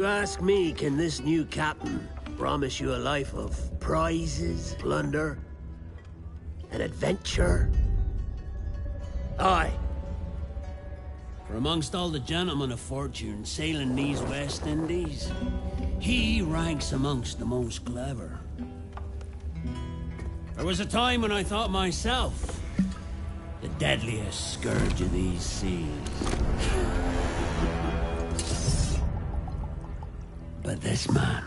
You ask me, can this new captain promise you a life of prizes, plunder, and adventure? Aye. For amongst all the gentlemen of fortune sailing these West Indies, he ranks amongst the most clever. There was a time when I thought myself the deadliest scourge of these seas. But this man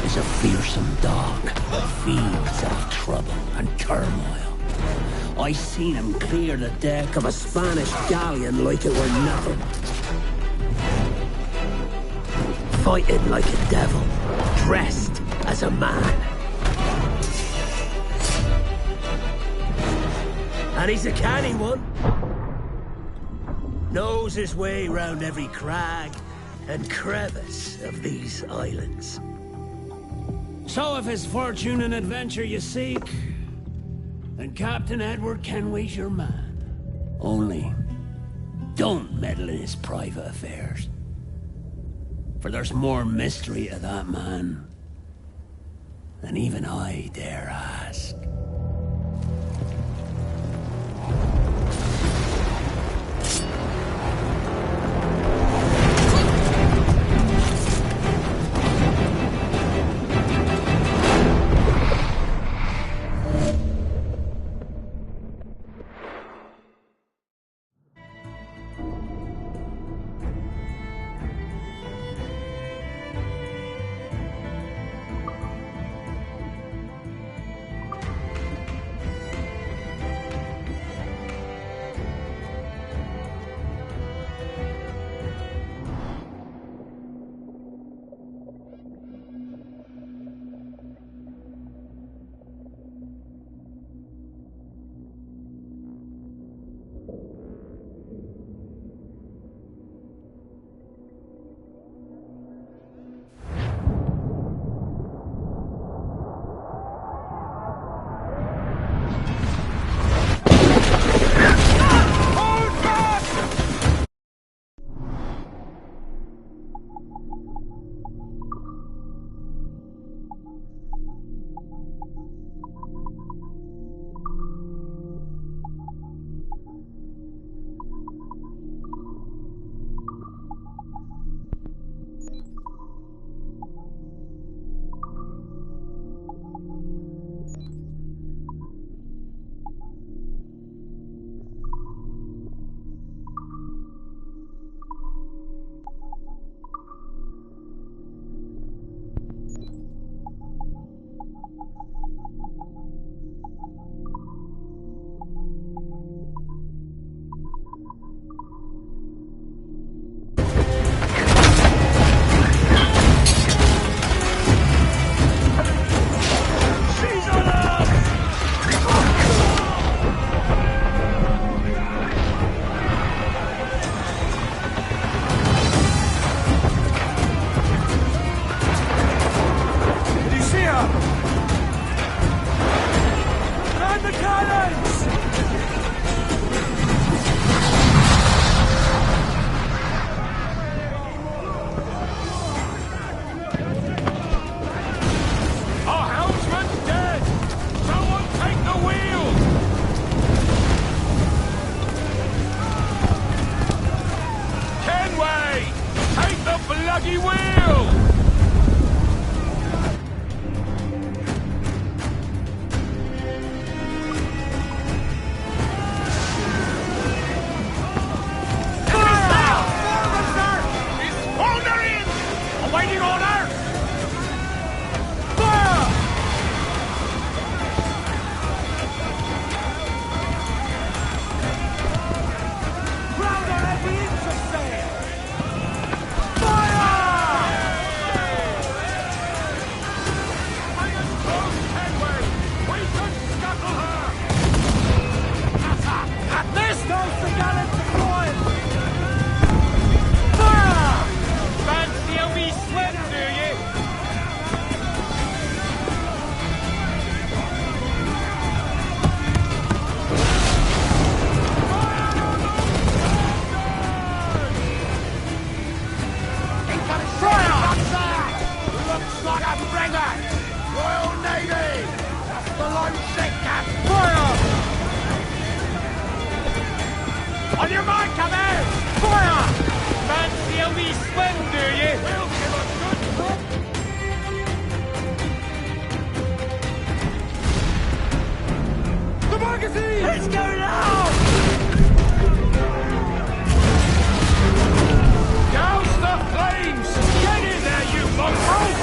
is a fearsome dog that feeds off trouble and turmoil. I seen him clear the deck of a Spanish galleon like it were nothing. Fighting like a devil, dressed as a man. And he's a canny one. Knows his way round every crag and crevice of these islands. So if it's fortune and adventure you seek, then Captain Edward Kenway's your man. Only, don't meddle in his private affairs. For there's more mystery to that man than even I dare ask. On your mark, come out! Fire! Fancy a wee swim, do you? We'll give a good look. The magazine! Let's go now! Douse the flames! Get in there, you mongrel!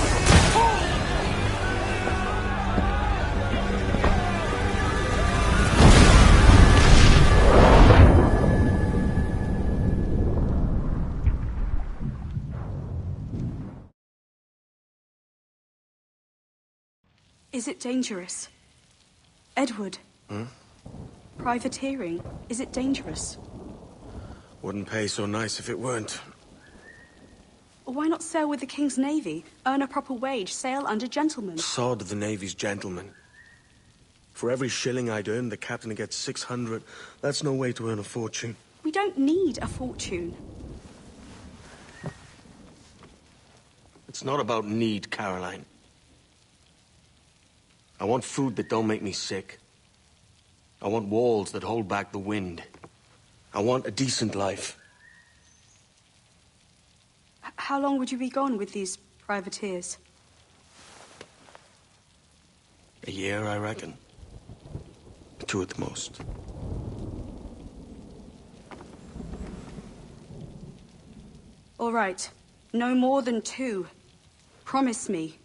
Is it dangerous? Edward? Privateering, is it dangerous? Wouldn't pay so nice if it weren't. Why not sail with the King's Navy? Earn a proper wage, sail under gentlemen. Sod the Navy's gentlemen. For every shilling I'd earn, the captain gets 600. That's no way to earn a fortune. We don't need a fortune. It's not about need, Caroline. I want food that don't make me sick. I want walls that hold back the wind. I want a decent life. How long would you be gone with these privateers? A year, I reckon. 2 at the most. All right. No more than 2. Promise me.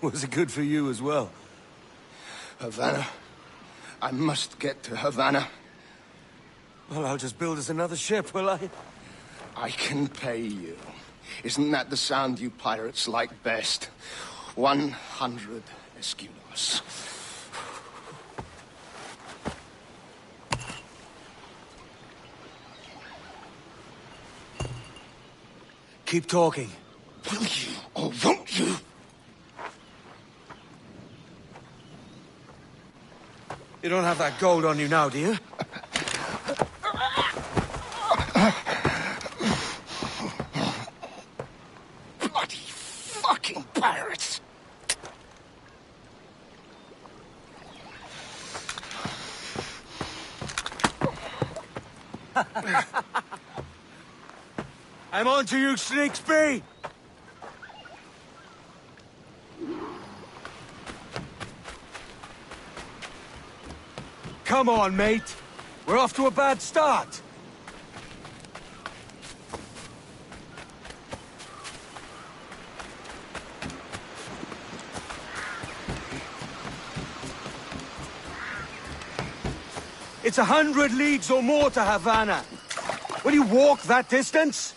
Was it good for you as well? Havana. I must get to Havana. Well, I'll just build us another ship, will I? I can pay you. Isn't that the sound you pirates like best? 100 escudos. Keep talking. Will you or won't you? You don't have that gold on you now, do you? Bloody fucking pirates! I'm on to you, Slicksby! Come on, mate. We're off to a bad start. It's 100 leagues or more to Havana. Will you walk that distance?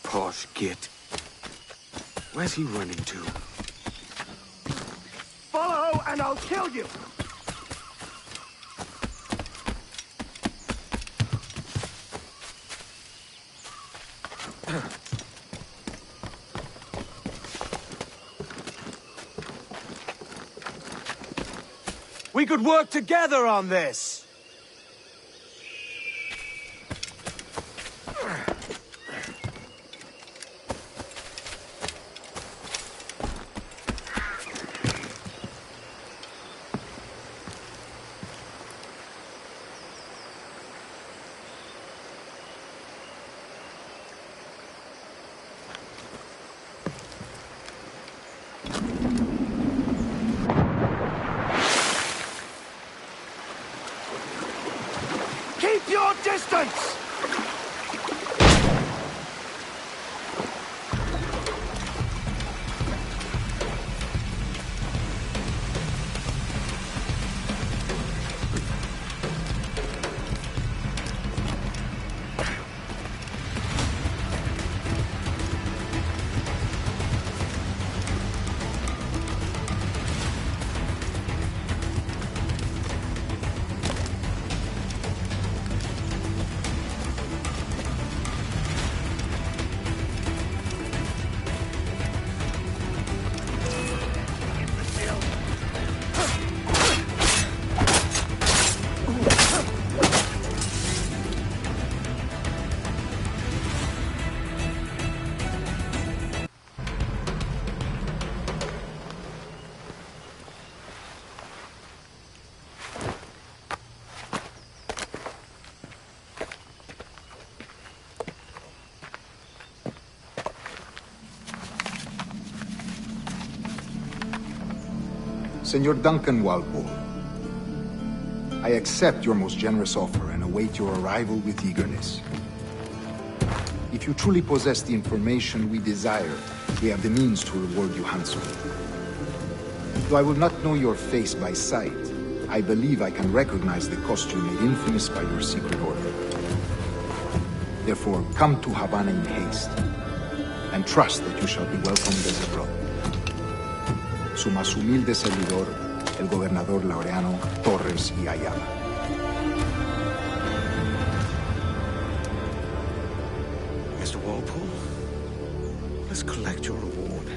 Posh git. Where's he running to? Follow, and I'll kill you! We could work together on this! Keep your distance! Senor Duncan Walpole, I accept your most generous offer and await your arrival with eagerness. If you truly possess the information we desire, we have the means to reward you handsomely. Though I will not know your face by sight, I believe I can recognize the costume made infamous by your secret order. Therefore, come to Havana in haste, and trust that you shall be welcomed as a brother. Su más humilde servidor, el gobernador Laureano Torres y Ayala. Mr. Walpole, let's collect your reward.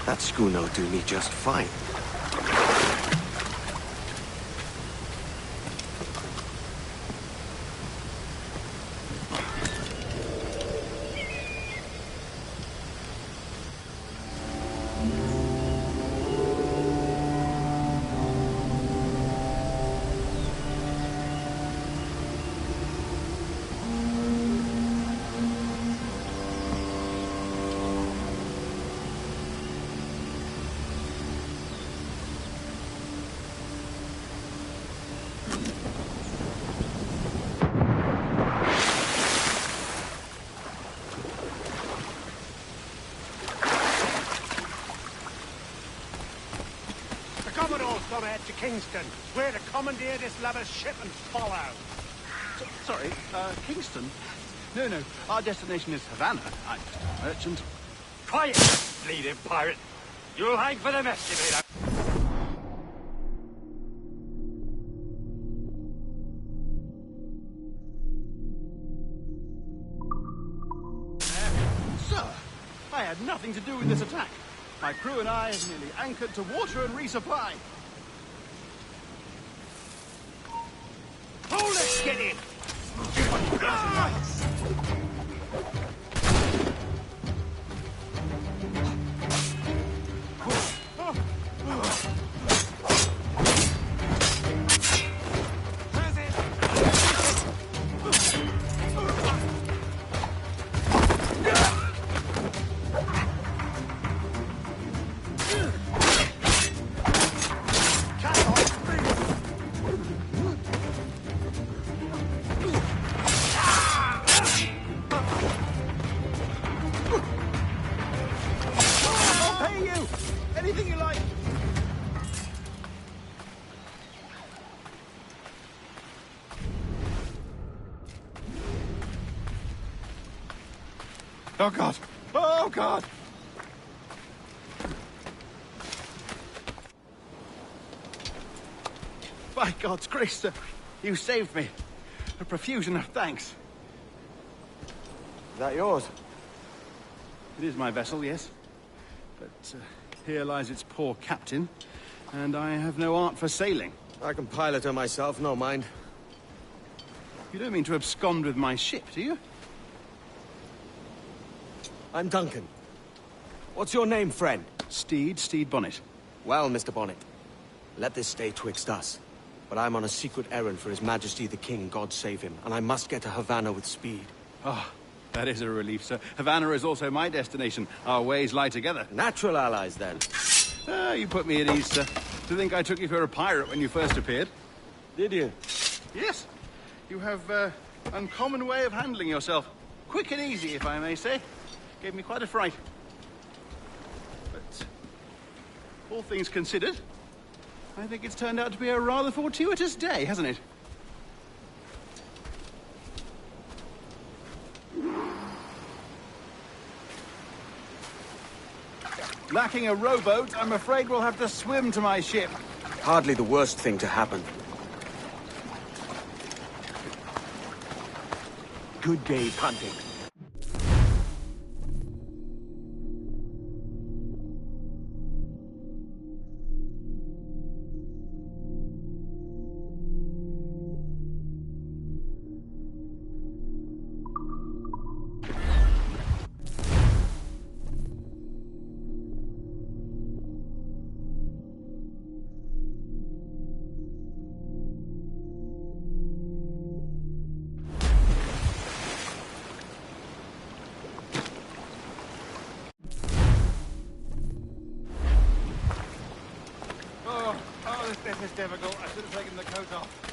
That schooner will do me just fine. Come out to Kingston. We're to commandeer this lavish ship and follow. Sorry, Kingston? No, our destination is Havana. I'm just a merchant. Quiet, bleeding pirate. You'll hang for the estimator. Sir, I had nothing to do with this attack. My crew and I have merely anchored to water and resupply. Oh, let's get in! Anything you like. Oh, God. Oh, God. By God's grace, sir, you saved me. A profusion of thanks. Is that yours? It is my vessel, yes. But here lies its poor captain, and I have no art for sailing. I can pilot her myself, no mind. You don't mean to abscond with my ship, do you? I'm Duncan. What's your name, friend? Stede Bonnet. Well, Mr. Bonnet, let this stay twixt us. But I'm on a secret errand for His Majesty the King, God save him, and I must get to Havana with speed. Ah, that is a relief, sir. Havana is also my destination. Our ways lie together. Natural allies, then. Ah, you put me at ease, sir. To think I took you for a pirate when you first appeared. Did you? Yes. You have uncommon way of handling yourself. Quick and easy, if I may say. Gave me quite a fright. But all things considered, I think it's turned out to be a rather fortuitous day, hasn't it? Lacking a rowboat, I'm afraid we'll have to swim to my ship. Hardly the worst thing to happen. Good day's hunting. This bit is difficult. I should have taken the coat off.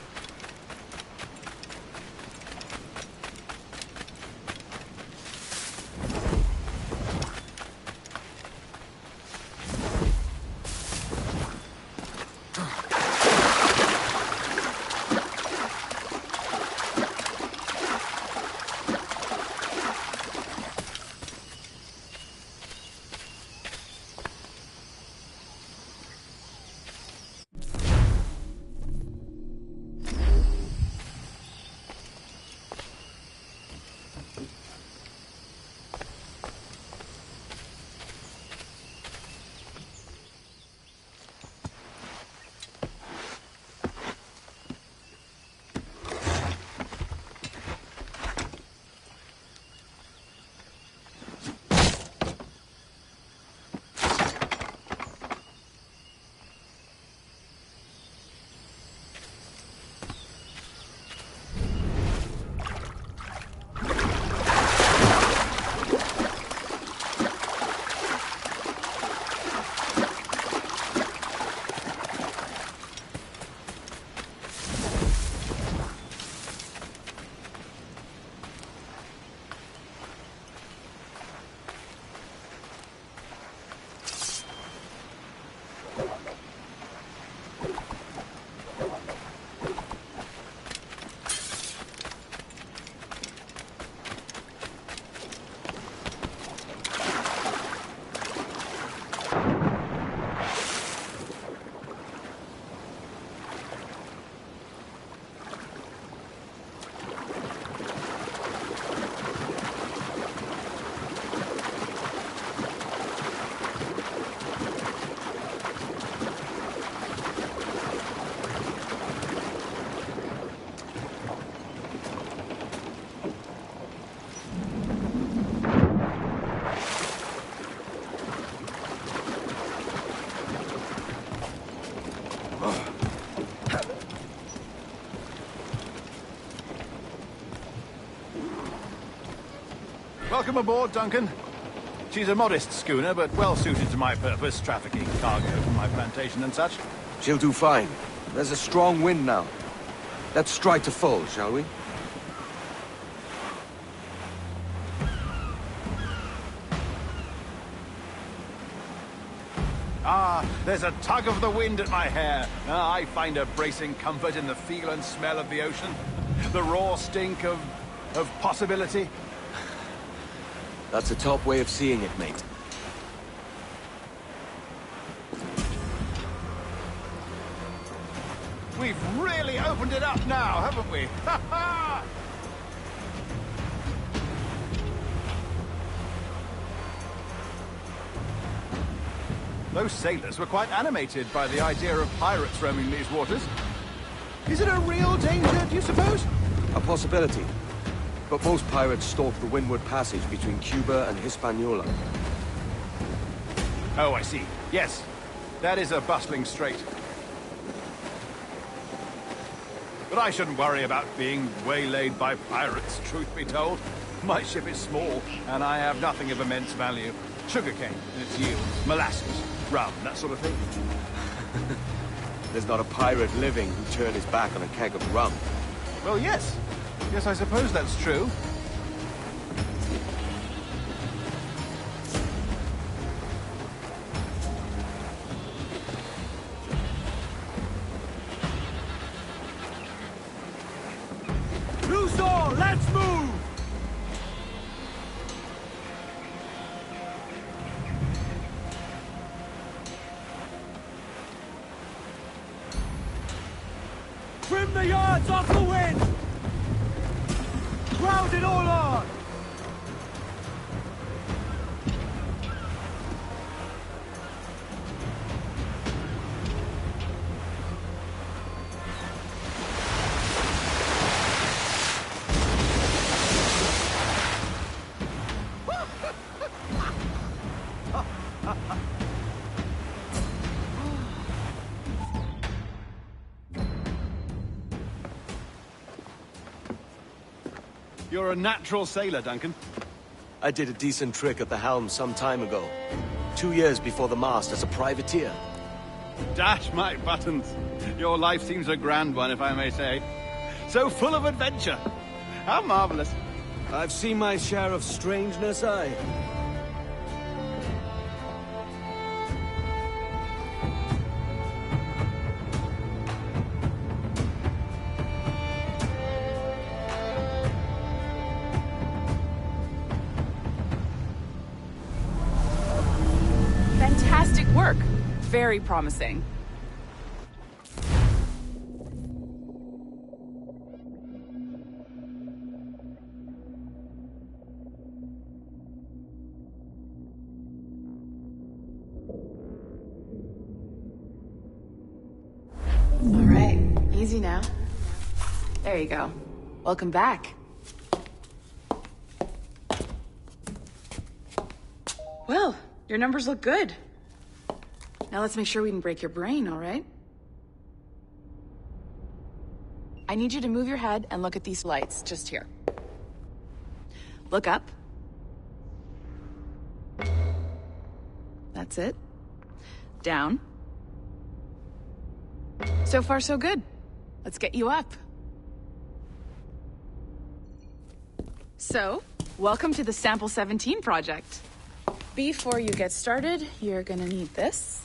Welcome aboard, Duncan. She's a modest schooner, but well suited to my purpose, trafficking cargo from my plantation and such. She'll do fine. There's a strong wind now. Let's strike to full, shall we? Ah, there's a tug of the wind at my hair. I find a bracing comfort in the feel and smell of the ocean. The raw stink of possibility. That's a top way of seeing it, mate. We've really opened it up now, haven't we? Ha ha! Those sailors were quite animated by the idea of pirates roaming these waters. Is it a real danger, do you suppose? A possibility. But most pirates stalk the windward passage between Cuba and Hispaniola. Oh, I see. Yes. That is a bustling strait. But I shouldn't worry about being waylaid by pirates, truth be told. My ship is small, and I have nothing of immense value. Sugarcane and its yield, molasses, rum, that sort of thing. There's not a pirate living who'd turn his back on a keg of rum. Well, yes. Yes, I suppose that's true. Loose all! Let's move! Trim the yards off the wind! Ground it all on! You're a natural sailor, Duncan. I did a decent trick at the helm some time ago. 2 years before the mast as a privateer. Dash my buttons. Your life seems a grand one, if I may say. So full of adventure. How marvelous. I've seen my share of strangeness, aye. Fantastic work. Very promising. All right, easy now. There you go. Welcome back. Well, your numbers look good. Now let's make sure we didn't break your brain, all right? I need you to move your head and look at these lights, just here. Look up. That's it. Down. So far, so good. Let's get you up. So, welcome to the Sample 17 project. Before you get started, you're gonna need this.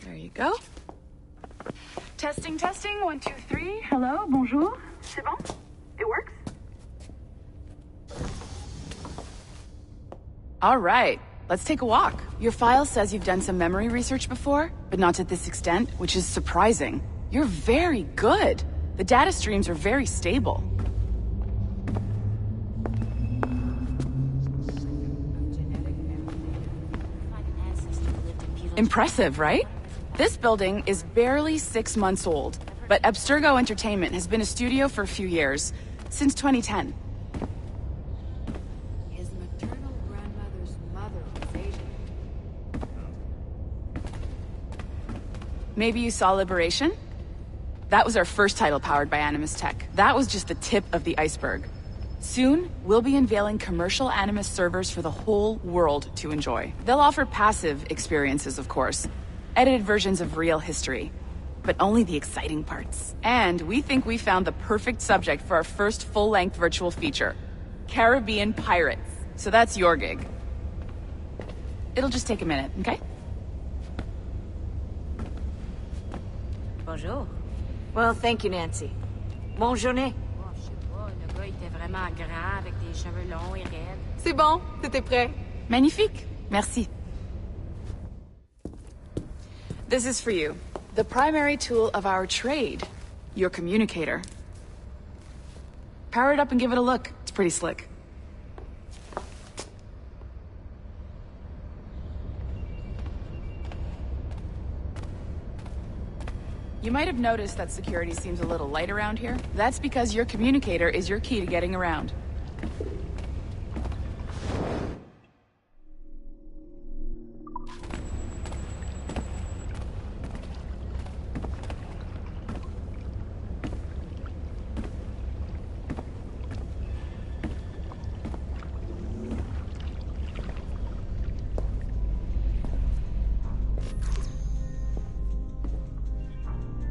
There you go. Testing, testing, 1, 2, 3. Hello, bonjour. C'est bon? It works? All right, let's take a walk. Your file says you've done some memory research before, but not to this extent, which is surprising. You're very good. The data streams are very stable. Impressive, right? This building is barely 6 months old, but Abstergo Entertainment has been a studio for a few years, since 2010. His maternal grandmother's mother was Asian. Maybe you saw Liberation? That was our first title powered by Animus Tech. That was just the tip of the iceberg. Soon, we'll be unveiling commercial Animus servers for the whole world to enjoy. They'll offer passive experiences, of course. Edited versions of real history. But only the exciting parts. And we think we found the perfect subject for our first full-length virtual feature. Caribbean pirates. So that's your gig. It'll just take a minute, okay? Bonjour. Well, thank you, Nancy. Bonne journée. Oh, je sais pas, le gars était vraiment grand avec des cheveux longs et raides. C'est bon, t'étais prêt. Magnifique. Merci. This is for you. The primary tool of our trade. Your communicator. Power it up and give it a look. It's pretty slick. You might have noticed that security seems a little light around here. That's because your communicator is your key to getting around.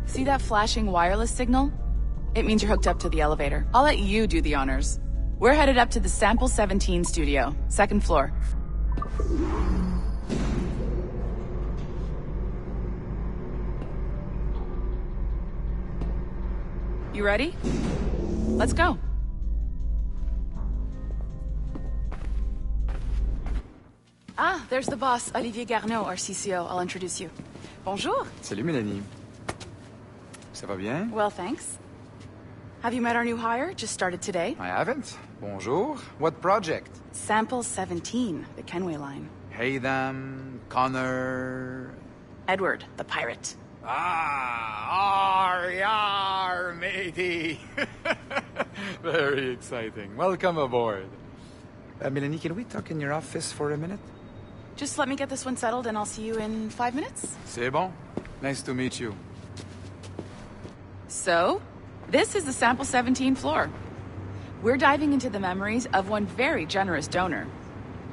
See that flashing wireless signal? It means you're hooked up to the elevator. I'll let you do the honors. We're headed up to the Sample 17 studio, 2nd floor. You ready? Let's go. Ah, there's the boss, Olivier Garneau, our CCO. I'll introduce you. Bonjour. Salut, Mélanie. Ça va bien? Well, thanks. Have you met our new hire? Just started today. I haven't. Bonjour. What project? Sample 17, the Kenway line. Haytham, Connor... Edward, the pirate. Ah, yar, matey. Very exciting. Welcome aboard. Mélanie, can we talk in your office for a minute? Just let me get this one settled and I'll see you in 5 minutes. C'est bon. Nice to meet you. So, this is the Sample 17 floor. We're diving into the memories of one very generous donor,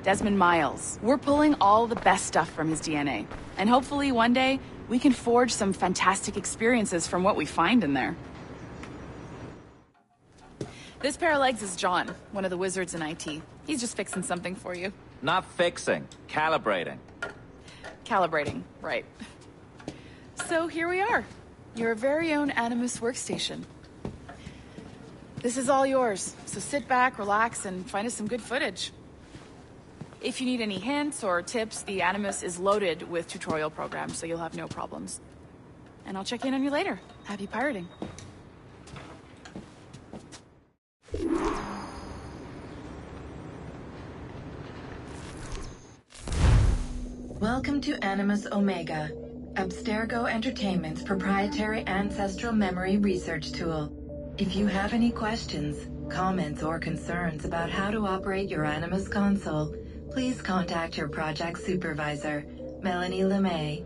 Desmond Miles. We're pulling all the best stuff from his DNA. And hopefully one day, we can forge some fantastic experiences from what we find in there. This pair of legs is John, one of the wizards in IT. He's just fixing something for you. Not fixing, calibrating. Calibrating, right. So here we are. Your very own Animus workstation. This is all yours, so sit back, relax, and find us some good footage. If you need any hints or tips, the Animus is loaded with tutorial programs, so you'll have no problems. And I'll check in on you later. Happy pirating. Welcome to Animus Omega, Abstergo Entertainment's proprietary ancestral memory research tool. If you have any questions, comments, or concerns about how to operate your Animus console, please contact your project supervisor, Melanie LeMay.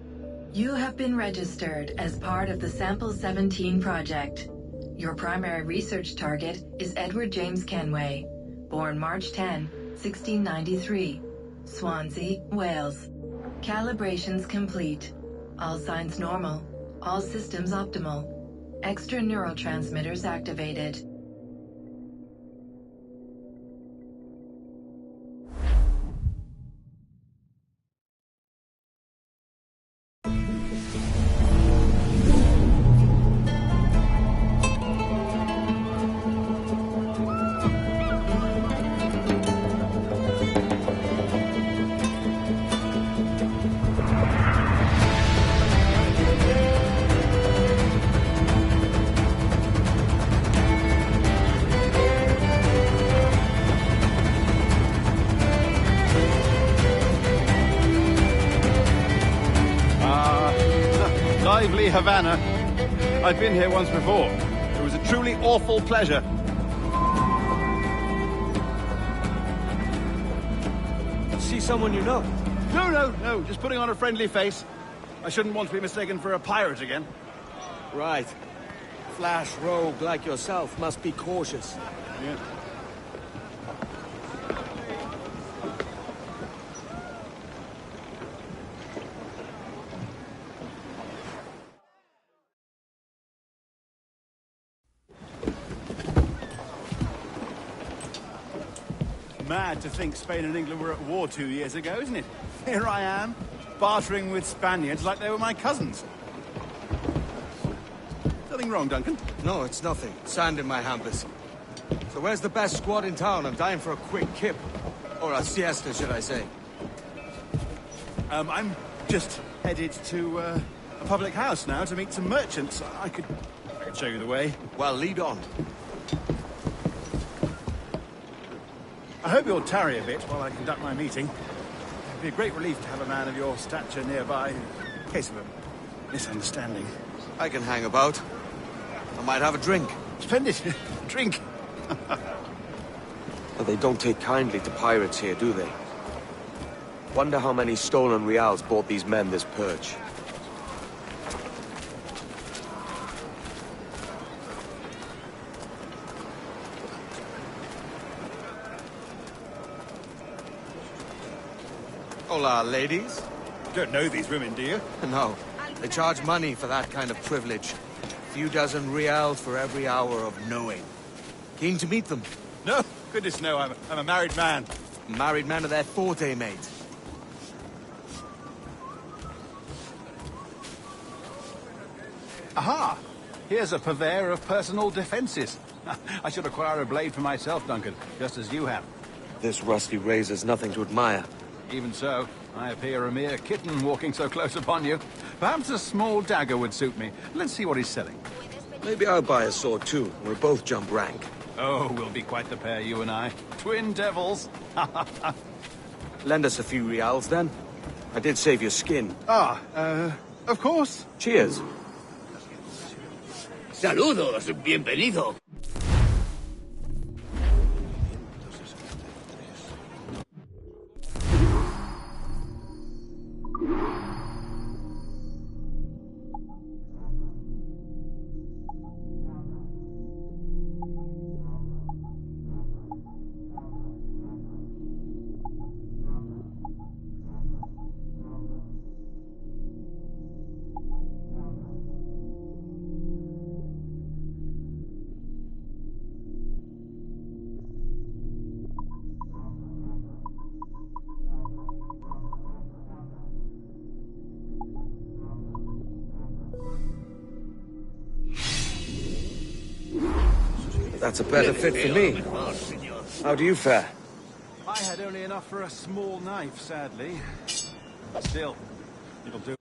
You have been registered as part of the Sample 17 project. Your primary research target is Edward James Kenway, born March 10, 1693, Swansea, Wales. Calibrations complete. All signs normal. All systems optimal. Extra neurotransmitters activated. Lively Havana. I've been here once before. It was a truly awful pleasure. See someone you know? No. Just putting on a friendly face. I shouldn't want to be mistaken for a pirate again. Right. Flash rogue like yourself must be cautious. Yeah. Mad to think Spain and England were at war 2 years ago, isn't it? Here I am, bartering with Spaniards like they were my cousins. Nothing wrong, Duncan? No, it's nothing. Sand in my hampers. So where's the best squad in town? I'm dying for a quick kip. Or a siesta, should I say. I'm just headed to a public house now to meet some merchants. I could show you the way. Well, lead on. I hope you'll tarry a bit while I conduct my meeting. It'd be a great relief to have a man of your stature nearby in case of a misunderstanding. I can hang about. I might have a drink. Splendid. Drink. But they don't take kindly to pirates here, do they? Wonder how many stolen reals bought these men this purge. Hola, ladies. You don't know these women, do you? No. They charge money for that kind of privilege. A few dozen reals for every hour of knowing. Keen to meet them? No, goodness no, I'm a married man. Married man of their forte, mate. Aha! Here's a purveyor of personal defenses. I should acquire a blade for myself, Duncan, just as you have. This rusty razor's nothing to admire. Even so, I appear a mere kitten walking so close upon you. Perhaps a small dagger would suit me. Let's see what he's selling. Maybe I'll buy a sword too. We'll both jump rank. Oh, we'll be quite the pair, you and I. Twin devils. Lend us a few reals, then. I did save your skin. Of course. Cheers. Saludos, bienvenido. That's a better fit for me. How do you fare? I had only enough for a small knife, sadly. Still, it'll do.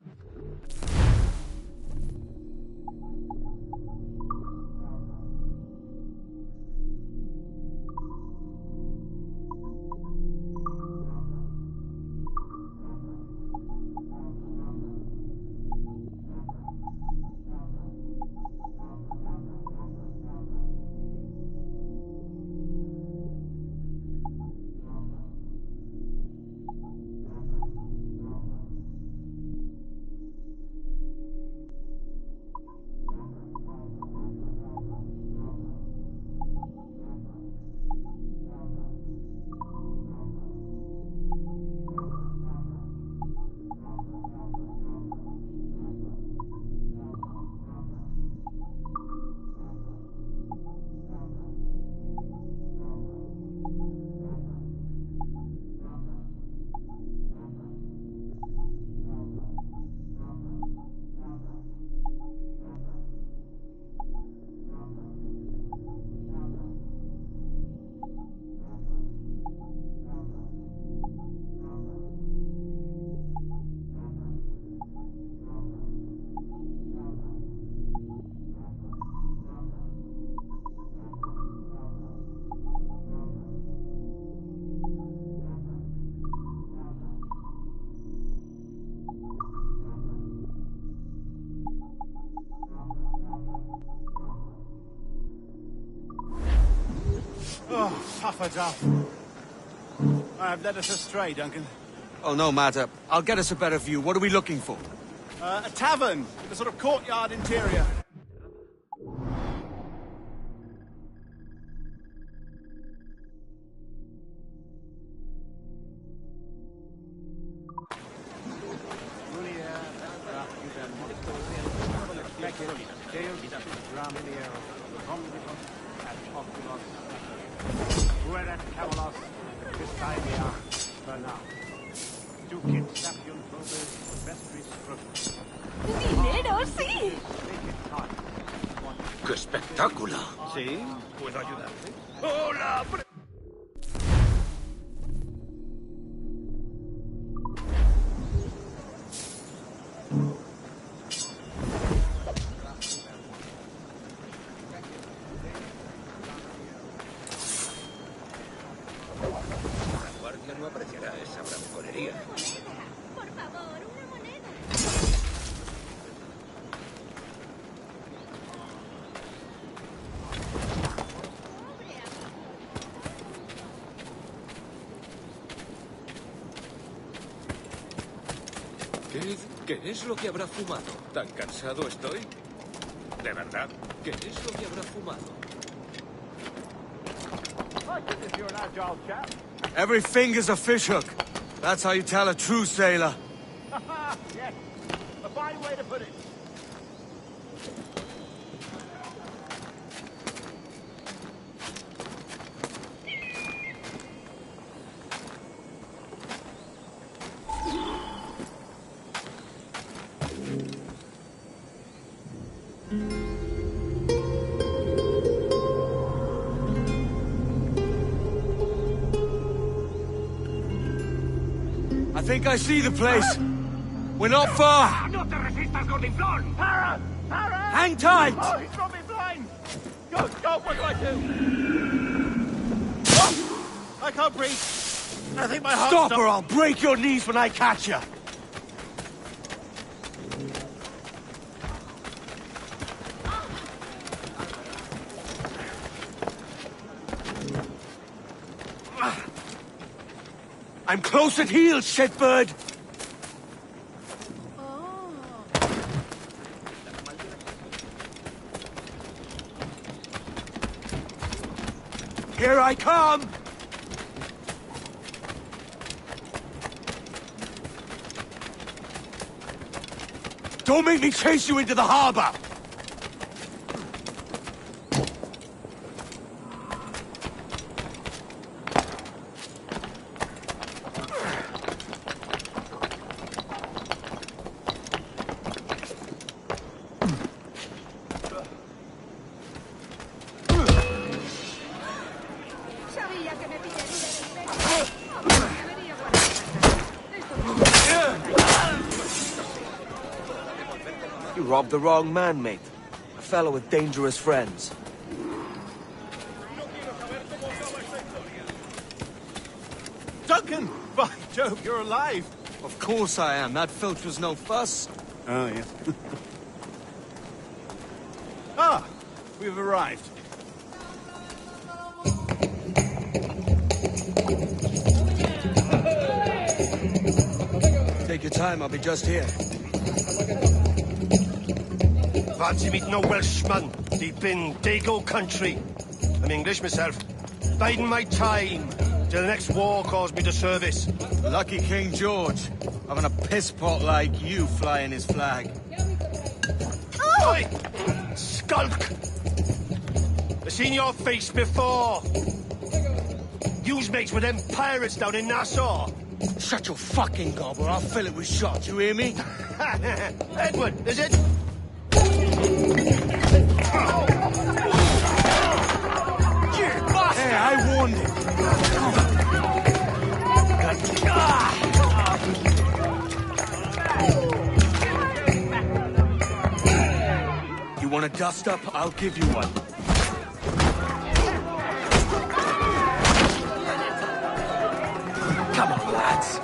Oh, Pufferduff. I've led us astray, Duncan. Oh, no matter. I'll get us a better view. What are we looking for? A tavern with a sort of courtyard interior. ¡Dinero, sí! ¡Qué espectáculo! ¿Sí? ¿Puedo ayudarte? ¡Hola! La guardia no apreciará esa bravuconería. Por favor, una moneda. ¿Qué es lo que habrá fumado? ¿Tan cansado estoy? ¿De verdad? ¿Qué es lo que habrá fumado? Every finger's a fishhook. That's how you tell a true sailor. Yes, a fine way to put it. I think I see the place. We're not far. ¡No te resistas, gordinflón! ¡Para! ¡Para! Hang tight! Oh, he's got me blind! Go, what do I do? Oh, I can't breathe. I think my heart Stop or I'll break your knees when I catch you. I'm close at heel, shitbird! Here I come! Don't make me chase you into the harbor! Sabía que me pillaría You robbed the wrong man, mate. A fellow with dangerous friends. Duncan! By Jove, you're alive! Of course I am. That filch was no fuss. Oh, yeah. Ah! We've arrived. Take your time, I'll be just here. Fancy meeting no Welshman deep in Dago country. I'm English myself. Biding my time till the next war calls me to service. Lucky King George, having a piss pot like you flying his flag. Oi! Skulk! I've seen your face before. You's mates with them pirates down in Nassau. Shut your fucking gob or I'll fill it with shot, you hear me? Edward, is it? Hey, I warned him. You want a dust-up? I'll give you one. Come on, lads.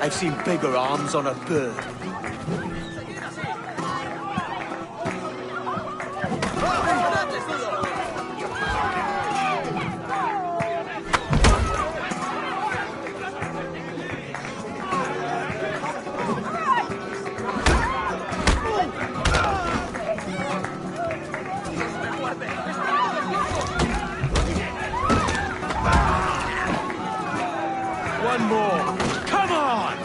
I've seen bigger arms on a bird. One more. Come on!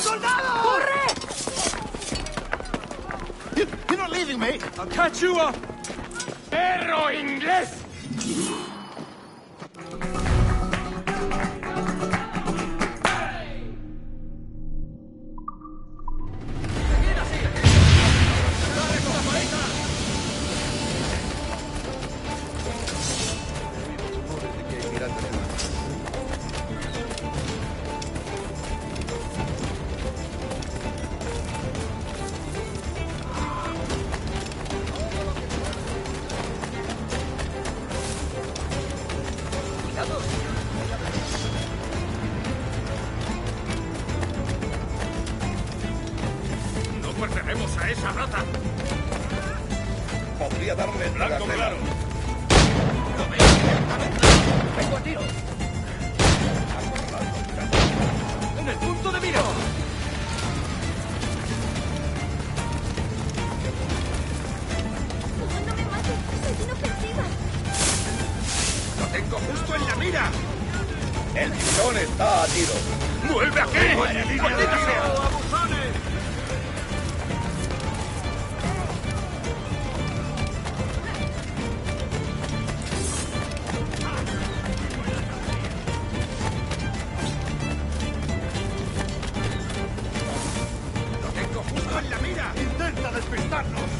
¡Soldado! ¡Corre! You're not leaving me. I'll catch you up. ¡Perro inglés! No pertenecemos a esa rata. Podría darle el Blanco claro. ¡Vengo a tiro! ¡En el punto de mira! ¡No me mates! ¡Es inofensiva! ¡Lo tengo justo en la mira! El tiburón está a tiro. ¡Vuelve aquí! ¡Maldita sea! ¡Lo tengo justo en la mira! ¡Intenta despistarnos!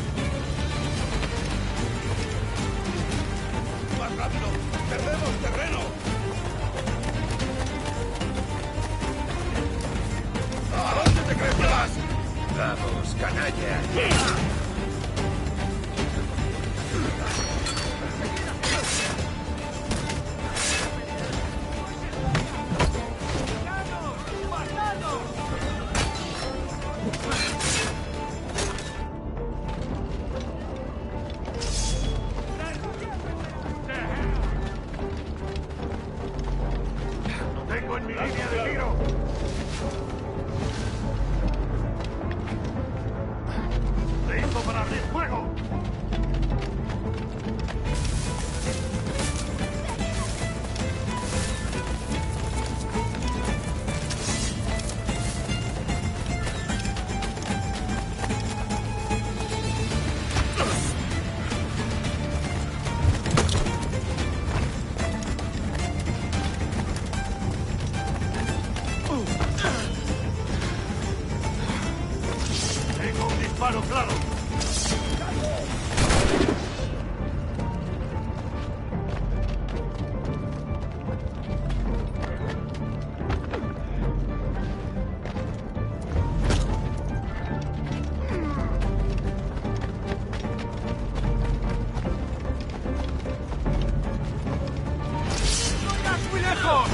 ¡Más rápido! ¡Perdemos terreno! ¿A dónde te crees que vas? ¡Vamos, canalla! ¡Lo tengo en mi línea de tiro! ¡Listo para abrir fuego! Tengo un disparo claro. ¡No irás muy lejos!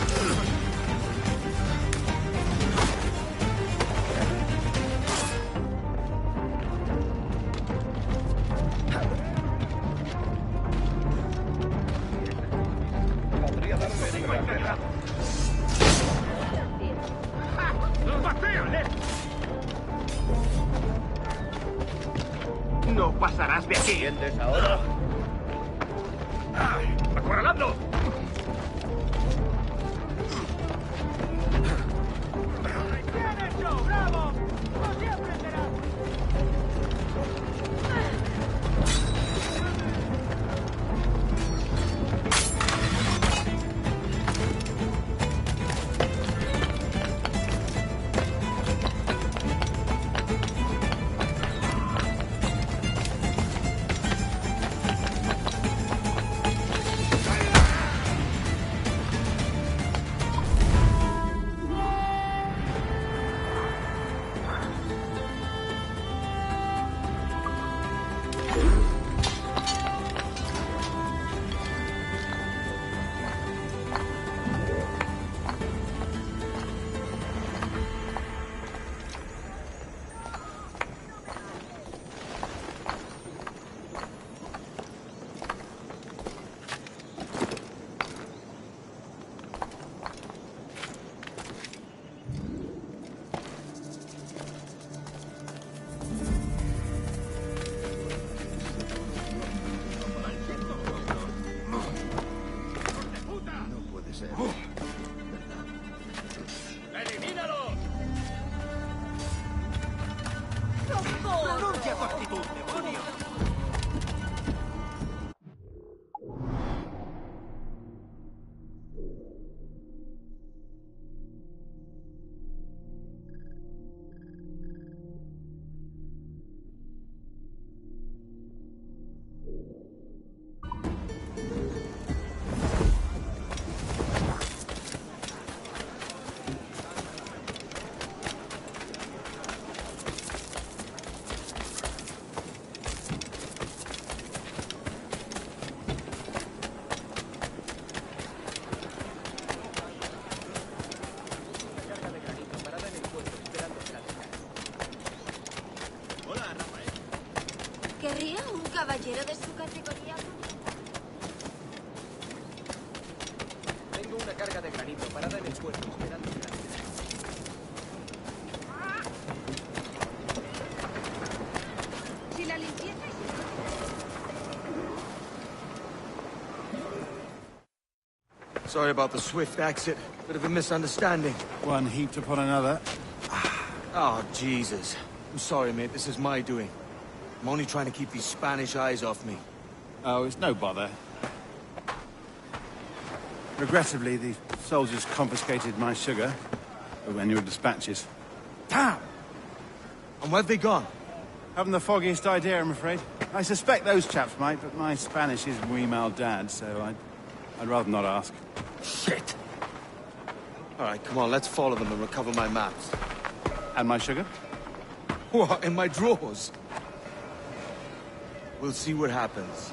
Podría darle el gran. ¡Patéale! No pasarás de aquí. ¿Sientes ahora? ¡Acorralando! ¡Bien hecho! ¡Bravo! ¡No siempre será! tu actitud, demonio! ¿Querría un caballero de su categoría? Tengo una carga de granito parada en el puerto, esperando el tránsito. Si la limpieza es... Sorry about the swift exit. Bit of a misunderstanding. One heaped upon another. Oh, Jesus. I'm sorry, mate. This is my doing. I'm only trying to keep these Spanish eyes off me. Oh, it's no bother. Regrettably, the soldiers confiscated my sugar when your dispatches. Damn! And where've they gone? Haven't the foggiest idea, I'm afraid. I suspect those chaps might, but my Spanish is muy mal dad, so I'd rather not ask. Shit! All right, come on, let's follow them and recover my maps. And my sugar? What, in my drawers? We'll see what happens.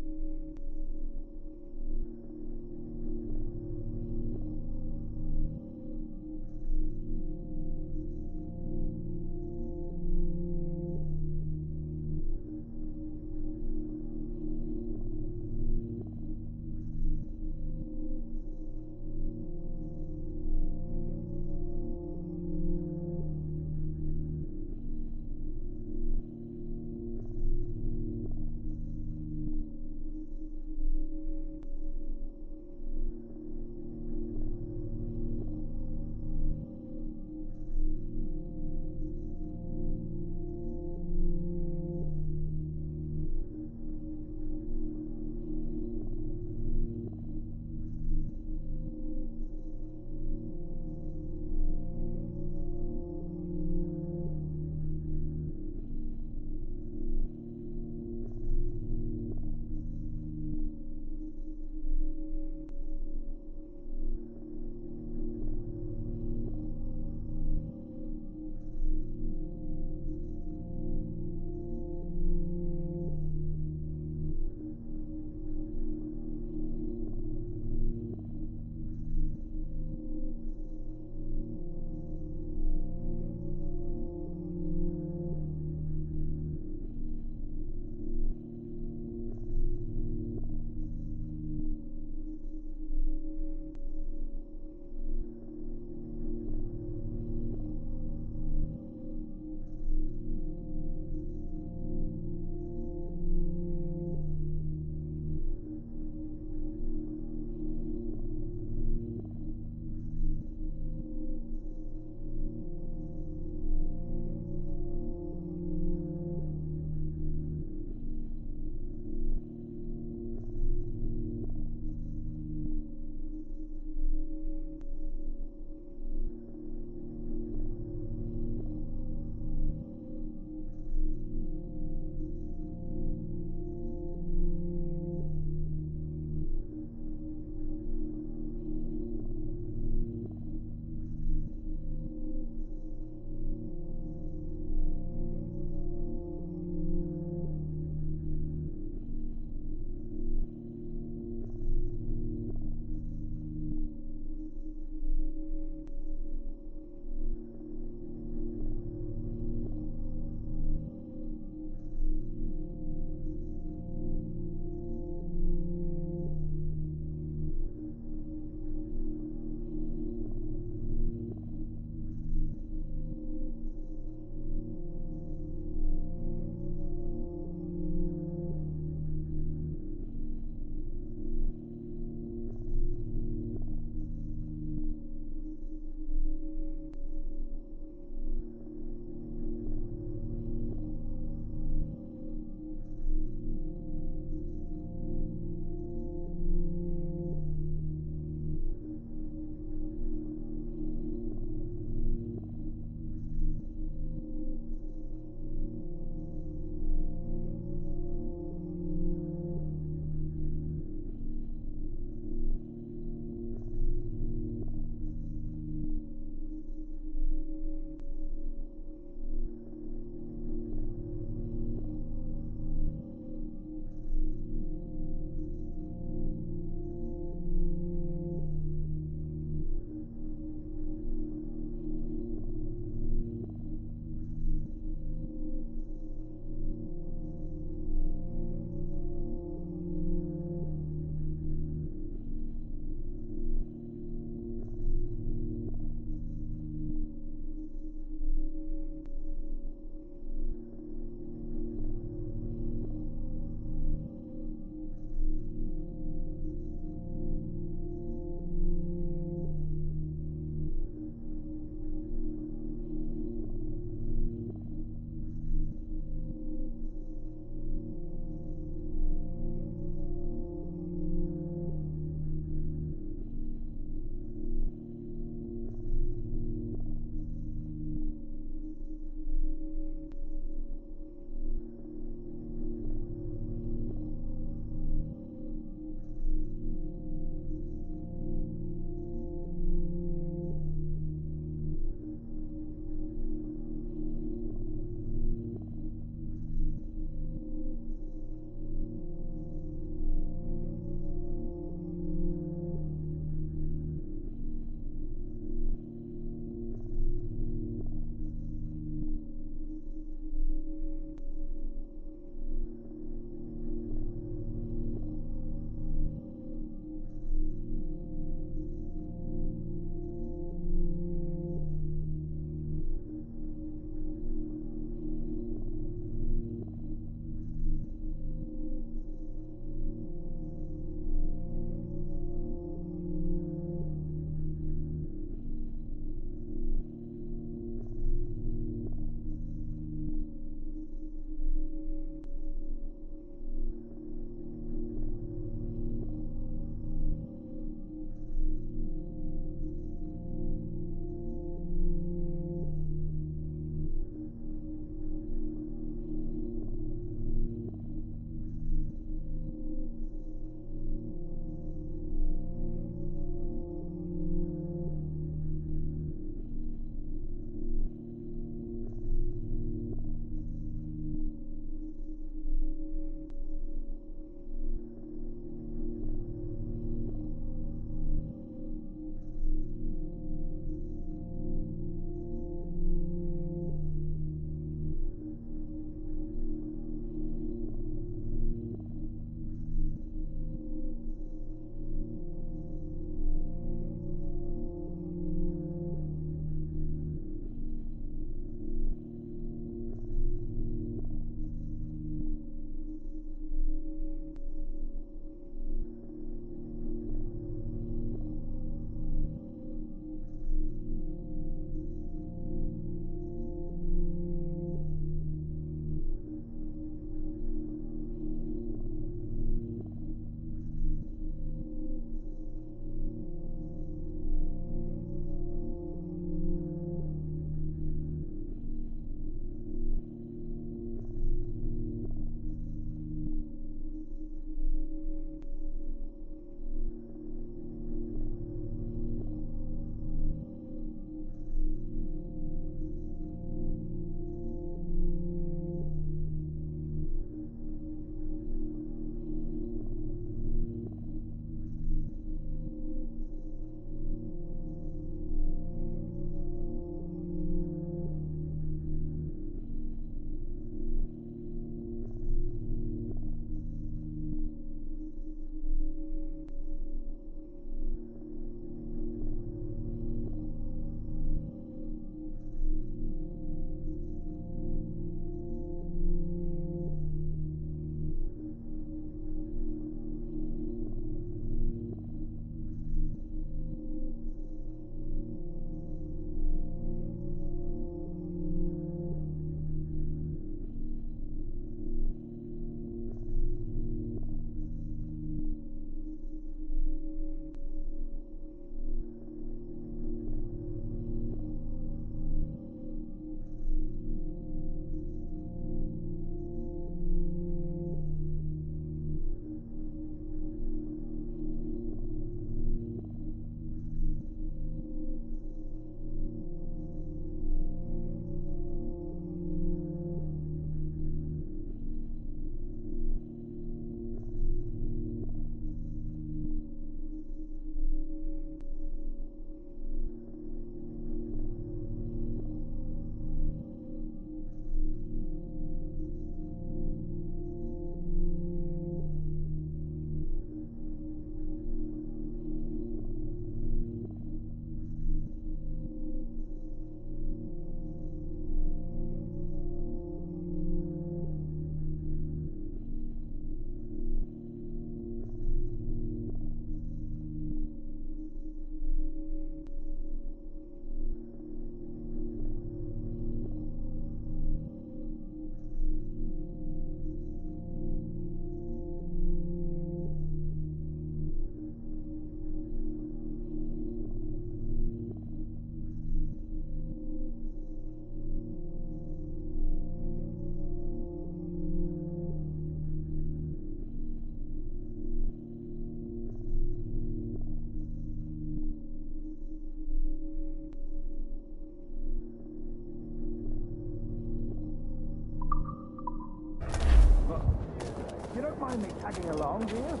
You don't mind me tagging along, do you?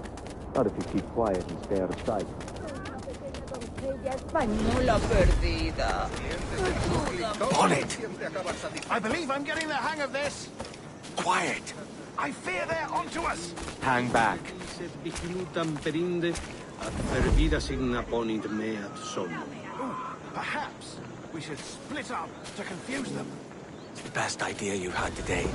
Not if you keep quiet and stay out of sight. Española perdida. On it! I believe I'm getting the hang of this. Quiet! I fear they're onto us. Hang back. Perhaps we should split up to confuse them. It's the best idea you had today.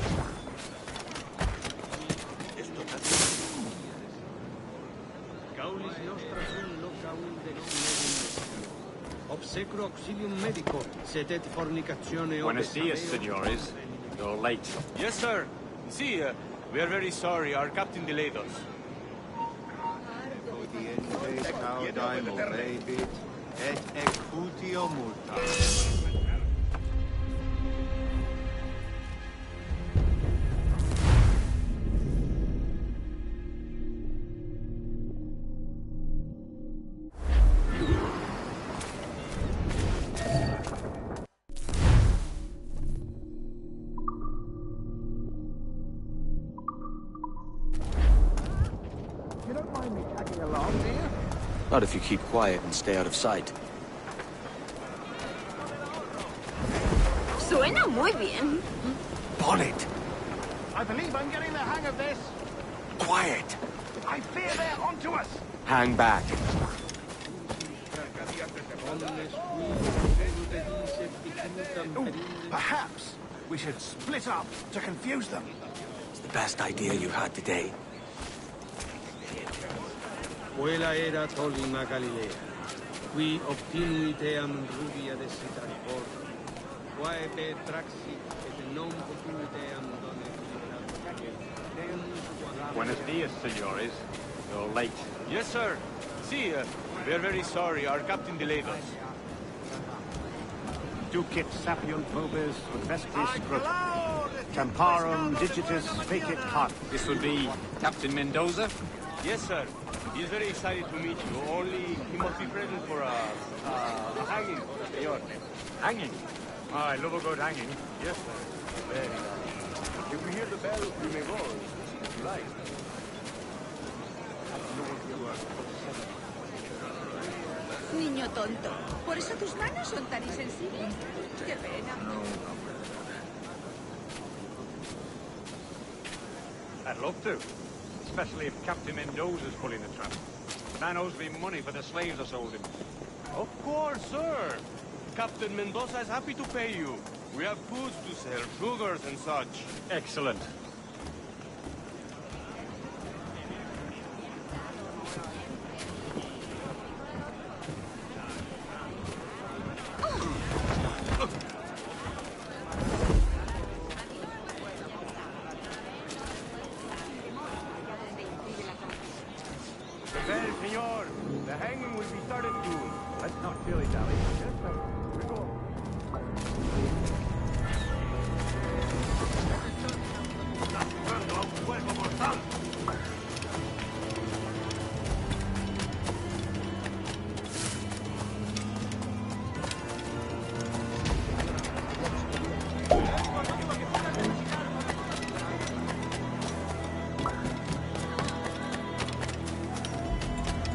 Buenos dias, senores. You're late. Yes, sir. See, we are very sorry. Our captain delayed us. You don't mind me tagging along, do you? Not if you keep quiet and stay out of sight. Suena muy bien. Bonnet! I believe I'm getting the hang of this. Quiet! I fear they're onto us. Hang back. Ooh, perhaps we should split up to confuse them. It's the best idea you had today. Quella era tolima Galilea. Qui obtinuiteam rubia desitat por. Quae pe traxi et non potuiteam Buenos dias, senores. You're late. Yes, sir. See, we are very sorry. Our captain delayed us. Ducit sapiunt vobis ut vestis scrotum. Temparum digitis fecit cut. This would be Captain Mendoza? Yes, sir. He's very excited to meet you. Only he must be present for a hanging, senor. Hanging? Oh, I love a good hanging. Yes, sir. Very nice. If we hear the bell, we may go, if you like. Niño tonto. ¿Por eso tus manos son tan insensibles? Qué pena. I'd love to. Especially if Captain Mendoza's pulling the trap. Man owes me money for the slaves I sold him. Of course, sir. Captain Mendoza is happy to pay you. We have goods to sell, sugars and such. Excellent. Well, senor, the hanging will be started soon. Let's not dilly-dally. Yes, sir. We go.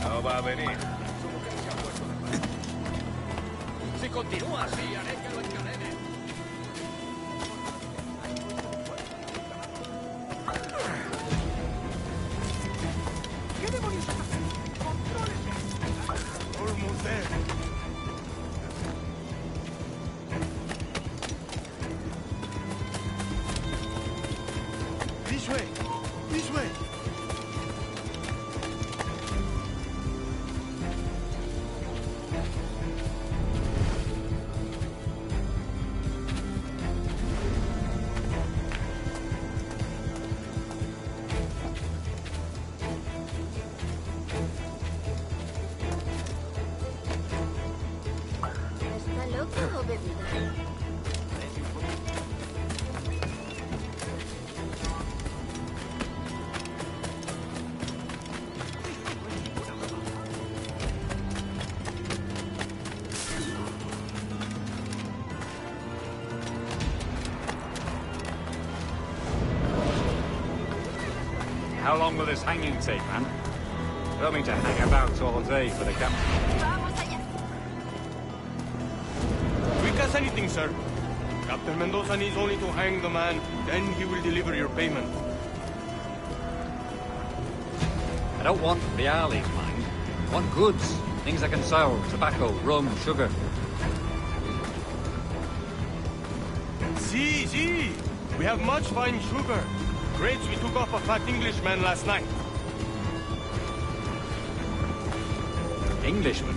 No va a venir. Si continúa así, haré que lo encadenen. ¿Qué demonios está haciendo? ¡Contrólese! Almost there. This way. This way. ¿Está loco o bebida? How long will this hanging take, man? I don't mean to hang about all day for the captain. Quick as anything, sir. Captain Mendoza needs only to hang the man, then he will deliver your payment. I don't want reales, mind. I want goods. Things I can sell. Tobacco, rum, sugar. See. We have much fine sugar. Grapes we took off a fat Englishman last night. Englishman?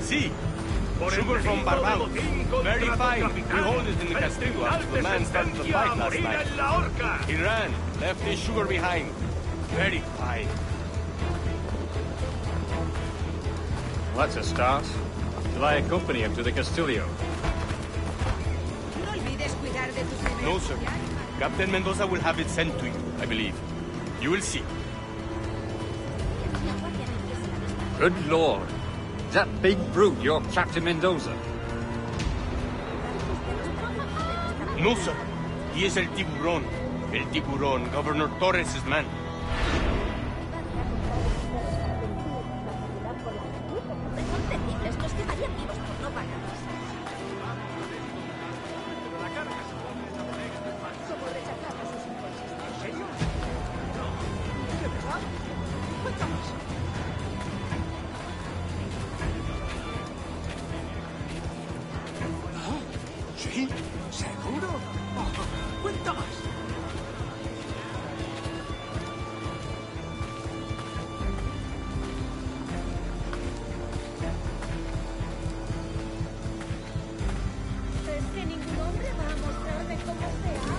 See. Sugar from Barbados. Very fine. We hold it in the Castillo after the man started the fight last night. He ran. Left his sugar behind. Very fine. Well, that's a start. Shall I accompany him to the Castillo? No, sir. Captain Mendoza will have it sent to you, I believe. You will see. Good Lord. Is that big brute your Captain Mendoza? No, sir. He is El Tiburón. El Tiburón, Governor Torres' man. ¿Sí? ¿Seguro? Cuenta más. Es que ningún hombre va a mostrarme cómo se ama.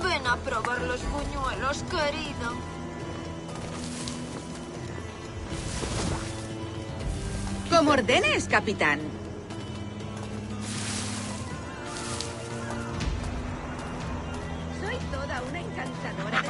Ven a probar los buñuelos, querido. Como ordenes, capitán. Soy toda una encantadora de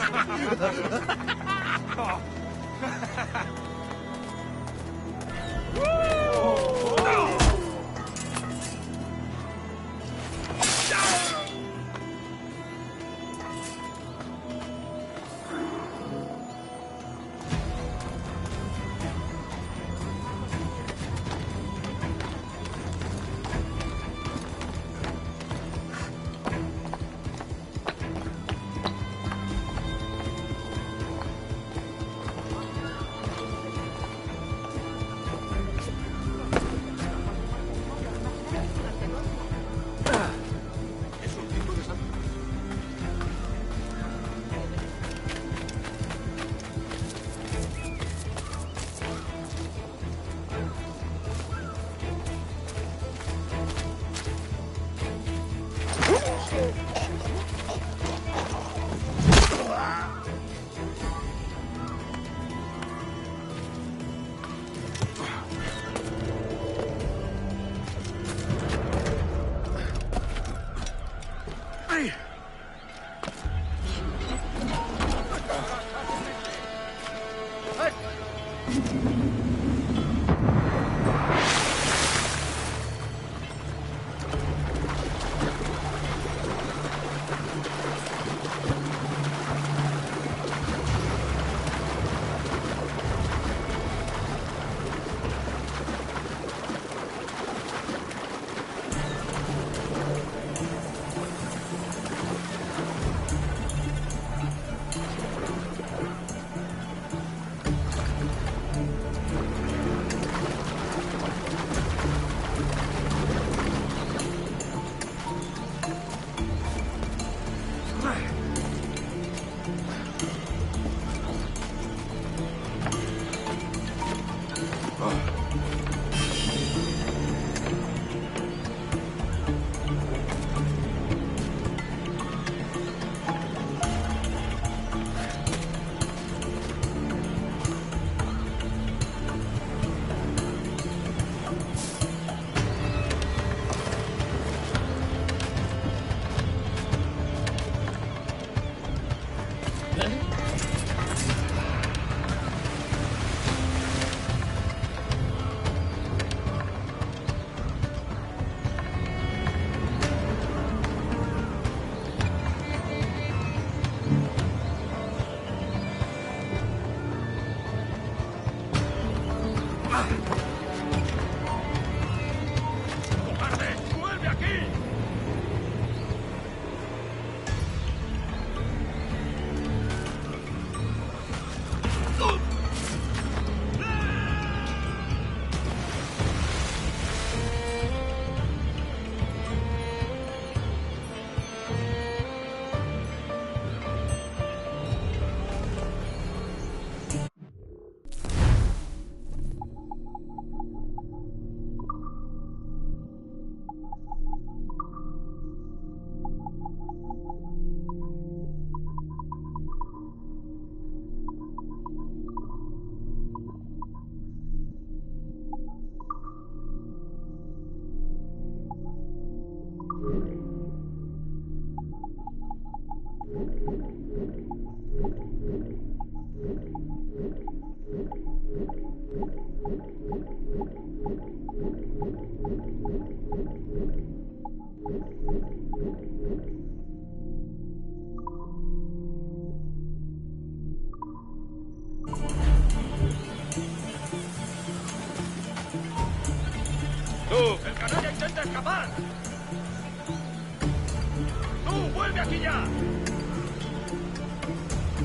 ¡Vuelve aquí ya!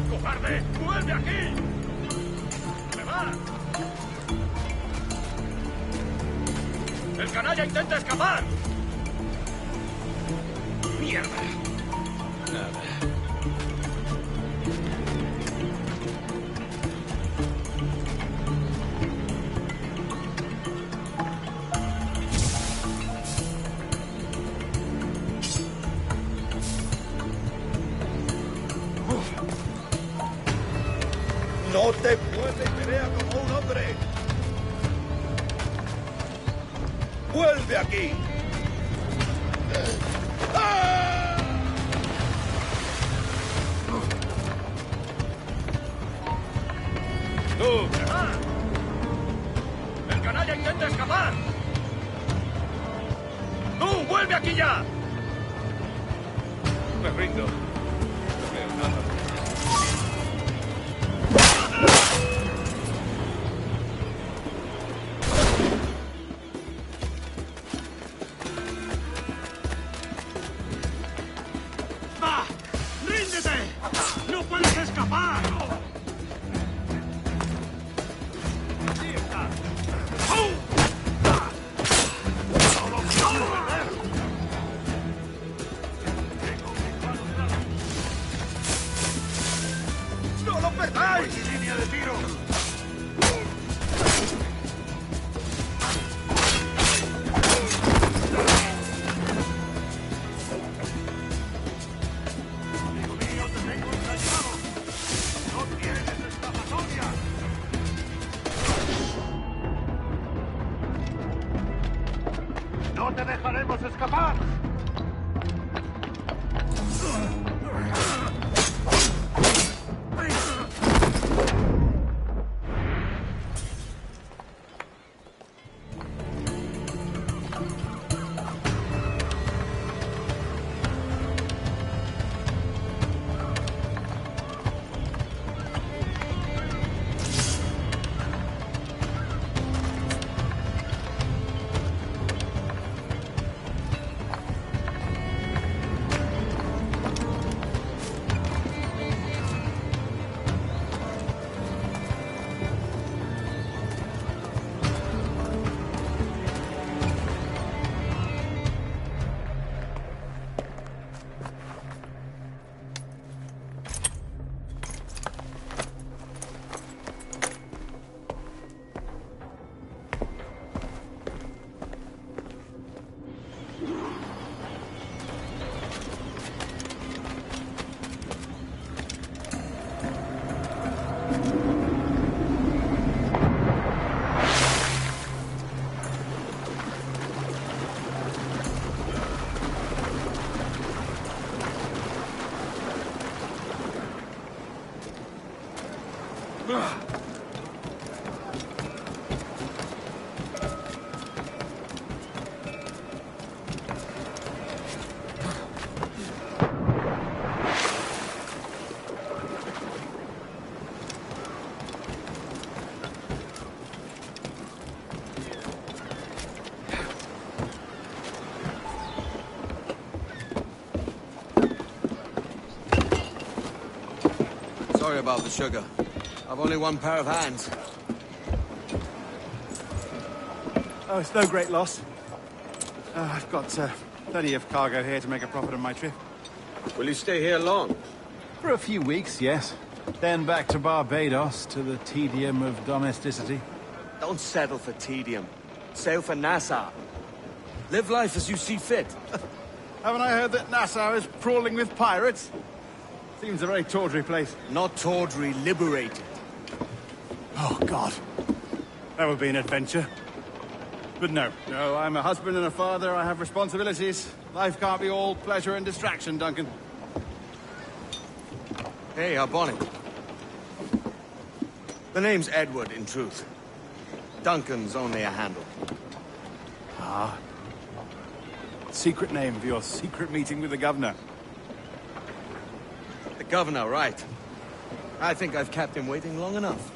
¡Cobarde! ¡Vuelve aquí! ¡Me va! ¡El canalla intenta escapar! ¡Mierda! Nada. ¡No te mueves, pelea como un hombre! ¡Vuelve aquí! ¡Ah! ¡Tú! ¡El canalla intenta escapar! ¡Tú, vuelve aquí ya! Me rindo. No veo nada. ¡Va! ¡Ríndete! ¡No puedes escapar! ¡Ahí está! ¡No lo perdáis! ¡Línea de tiro! Amigo mío, te tengo engañado. No tienes escapatoria. ¡No te dejaremos escapar! Sorry about the sugar. I've only one pair of hands. Oh, it's no great loss. I've got plenty of cargo here to make a profit on my trip. Will you stay here long? For a few weeks, yes. Then back to Barbados, to the tedium of domesticity. Don't settle for tedium. Sail for Nassau. Live life as you see fit. Haven't I heard that Nassau is crawling with pirates? Seems a very tawdry place. Not tawdry, liberated. Oh, God. That would be an adventure. But no, I'm a husband and a father. I have responsibilities. Life can't be all pleasure and distraction, Duncan. Hey, our bonnet. The name's Edward, in truth. Duncan's only a handle. Ah. Secret name for your secret meeting with the governor. The governor, right. I think I've kept him waiting long enough.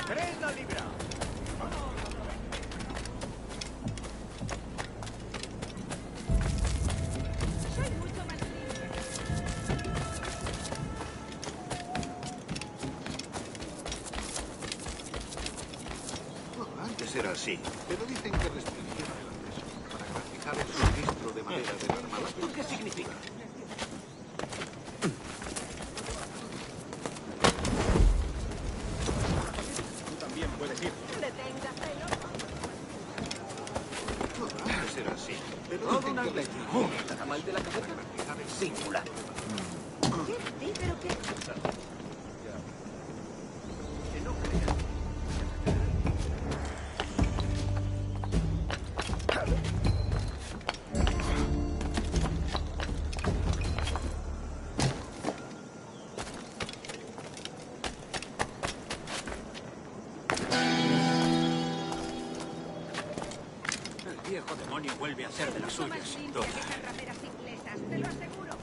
¡Tres la libra! Antes era así, pero dicen que restringieron el acceso para garantizar el suministro de madera de la armada. ¿Qué significa? Tú también puedes ir. Antes era así, pero dicen que restringieron el acceso mal de la cabeza? para garantizar el Singular. ¿Qué? ¿Pero qué? Que no creas. El viejo demonio vuelve a ser de las suyas, sin duda. Rameras inglesas, te lo aseguro.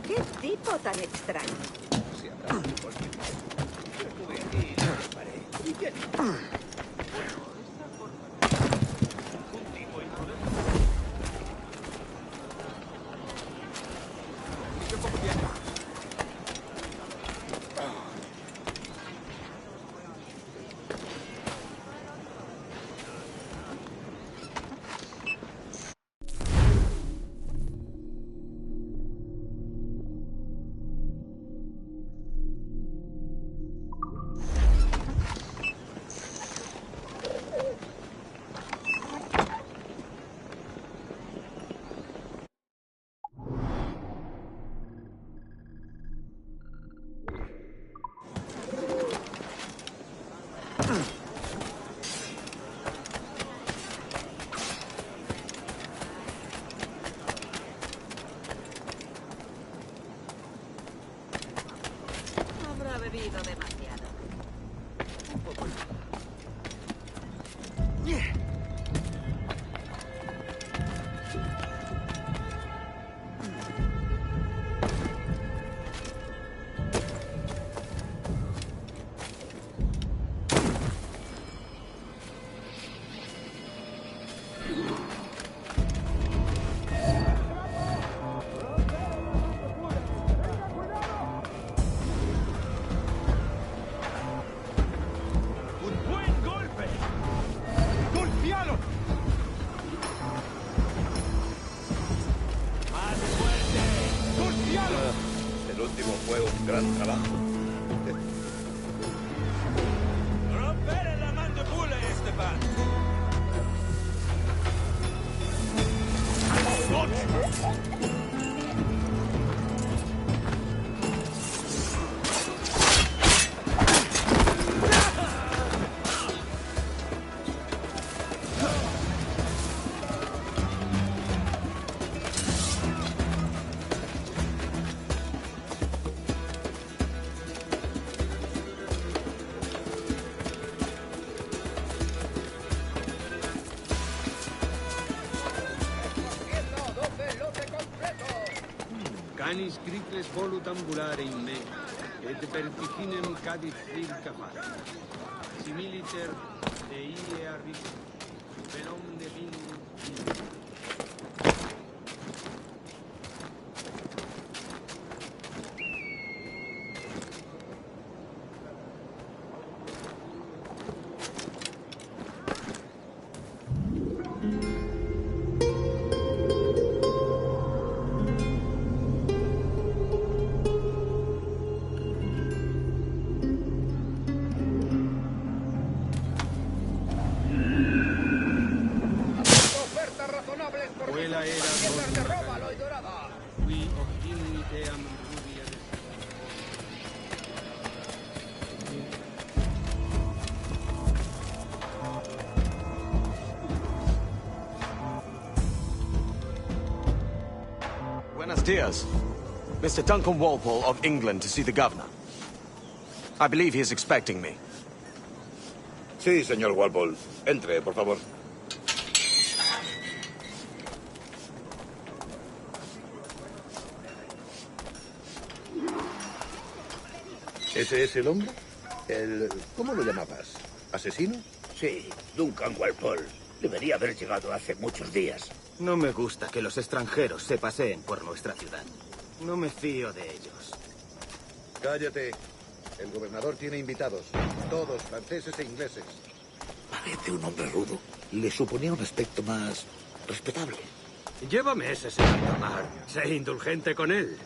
¿Qué tipo tan extraño? Si habrá cualquier cosa. Estuve aquí y lo preparé. ¿Y quién? Bueno, esta forma un tipo imprudente. ¿Y qué poco tiene? Habrá bebido demasiado. Un poco. ¡Un buen golpe! ¡Golpealo! ¡Más fuerte! ¡Golpealo! El último fue un gran trabajo. ¡Romper la mandíbula, Esteban! Canis cricles volut ambulare in me, et vertiginem cadit circa fat. Similiter deile arris, venom de vin. Quella era de róbalo y dorada! qui optimum ideam rubia de Buenos dias. Mr. Duncan Walpole of England to see the governor. I believe he is expecting me. Sí, señor Walpole. Entre, por favor. ¿Ese es el hombre? ¿Cómo lo llamabas? ¿Asesino? Sí, Duncan Walpole. Debería haber llegado hace muchos días. No me gusta que los extranjeros se paseen por nuestra ciudad. No me fío de ellos. Cállate. El gobernador tiene invitados. Todos franceses e ingleses. Parece un hombre rudo. Le suponía un aspecto más respetable. Lleva meses en alta mar. Sé indulgente con él.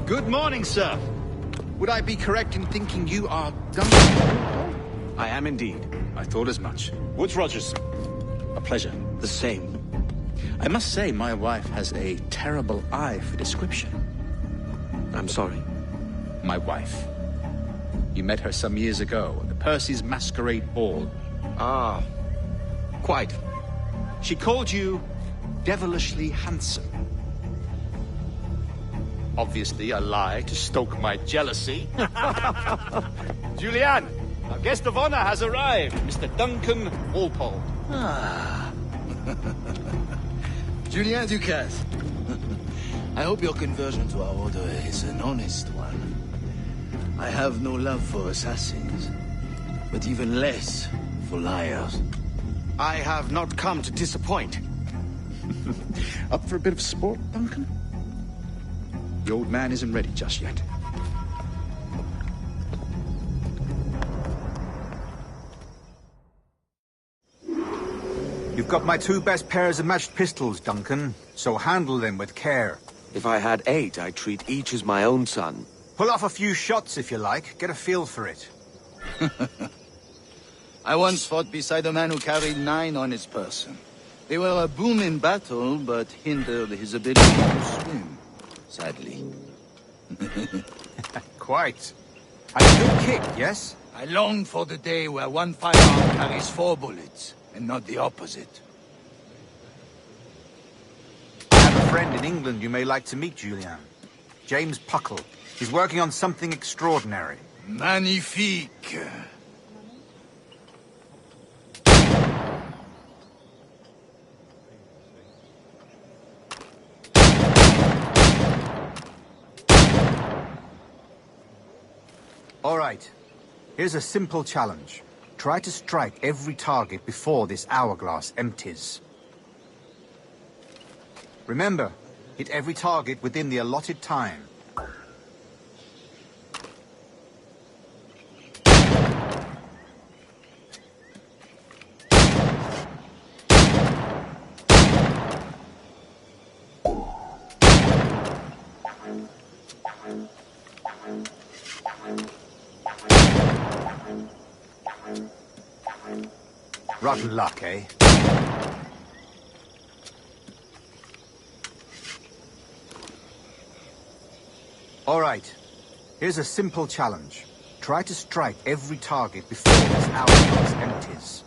Good morning, sir. Would I be correct in thinking you are Duncan? I am indeed. I thought as much. Woods Rogers. A pleasure. The same. I must say, my wife has a terrible eye for description. I'm sorry. My wife. You met her some years ago at the Percy's Masquerade Ball. Ah, quite. She called you devilishly handsome. Obviously a lie to stoke my jealousy. Julianne, our guest of honor has arrived, Mr. Duncan Walpole. Ah. Julien Ducasse. I hope your conversion to our order is an honest one. I have no love for assassins, but even less for liars. I have not come to disappoint. Up for a bit of sport, Duncan? The old man isn't ready just yet. You've got my 2 best pairs of matched pistols, Duncan, so handle them with care. If I had 8, I'd treat each as my own son. Pull off a few shots if you like. Get a feel for it. I once fought beside a man who carried 9 on his person. They were a boom in battle, but hindered his ability to swim, sadly. Quite. And a good kick, yes? I long for the day where one firearm carries 4 bullets, and not the opposite. I have a friend in England you may like to meet, Julian. James Puckle. He's working on something extraordinary. Magnifique. All right. Here's a simple challenge. Try to strike every target before this hourglass empties. Remember, hit every target within the allotted time. Rotten luck, eh? All right. Here's a simple challenge. Try to strike every target before this hourglass empties.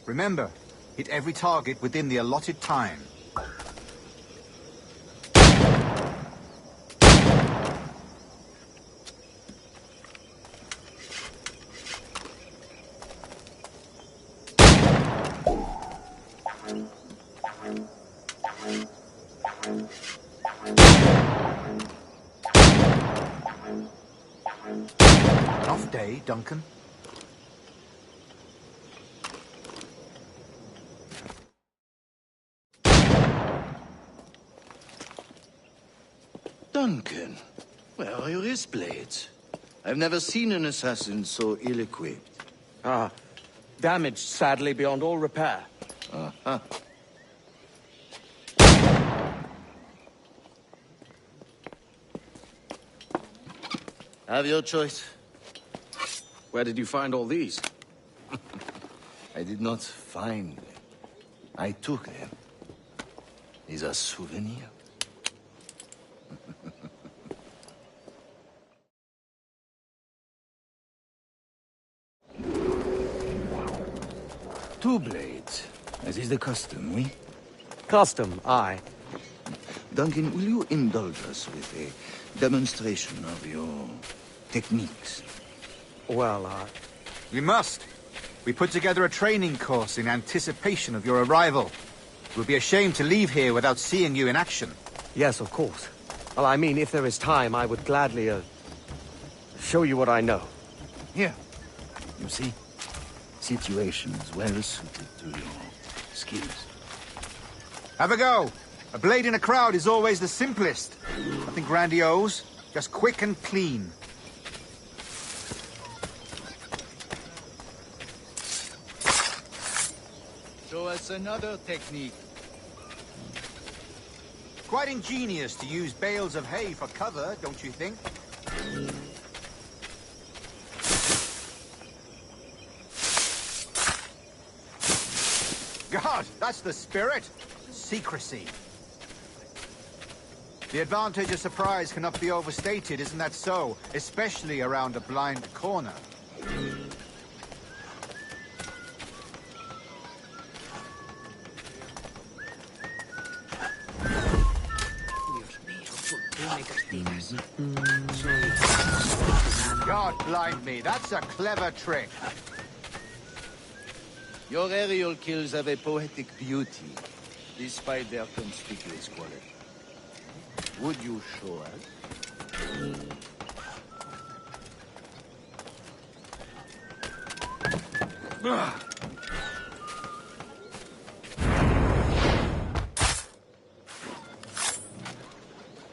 Remember, hit every target within the allotted time. Off day, Duncan. Duncan, where are your wrist blades? I've never seen an assassin so ill-equipped. Ah, damaged sadly beyond all repair. Uh-huh. Have your choice. Where did you find all these? I did not find them. I took them. These are souvenirs. Two blades, as is the custom, oui? Custom, aye. Duncan, will you indulge us with a demonstration of your techniques? Well, We must. We put together a training course in anticipation of your arrival. It would be a shame to leave here without seeing you in action. Yes, of course. Well, I mean, if there is time, I would gladly, show you what I know. Here. You see? Situations well suited to your skills. Have a go. A blade in a crowd is always the simplest. Nothing grandiose, just quick and clean. Show us another technique. Quite ingenious to use bales of hay for cover, don't you think? God, that's the spirit. Secrecy. The advantage of surprise cannot be overstated, isn't that so? Especially around a blind corner. God blind me, that's a clever trick. Your aerial kills have a poetic beauty, despite their conspicuous quality. Would you show us?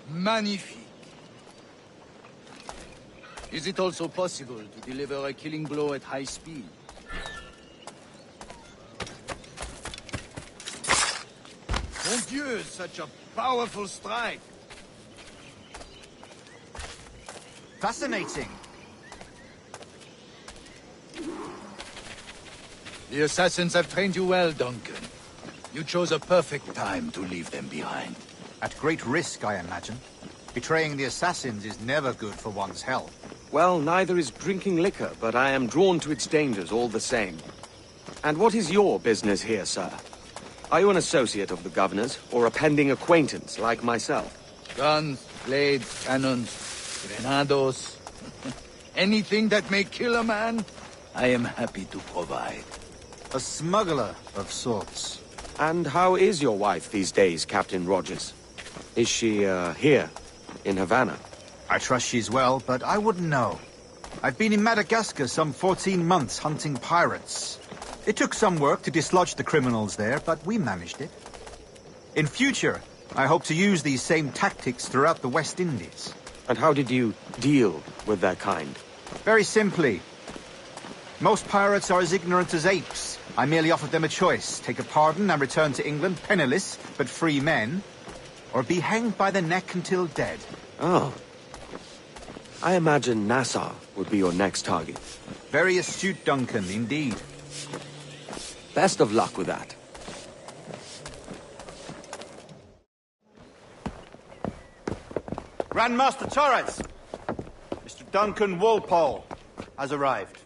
Magnifique. Is it also possible to deliver a killing blow at high speed? Mon Dieu, such a powerful strike! Fascinating. The assassins have trained you well, Duncan. You chose a perfect time to leave them behind. At great risk, I imagine. Betraying the assassins is never good for one's health. Well, neither is drinking liquor, but I am drawn to its dangers all the same. And what is your business here, sir? Are you an associate of the governor's, or a pending acquaintance like myself? Guns, blades, cannons, grenados. Anything that may kill a man, I am happy to provide. A smuggler of sorts. And how is your wife these days, Captain Rogers? Is she, here, in Havana? I trust she's well, but I wouldn't know. I've been in Madagascar some 14 months hunting pirates. It took some work to dislodge the criminals there, but we managed it. In future, I hope to use these same tactics throughout the West Indies. And how did you deal with their kind? Very simply. Most pirates are as ignorant as apes. I merely offered them a choice. Take a pardon and return to England penniless, but free men. Or be hanged by the neck until dead. Oh. I imagine Nassau would be your next target. Very astute, Duncan, indeed. Best of luck with that. Grandmaster Torres! Mr. Duncan Walpole has arrived.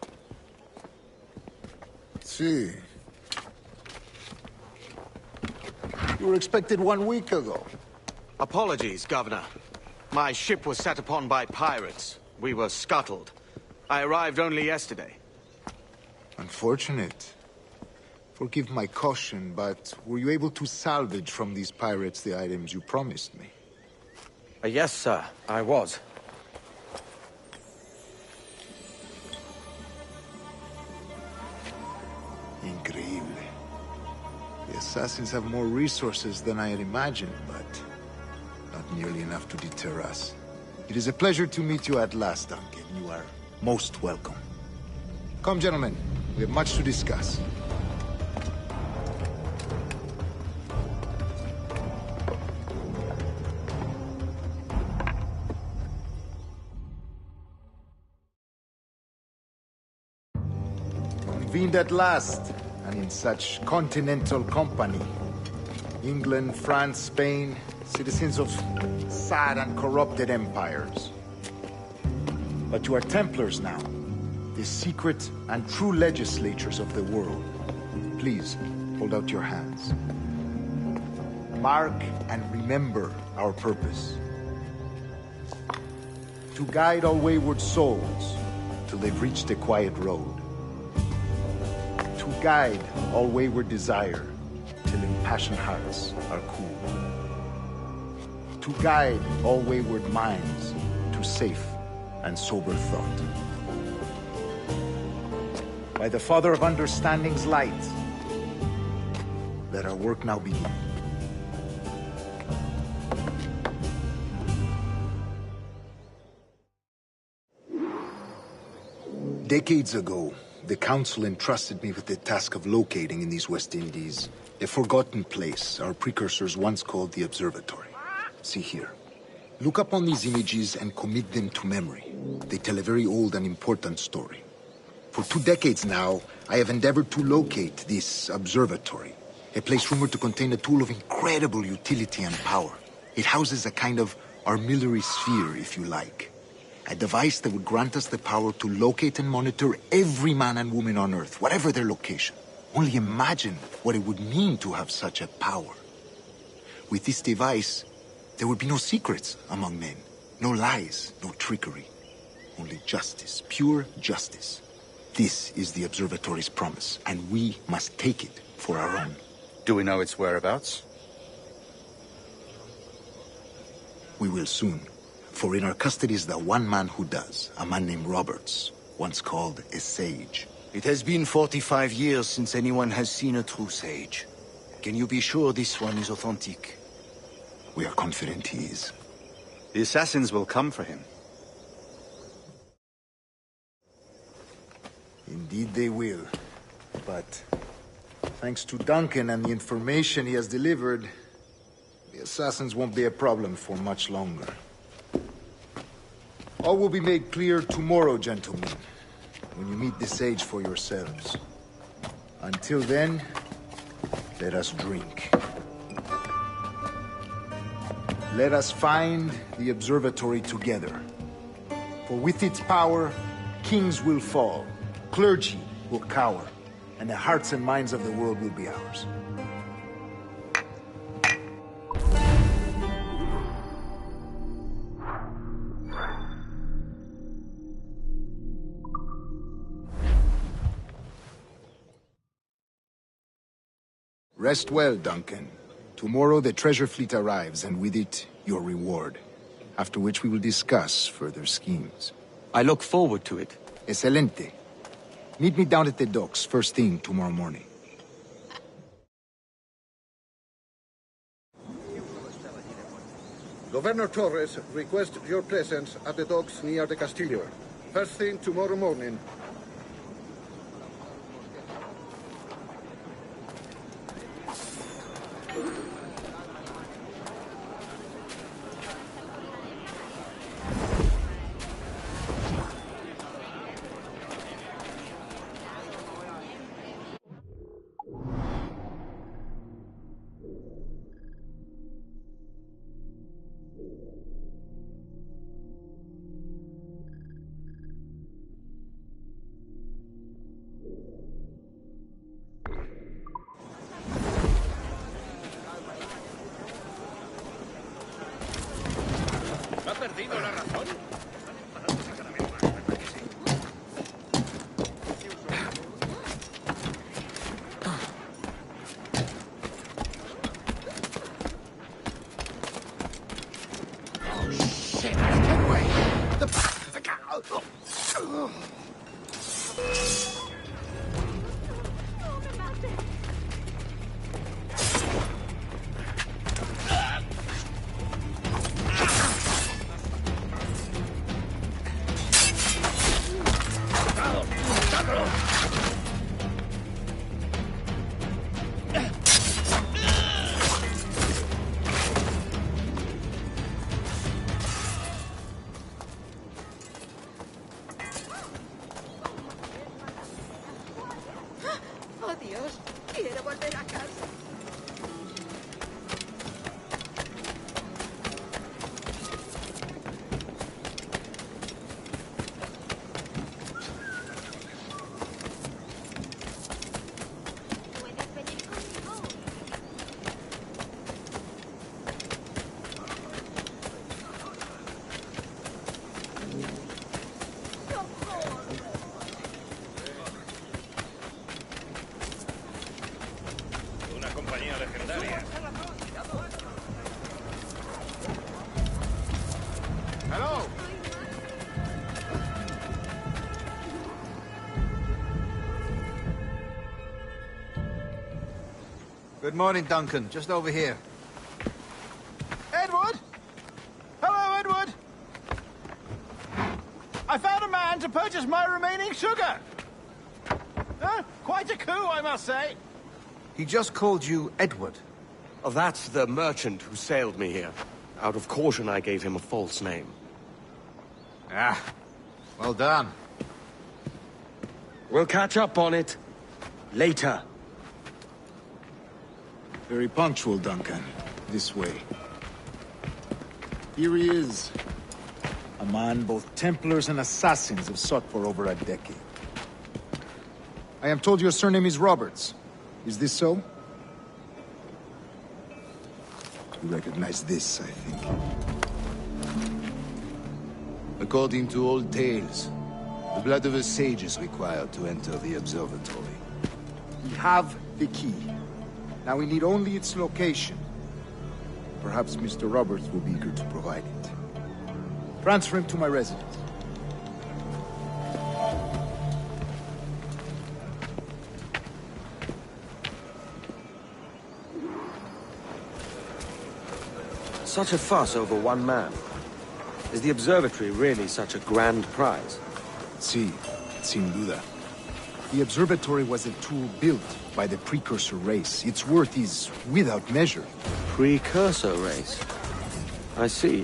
See. You were expected 1 week ago. Apologies, Governor. My ship was set upon by pirates. We were scuttled. I arrived only yesterday. Unfortunate. Forgive my caution, but were you able to salvage from these pirates the items you promised me? Yes, sir, I was. Increíble. The assassins have more resources than I had imagined, but not nearly enough to deter us. It is a pleasure to meet you at last, Duncan. You are most welcome. Come, gentlemen. We have much to discuss. convened at last, and in such continental company. England, France, Spain, citizens of sad and corrupted empires. But you are Templars now, the secret and true legislatures of the world. Please, hold out your hands. Mark and remember our purpose. To guide all wayward souls till they've reached the quiet road. To guide all wayward desire till impassioned hearts are cool. To guide all wayward minds to safe and sober thought. By the Father of Understanding's light, let our work now begin. Decades ago, the Council entrusted me with the task of locating in these West Indies a forgotten place our precursors once called the Observatory. See here. Look up on these images and commit them to memory. They tell a very old and important story. For 2 decades now, I have endeavored to locate this observatory, a place rumored to contain a tool of incredible utility and power. It houses a kind of armillary sphere, if you like. A device that would grant us the power to locate and monitor every man and woman on Earth, whatever their location. Only imagine what it would mean to have such a power. With this device, there would be no secrets among men, no lies, no trickery. Only justice, pure justice. This is the Observatory's promise, and we must take it for our own. Do we know its whereabouts? We will soon. For in our custody is the one man who does, a man named Roberts, once called a sage. It has been 45 years since anyone has seen a true sage. Can you be sure this one is authentic? We are confident he is. The assassins will come for him. Indeed they will. But thanks to Duncan and the information he has delivered, the assassins won't be a problem for much longer. All will be made clear tomorrow, gentlemen, when you meet the sage for yourselves. Until then, let us drink. Let us find the observatory together. For with its power, kings will fall, clergy will cower, and the hearts and minds of the world will be ours. Rest well, Duncan. Tomorrow the treasure fleet arrives, and with it, your reward. After which we will discuss further schemes. I look forward to it. Excelente. Meet me down at the docks first thing tomorrow morning. Governor Torres requests your presence at the docks near the Castillo. First thing tomorrow morning. ¿Ha perdido la razón? Good morning, Duncan. Just over here. Edward? Hello, Edward! I found a man to purchase my remaining sugar! Quite a coup, I must say. He just called you Edward. Oh, that's the merchant who sailed me here. Out of caution, I gave him a false name. Ah, well done. We'll catch up on it later. Very punctual, Duncan. This way. Here he is. A man both Templars and Assassins have sought for over a decade. I am told your surname is Roberts. Is this so? You recognize this, I think. According to old tales, the blood of a sage is required to enter the observatory. We have the key. Now we need only its location. Perhaps Mr. Roberts will be eager to provide it. Transfer him to my residence. Such a fuss over one man. Is the observatory really such a grand prize? Sí, sin duda. The observatory was a tool built by the precursor race. Its worth is without measure. Precursor race? I see.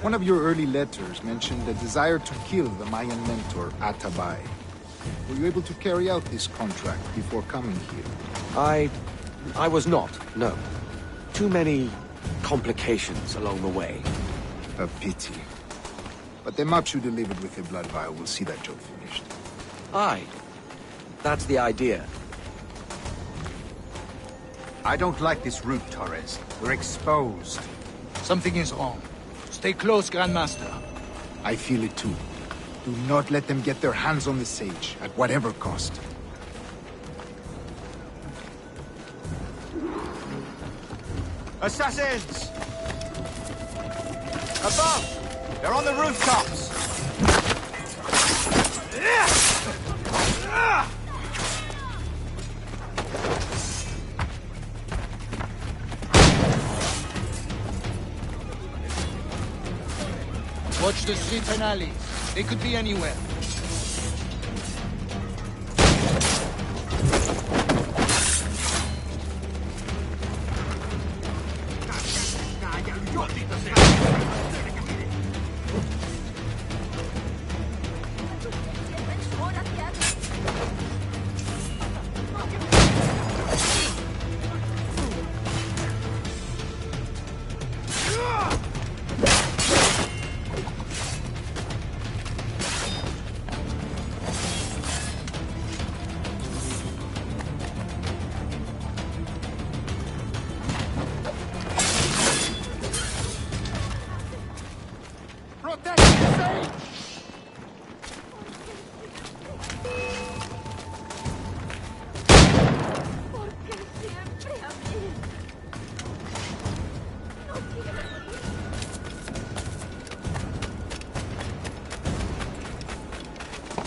One of your early letters mentioned a desire to kill the Mayan mentor, Atabay. Were you able to carry out this contract before coming here? I was not, no. Too many complications along the way. A pity. But the maps you delivered with the blood vial will see that job finished. Aye. That's the idea. I don't like this route, Torres. We're exposed. Something is wrong. Stay close, Grandmaster. I feel it too. Do not let them get their hands on the sage, at whatever cost. Assassins! Above! They're on the rooftops! Watch the streets and alleys. They could be anywhere.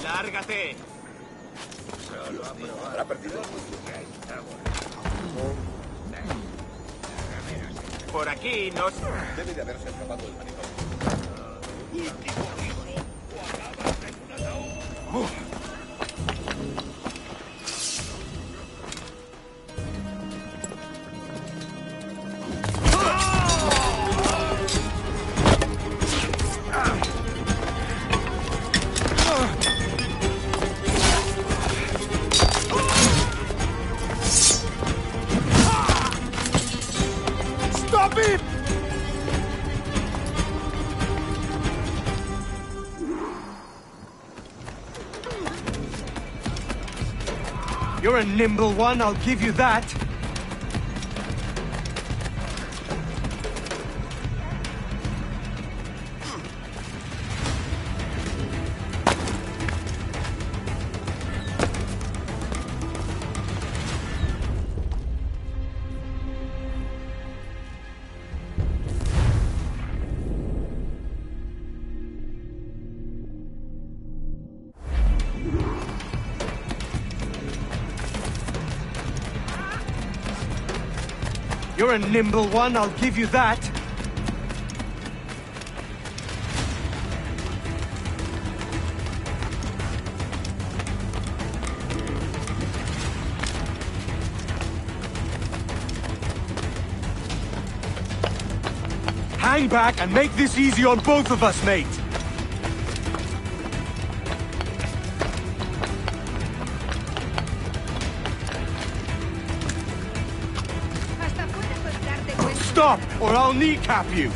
¡Lárgate! Habrá perdido. Por aquí nos... Debe de haberse escapado del manicomio. Stop it! You're a nimble one, I'll give you that. You're a nimble one, I'll give you that. Hang back and make this easy on both of us, mate. Stop, or I'll kneecap you!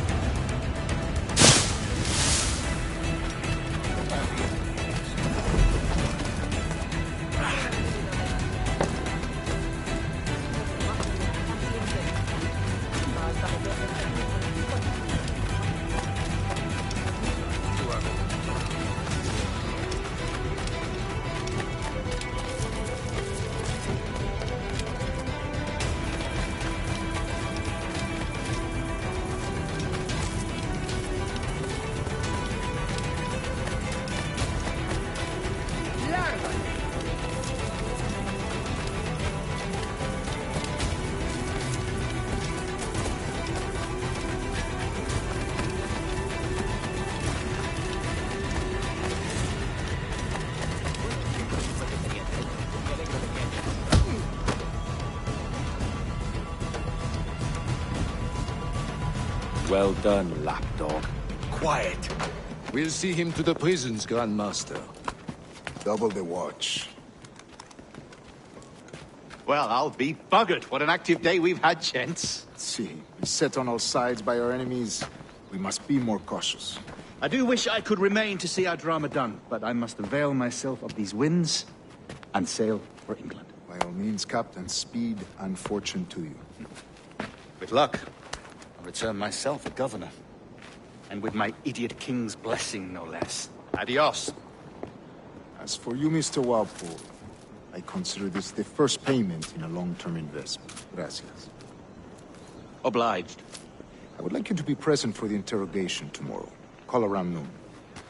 Well done, lapdog. Quiet. We'll see him to the prisons, Grandmaster. Double the watch. Well, I'll be buggered. What an active day we've had, gents. See, beset on all sides by our enemies, we must be more cautious. I do wish I could remain to see our drama done, but I must avail myself of these winds and sail for England. By all means, Captain, speed and fortune to you. With luck, I'll return myself a governor. And with my idiot king's blessing, no less. Adios. As for you, Mr. Walpole, I consider this the first payment in a long-term investment. Gracias. Obliged. I would like you to be present for the interrogation tomorrow. Call around noon.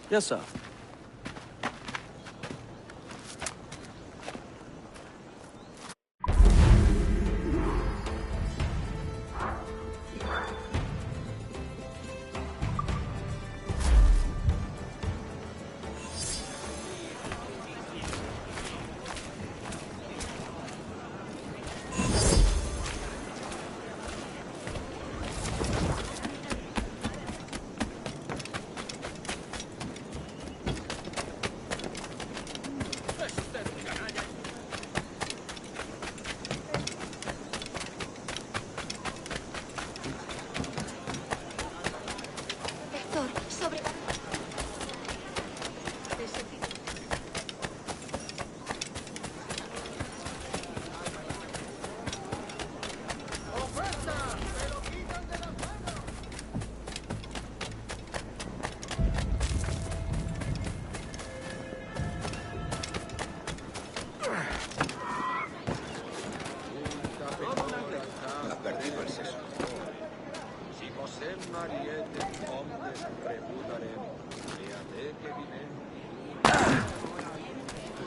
Yes, sir.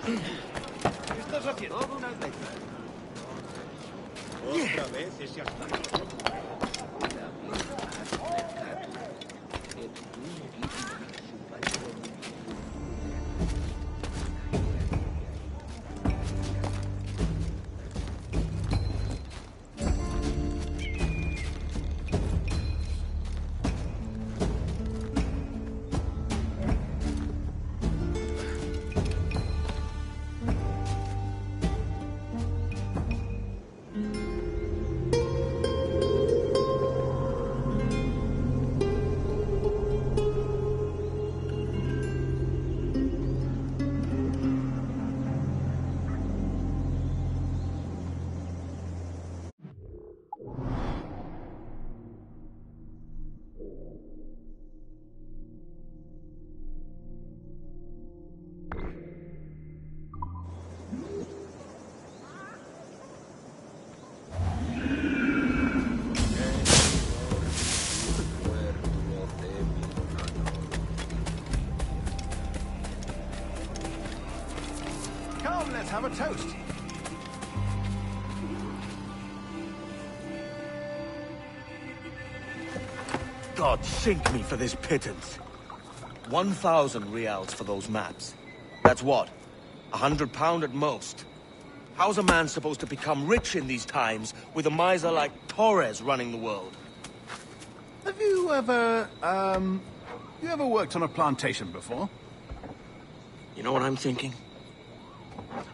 ¿Qué estás haciendo? Otra vez ese aspecto. Let's have a toast. God sink me for this pittance. 1,000 reals for those maps. That's what? £100 at most. How's a man supposed to become rich in these times with a miser like Torres running the world? Have you ever, worked on a plantation before? You know what I'm thinking?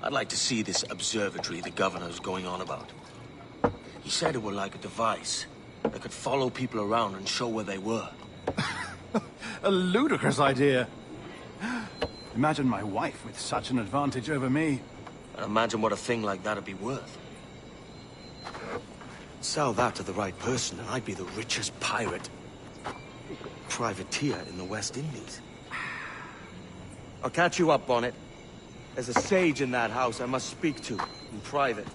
I'd like to see this observatory the governor's going on about. He said it were like a device that could follow people around and show where they were. A ludicrous idea. Imagine my wife with such an advantage over me. And imagine what a thing like that'd be worth. Sell that to the right person and I'd be the richest pirate. Privateer in the West Indies. I'll catch you up, Bonnet. There's a sage in that house I must speak to in private.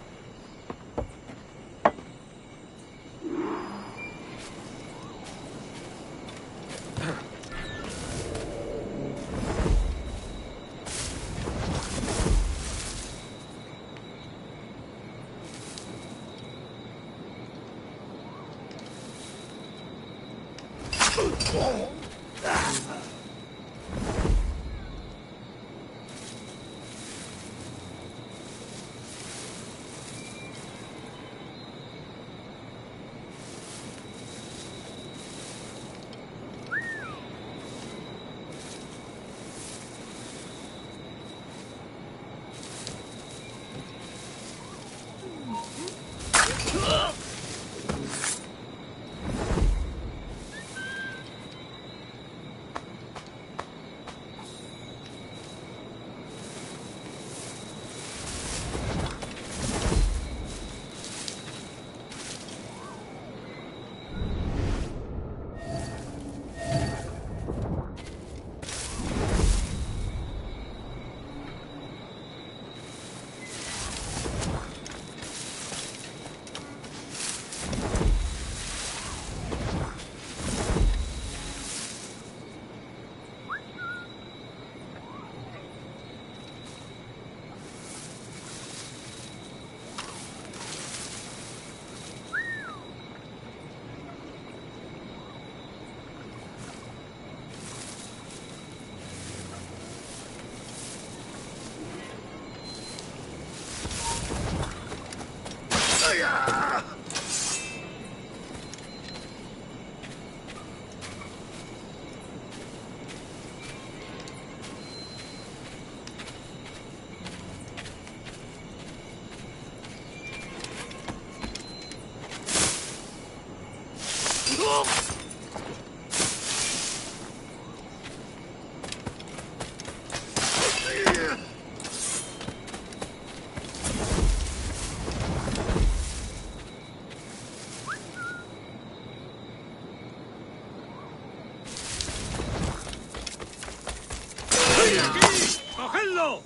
¡Cogedlo!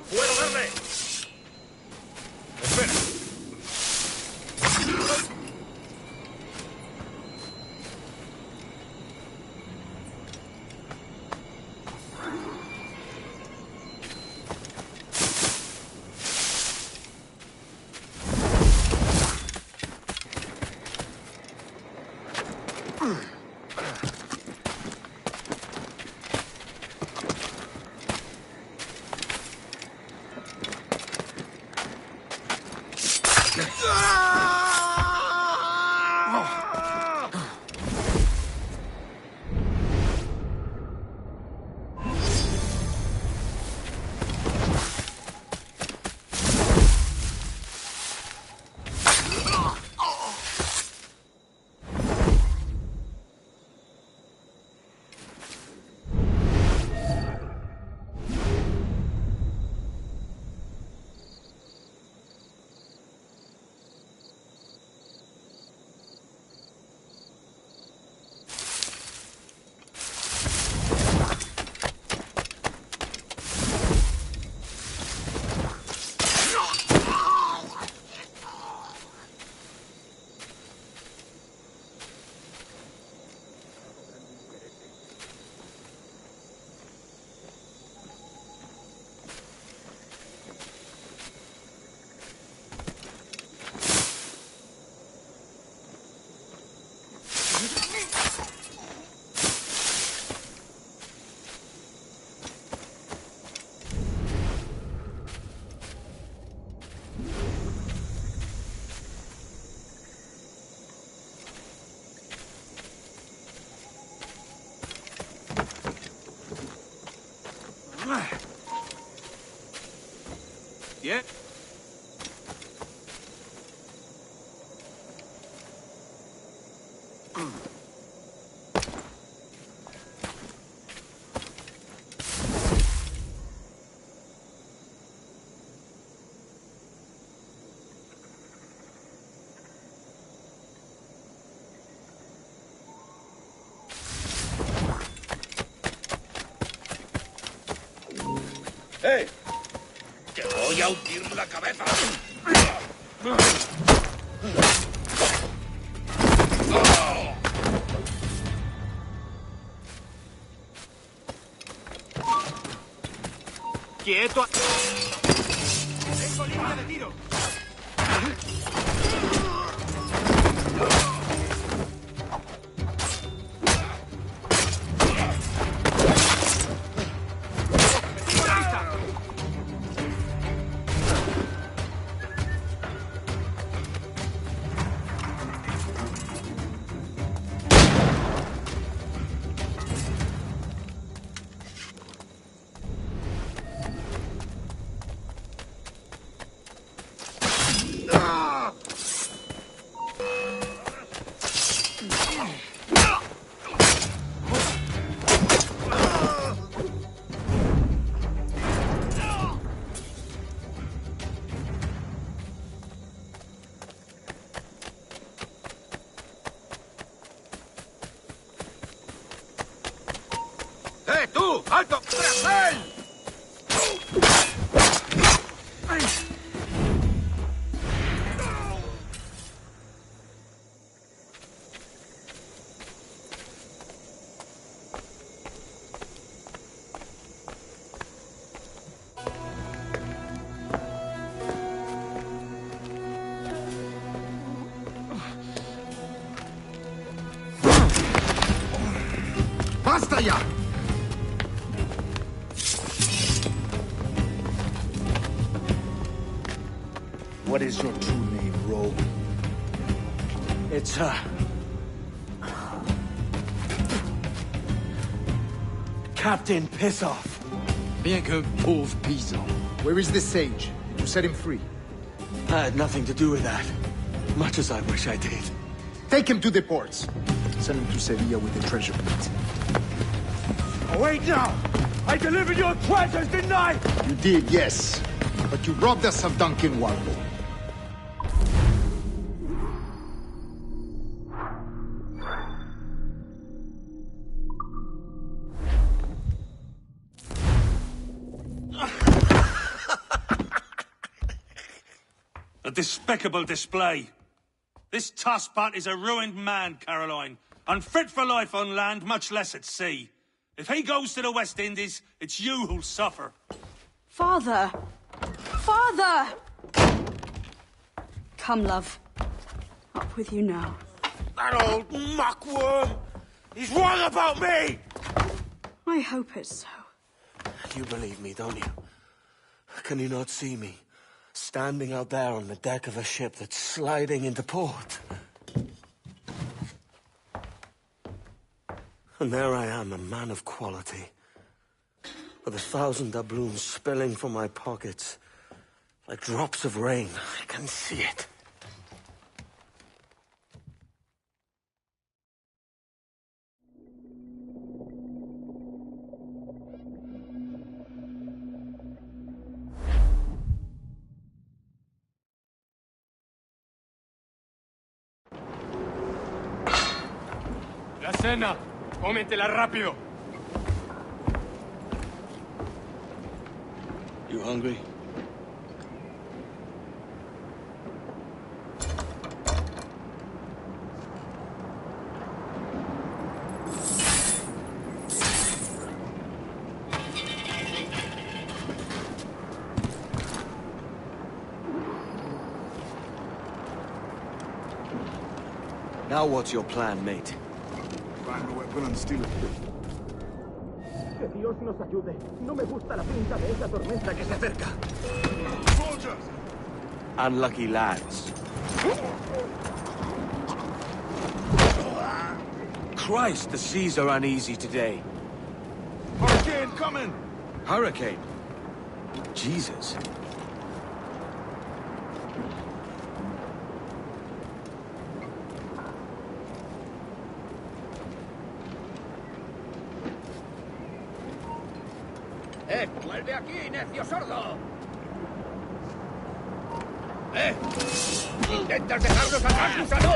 ¡Fuego verde! Espera. Yeah? ¡Eh! ¡Te voy a hundir la cabeza! ¡Quieto! ¡Tengo línea de tiro! ¡Tú! ¡Alto! ¡Tras él! ¡Basta ya! What is your true name, rogue? It's, Captain Pissoff. Bien que pauvre paysan. Where is the sage? Did you set him free? I had nothing to do with that. Much as I wish I did. Take him to the ports. Send him to Sevilla with the treasure plate. Oh, wait now! I delivered your treasures, didn't I? You did, yes. But you robbed us of Duncan Warble. A despicable display. This Tosspot is a ruined man, Caroline. Unfit for life on land, much less at sea. If he goes to the West Indies, it's you who'll suffer. Father! Father! Come, love. Up with you now. That old muckworm! He's wrong about me! I hope it's so. You believe me, don't you? Can you not see me? Standing out there on the deck of a ship that's sliding into port. And there I am, a man of quality. With 1,000 doubloons spilling from my pockets. Like drops of rain. I can see it. La cena. Cómetela rápido. You hungry? Now what's your plan, mate? Find a weapon and steal it. Que Dios nos ayude. No me gusta la pinta de esa tormenta que se acerca. Soldiers! Unlucky lads. Christ, the seas are uneasy today. Hurricane coming! Hurricane? Jesus. ¡Vuelve aquí, necio sordo! ¿Intentas dejarnos atrás, gusano?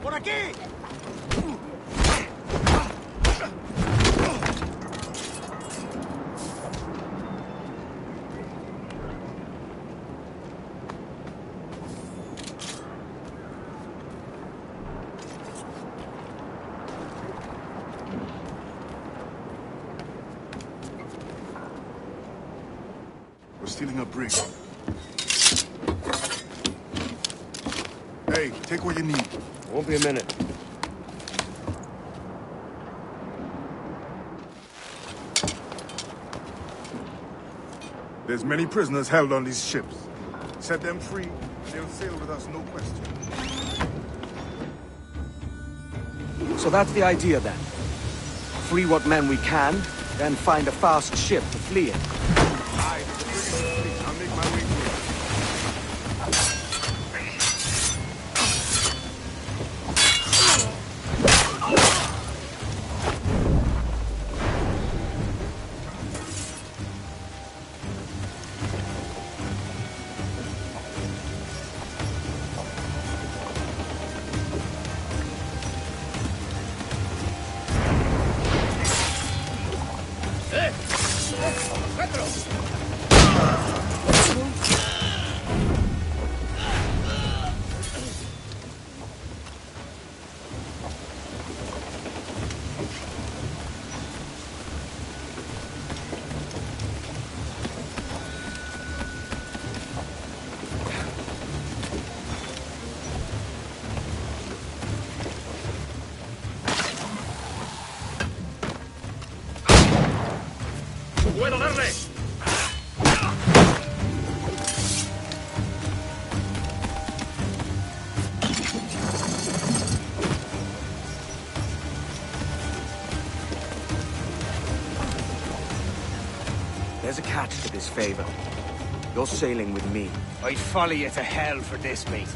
¡Por aquí! We're stealing a brig. Hey, take what you need. Won't be a minute. There's many prisoners held on these ships. Set them free, they'll sail with us, no question. So that's the idea then. Free what men we can, then find a fast ship to flee in. Aye, there's a brig in the fleet. I'll make my way to it. ¡Puedo darle! There's a catch to this favor. You're sailing with me. I'd follow you to hell for this, mate.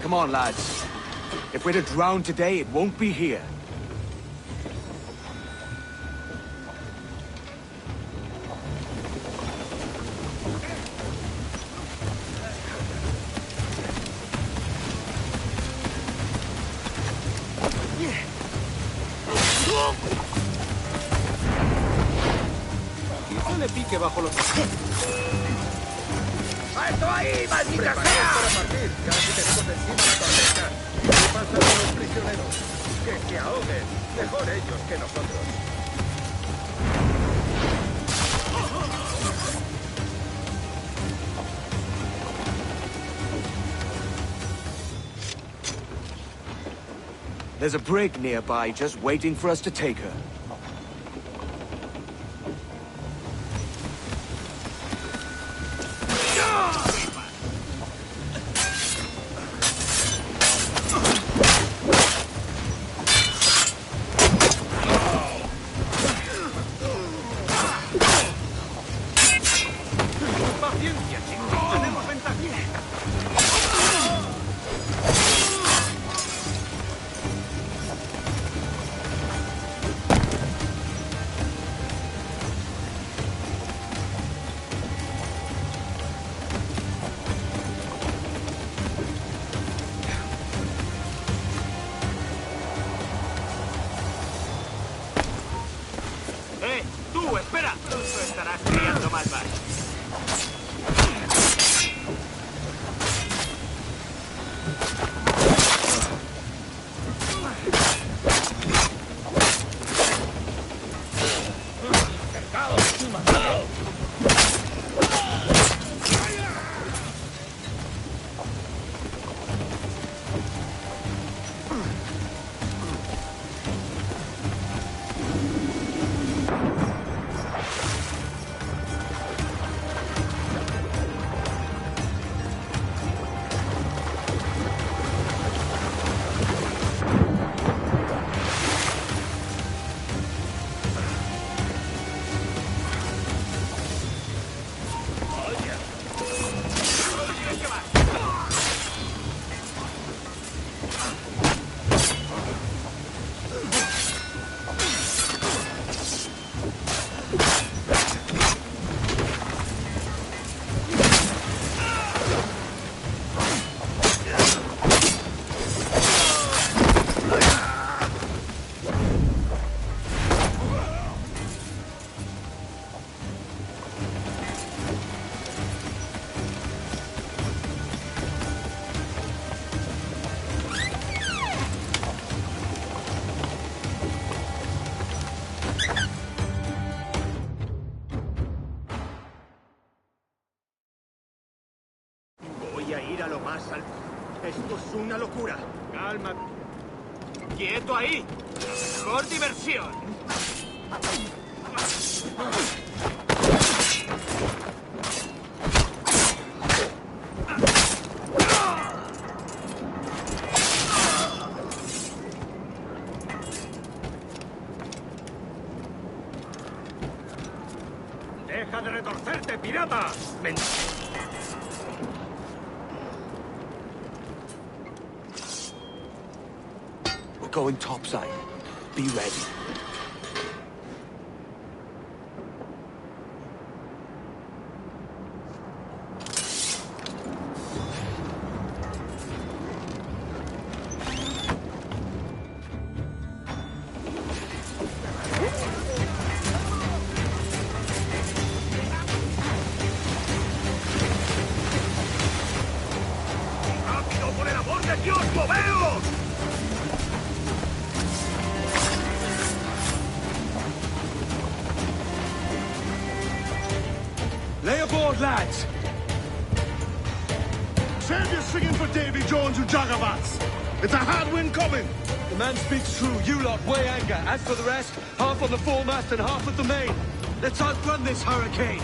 Come on, lads. If we're to drown today, it won't be here. Quizá le pique bajo los... ¡Alto ahí, maldita sea! Para partir, ya aquí tenemos encima la tormenta. ¿Qué pasa con los prisioneros? Que se ahoguen. Mejor ellos que nosotros. There's a brig nearby just waiting for us to take her. espera! Pronto estarás criando malvas. Voy a ir a lo más alto. Esto es una locura. Calma. ¡Quieto ahí! La mejor diversión. ¡Deja de retorcerte, pirata! ¡Ven! We're going topside. Be ready. ¡Rápido, por el amor de Dios, moveos! Lay aboard, lads! Save your singing for Davy Jones, you jagabats! It's a hard wind coming! The man speaks true. You lot weigh anchor. As for the rest, half on the foremast and half at the main. Let's outrun this hurricane.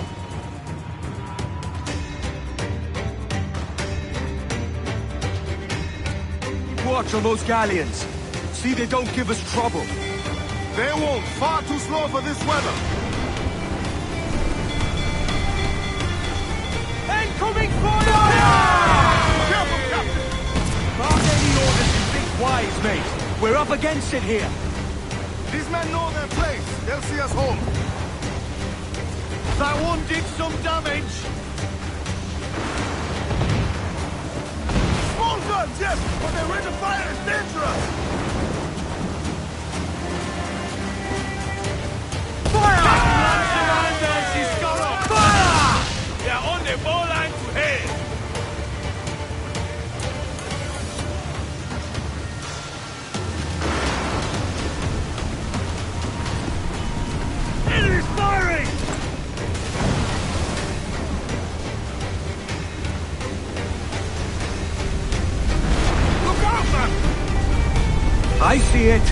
Watch on those galleons. See they don't give us trouble. They won't. Far too slow for this weather. Incoming fire! Careful, Captain! Mark any orders you think wise, mate. We're up against it here. These men know their place. They'll see us home. That one did some damage. Small guns, yes, but their rate of fire is dangerous. Fire! Fire! They are on the ball line to head. Enemy's firing! Look out, man! I see it.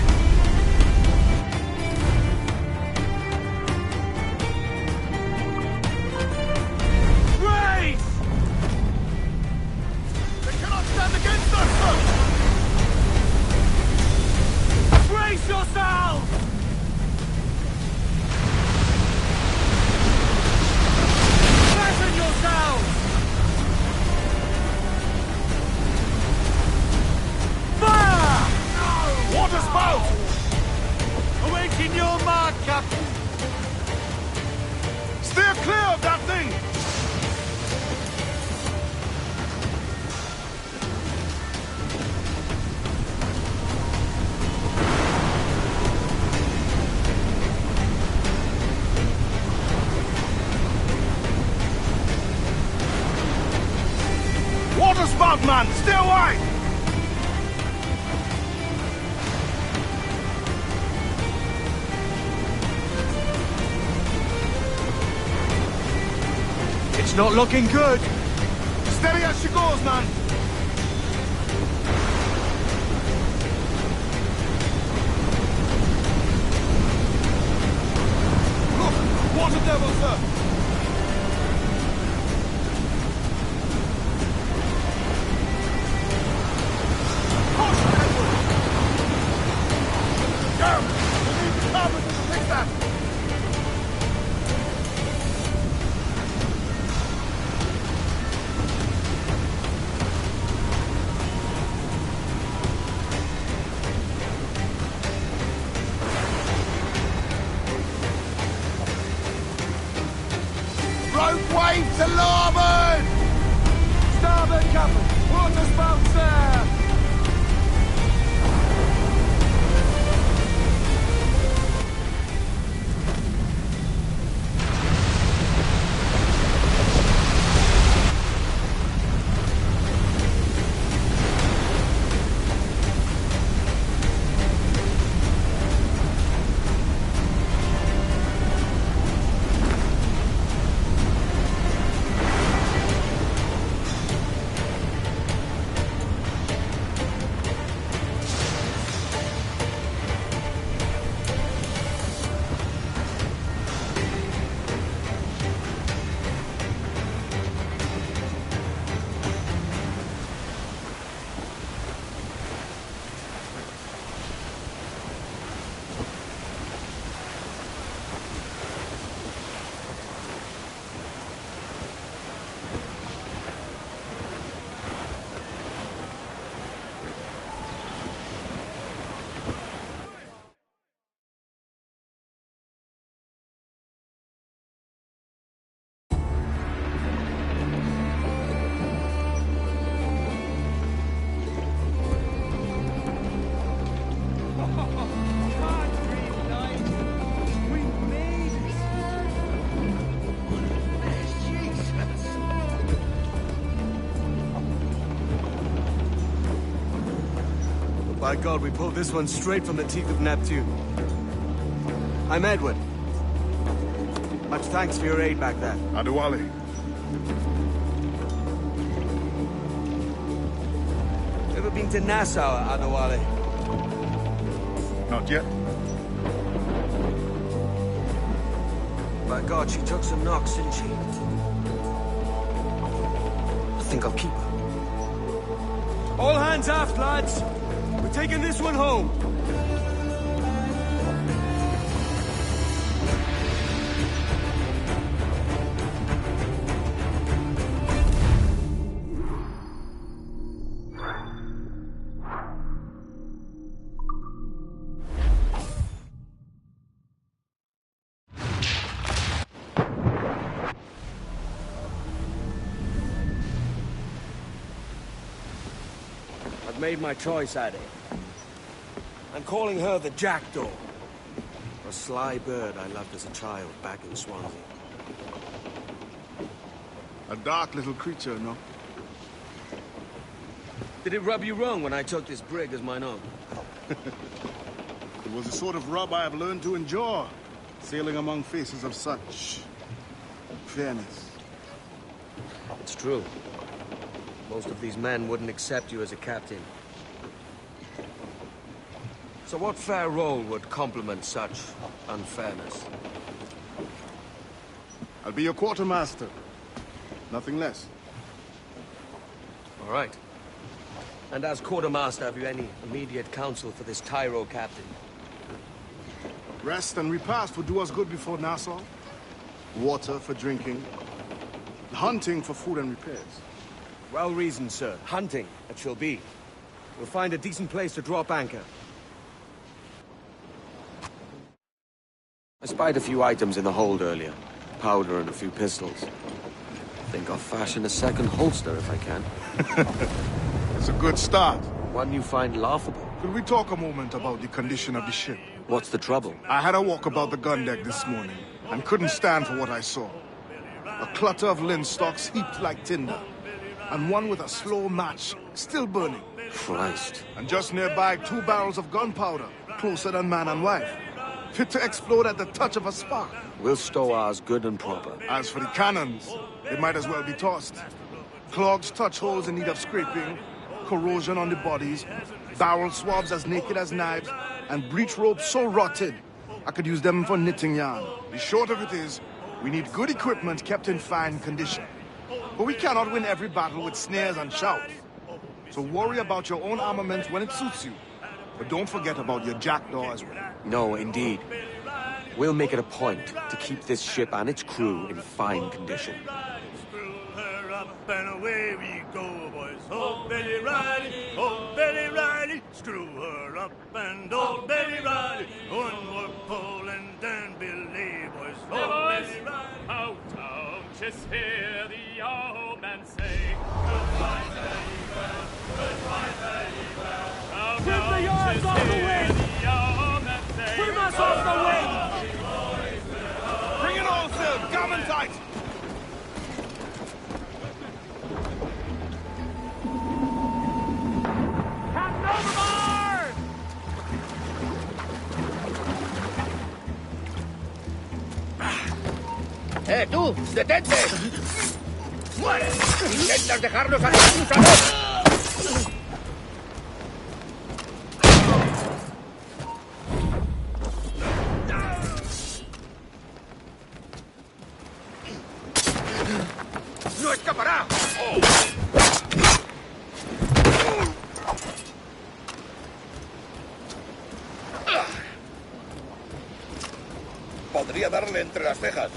Brace! They cannot stand against us, sir! Brace yourselves! Fasten yourselves! Fire! Water spout! Awaiting your mark, Captain! Steer clear of that thing! out, man! Stay away! It's not looking good. Steady as she goes, man. Look, water devil, sir. Down! We need the carpenters to fix that! Wave to larboard! Starboard, Captain! Water spouts there! By God, we pulled this one straight from the teeth of Neptune. I'm Edward. Much thanks for your aid back there. Adewale. Ever been to Nassau, Adewale? Not yet. By God, she took some knocks, didn't she? I think I'll keep her. All hands aft, lads! We're taking this one home. I've made my choice, Addy. I'm calling her the Jackdaw. A sly bird I loved as a child back in Swansea. A dark little creature, no? Did it rub you wrong when I took this brig as mine own? It was the sort of rub I have learned to endure, sailing among faces of such fairness. It's true. Most of these men wouldn't accept you as a captain. So what fair role would complement such unfairness? I'll be your quartermaster. Nothing less. All right. And as quartermaster, have you any immediate counsel for this Tyro captain? Rest and repast would do us good before Nassau. Water for drinking. Hunting for food and repairs. Well reasoned, sir. Hunting, it shall be. We'll find a decent place to drop anchor. I spied a few items in the hold earlier. Powder and a few pistols. Think I'll fashion a second holster if I can. It's a good start. One you find laughable. Could we talk a moment about the condition of the ship? What's the trouble? I had a walk about the gun deck this morning, and couldn't stand for what I saw. A clutter of linstocks heaped like tinder. and one with a slow match, still burning. Christ. And just nearby, 2 barrels of gunpowder, closer than man and wife. Fit to explode at the touch of a spark. We'll stow ours good and proper. As for the cannons, they might as well be tossed. Clogs touch holes in need of scraping, corrosion on the bodies, barrel swabs as naked as knives, and breech ropes so rotted, I could use them for knitting yarn. The short of it is, we need good equipment kept in fine condition. But we cannot win every battle with snares and shouts. So worry about your own armament when it suits you. But don't forget about your jackdaw as well. No, indeed. We'll make it a point to keep this ship and its crew in fine condition. And away we go, boys. Oh, Betty Riley, screw her up, and old Betty Riley. One more pull and then belay, boys. Oh, Betty Riley. How don't you hear the old man say? Goodbye, Betty Well, goodbye, Betty Well. Trim the yards off the wind! Trim us off the wind! Bring it all, sir! Gammon tight! ¡Tú! ¡Detente! ¡Muere! ¡Intentas dejarnos a tus abuelos! ¡No escapará! Podría darle entre las cejas.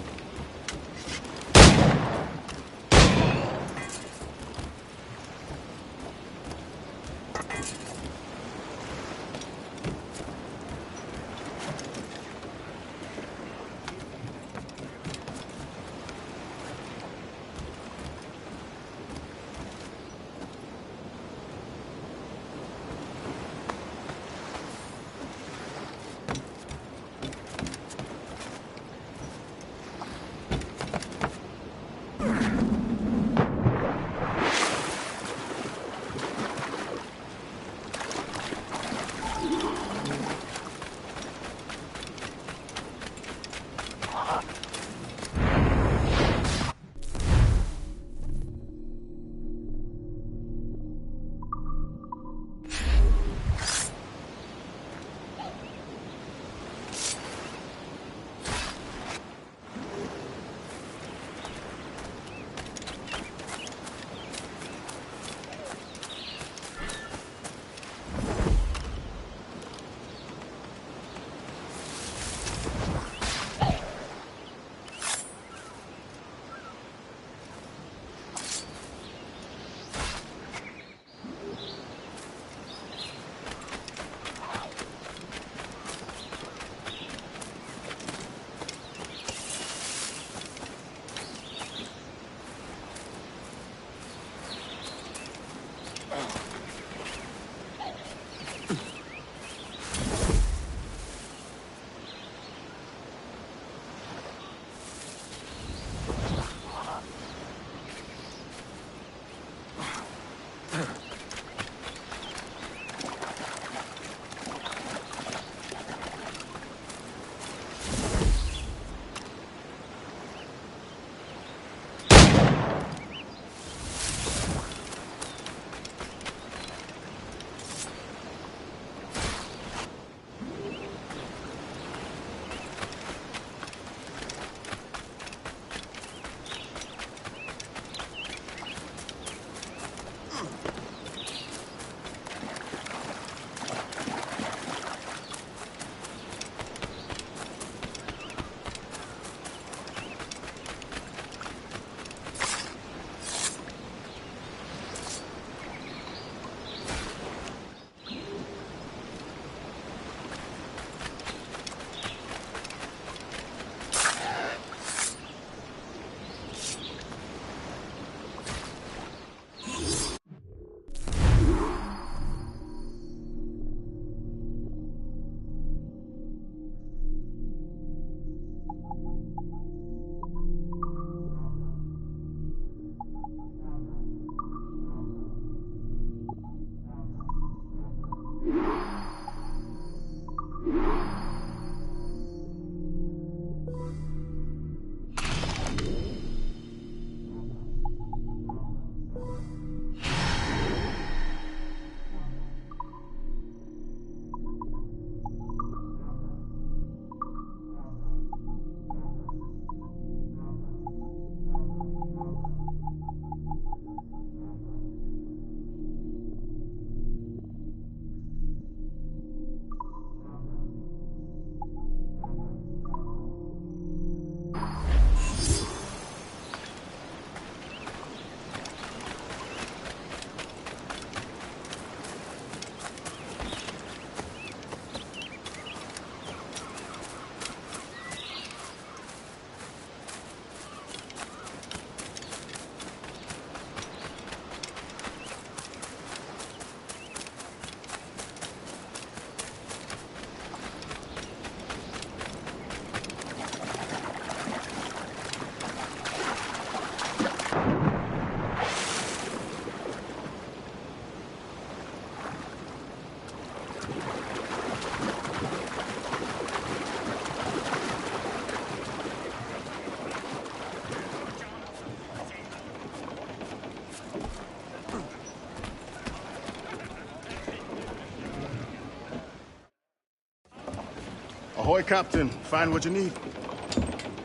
Ahoy, Captain. Find what you need.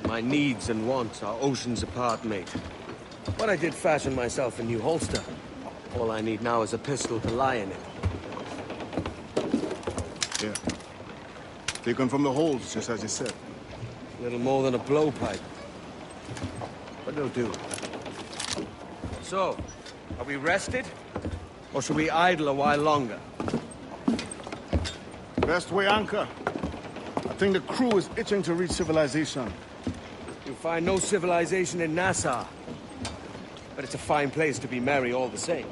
My needs and wants are oceans apart, mate. But I did fashion myself a new holster. All I need now is a pistol to lie in it. Yeah. Taken from the holds, just as you said. Little more than a blowpipe. But it'll do. So, are we rested? Or should we idle a while longer? Best way anchor. I think the crew is itching to reach civilization. You'll find no civilization in Nassau. But it's a fine place to be merry all the same.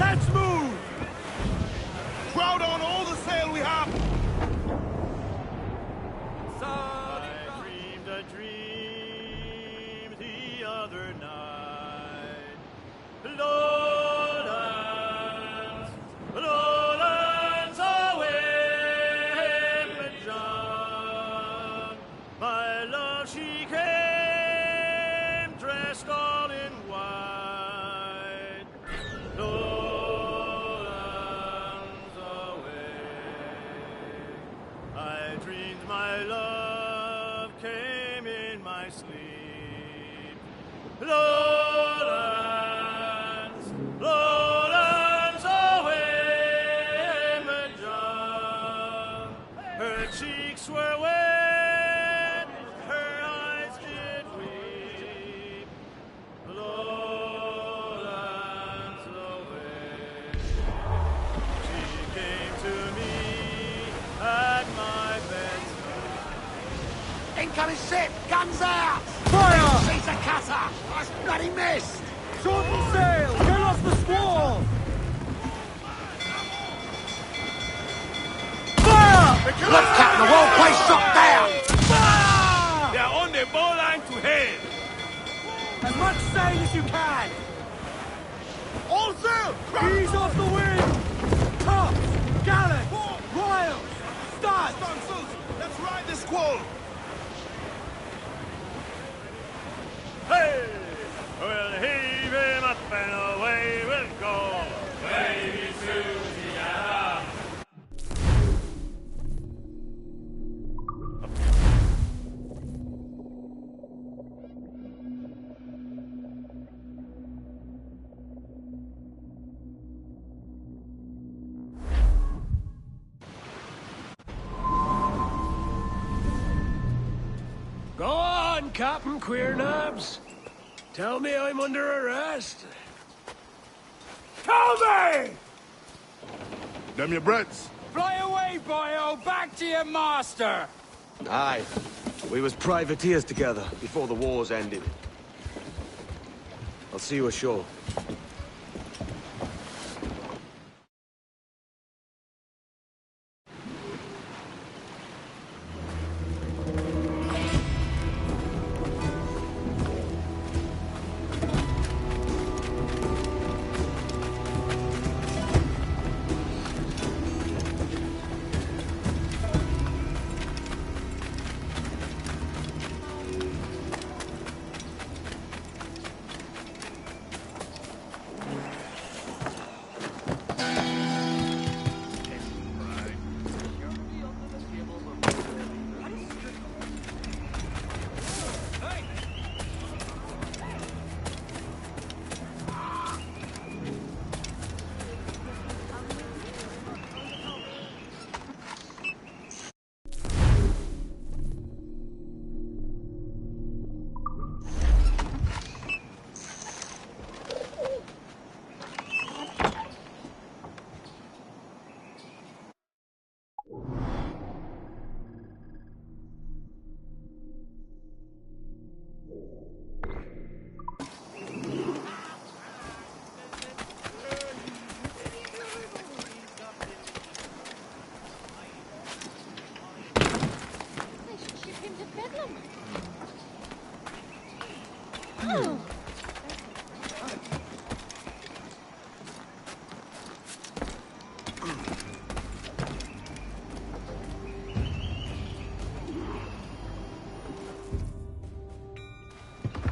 Let's move! Crowd on all the sail we have! I dreamed a dream the other night. Lowlands, lowlands away, John. My love, she came dressed all in white. Lowlands away. I dreamed my love came in my sleep. Lowlands, lowlands away, Madame. Her cheeks were wet, her eyes did weep. Lowlands away. She came to me at my bedside. Incoming ship! Guns out! Fire! She's a cutter! I bloody missed! Shorten sail! Get off the squall! Fire! Look, Captain, the whole place shot down! They're on the bowline to head! As much sail as you can! All sail! Ease off the wind! Tops! Gallants! Royals! Studs! Let's ride this squall! Hey! We'll heave him up and away we'll go! Baby Susie-Anna! Go on, Captain Queernabs. Tell me I'm under arrest. Tell me! Them your breads. Fly away, boyo! Back to your master! Aye. We was privateers together before the wars ended. I'll see you ashore.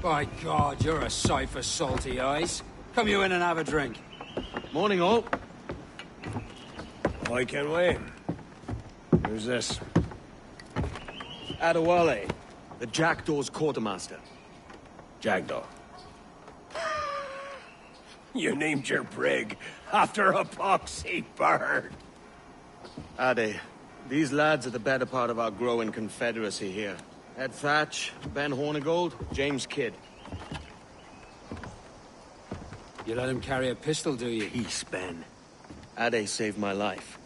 By God, you're a sight for salty eyes. Come you in and have a drink. Morning, all. I can wait. Who's this? Adewale, the Jackdaw's quartermaster. Jackdaw. You named your brig after a poxy bird. Ade, these lads are the better part of our growing confederacy here. Ed Thatch, Ben Hornigold, James Kidd. You let him carry a pistol, do you? Peace, Ben. Ade saved my life.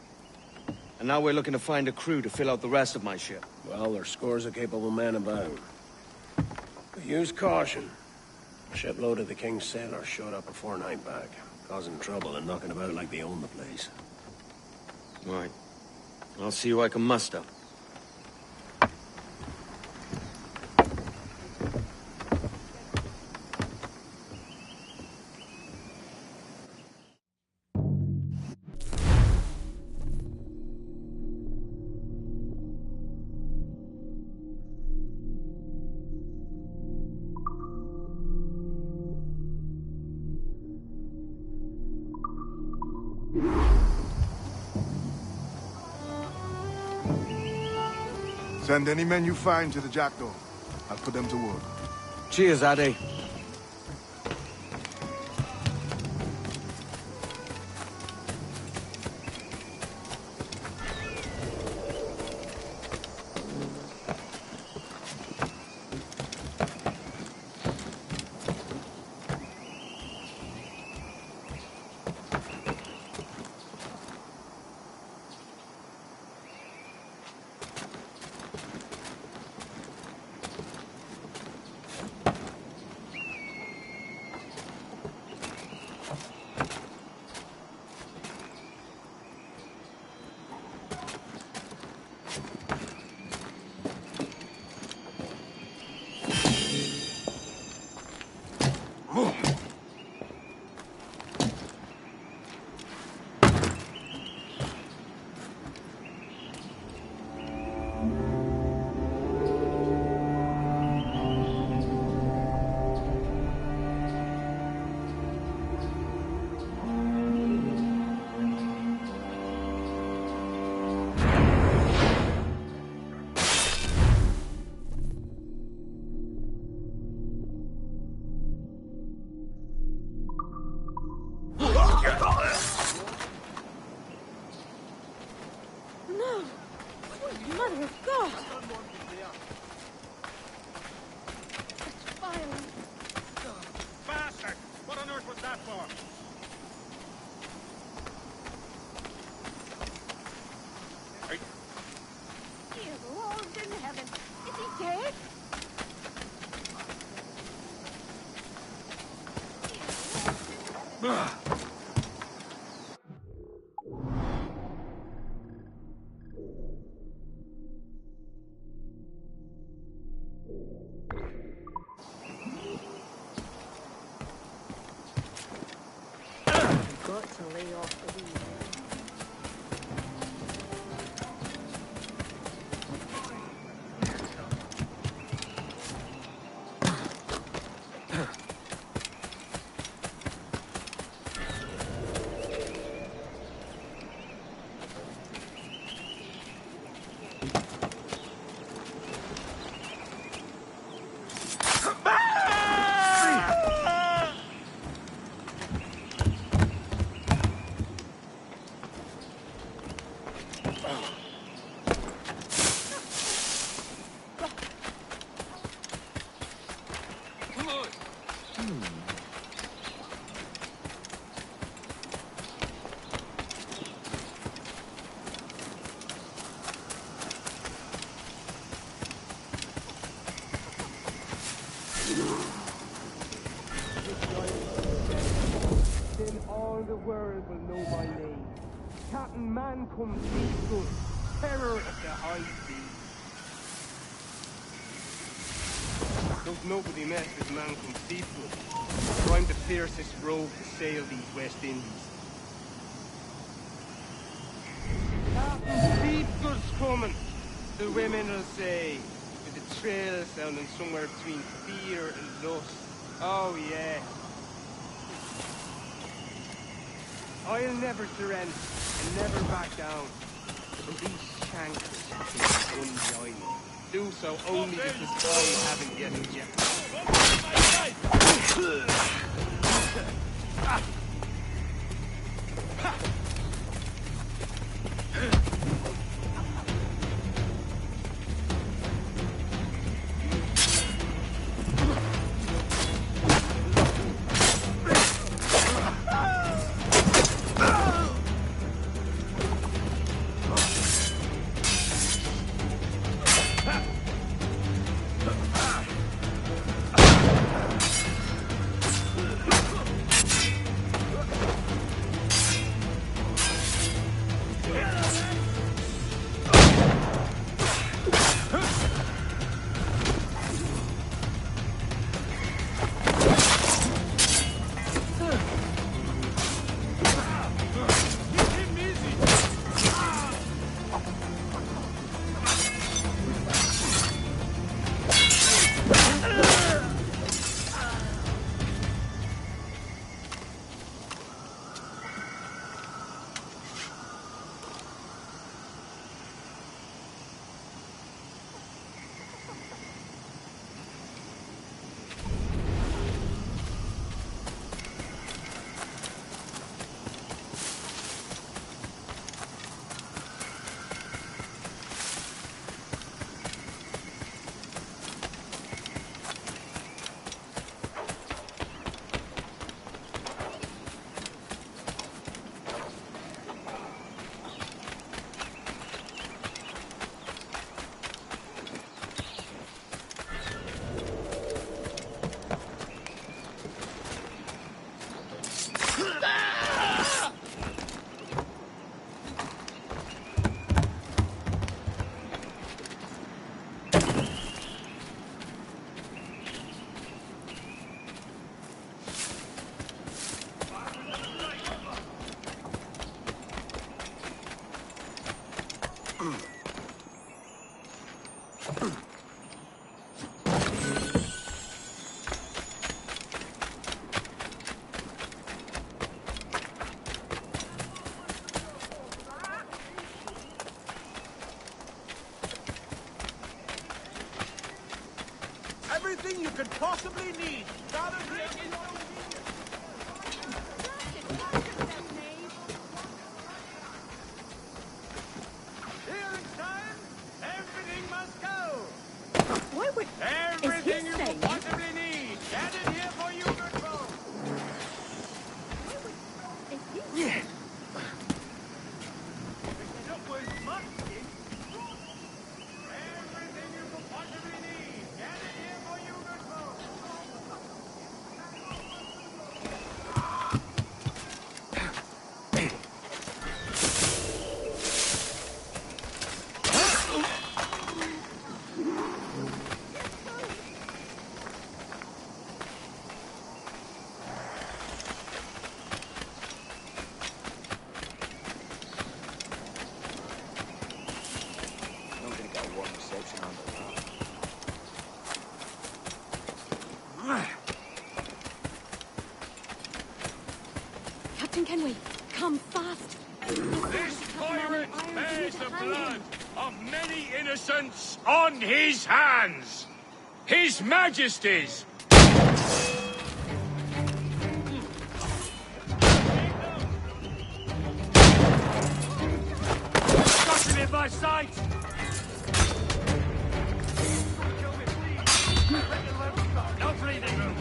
And now we're looking to find a crew to fill out the rest of my ship. Well, there's scores of capable men about. But use caution. A shipload of the King's sailors showed up before night back. causing trouble and knocking about like they own the place. Right. I'll see who I can muster. Send any men you find to the Jackdaw. I'll put them to work. Cheers, Addy. Got to lay off the weed. Then all the world will know my name. Captain Mancomb Fleetfoot, terror of the high seas. Don't nobody mess with Mancomb Fleetfoot, for I'm the fiercest rogue to sail these West Indies. Captain Fleetfoot's coming, the women will say, with the trail sounding somewhere between fear and lust. Oh yeah. I'll never surrender and never back down. But these shankers can unjoin me. Do so only because I haven't yet. Everything you could possibly need. Gathered here in your Here in time, everything must go. Why would... Everything you could possibly need. Gathered here for you, good folk. Yeah. Captain Kenway, come fast. This pirate bears the blood of many innocents on his hands. His Majesty's. Got him in my sight. No breathing room.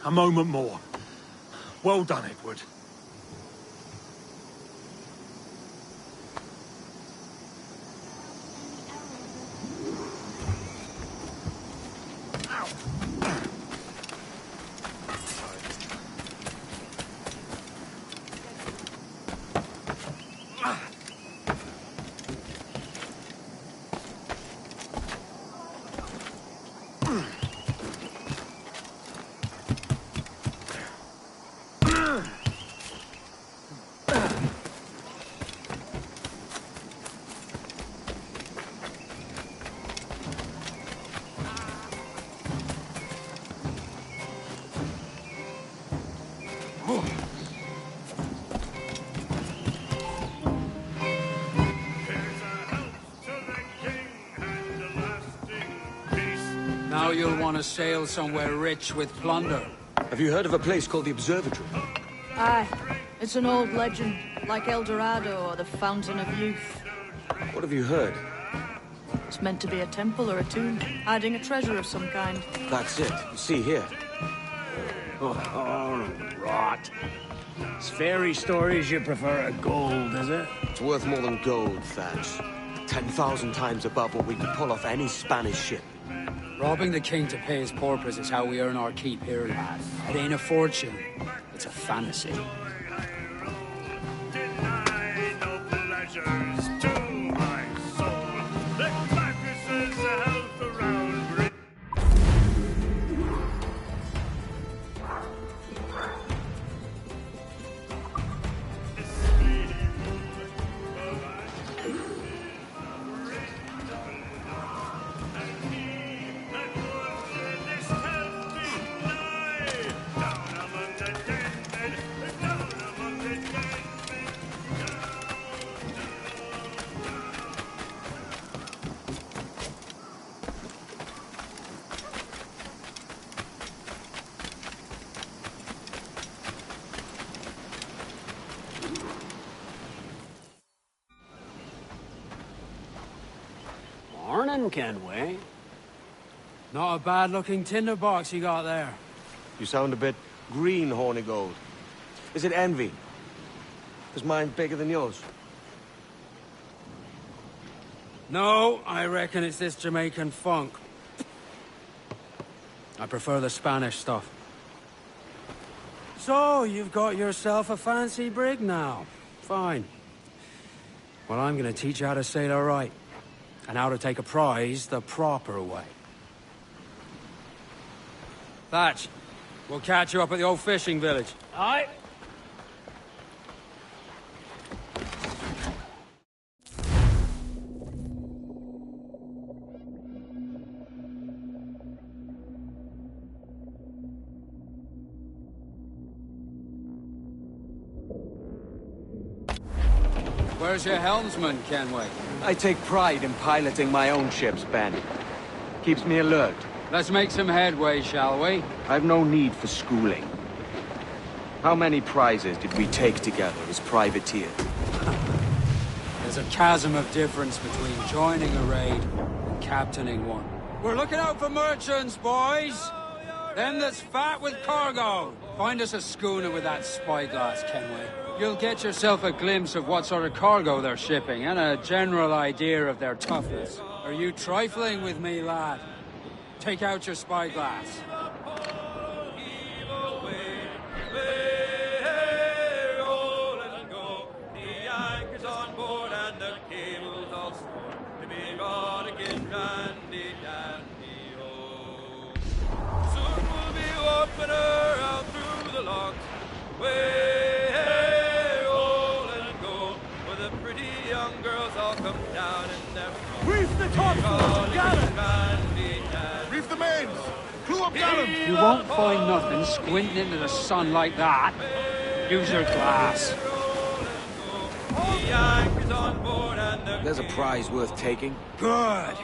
A moment more. Well done, Edward. Now you'll want to sail somewhere rich with plunder. Have you heard of a place called the Observatory? Aye. It's an old legend, like El Dorado or the Fountain of Youth. What have you heard? It's meant to be a temple or a tomb, hiding a treasure of some kind. That's it. See here. Oh, rot. It's fairy stories you prefer to gold, is it? It's worth more than gold, Thatch. 10,000 times above what we could pull off any Spanish ship. Robbing the king to pay his porpoise is how we earn our keep here, lad. It ain't a fortune. It's a fantasy. Deny no pleasures to my soul. The carcasses health around. Morning, Kenway. Not a bad-looking tinderbox you got there. You sound a bit green, Hornigold. Is it envy? Is mine bigger than yours? No, I reckon it's this Jamaican funk. I prefer the Spanish stuff. So, you've got yourself a fancy brig now. Fine. Well, I'm gonna teach you how to sail her right. and how to take a prize the proper way. Thatch, we'll catch you up at the old fishing village. Aye. Where's your helmsman, Kenway? I take pride in piloting my own ships, Ben. Keeps me alert. Let's make some headway, shall we? I've no need for schooling. How many prizes did we take together as privateers? There's a chasm of difference between joining a raid and captaining one. We're looking out for merchants, boys! Them that's fat with cargo! Find us a schooner with that spyglass, Kenway. You'll get yourself a glimpse of what sort of cargo they're shipping, and a general idea of their toughness. Are you trifling with me, lad? Take out your spyglass. Reef the topsails! Gallant! Reef the mains! Clew up gallant! You won't find nothing squinting into the sun like that. Use your glass. There's a prize worth taking. Good.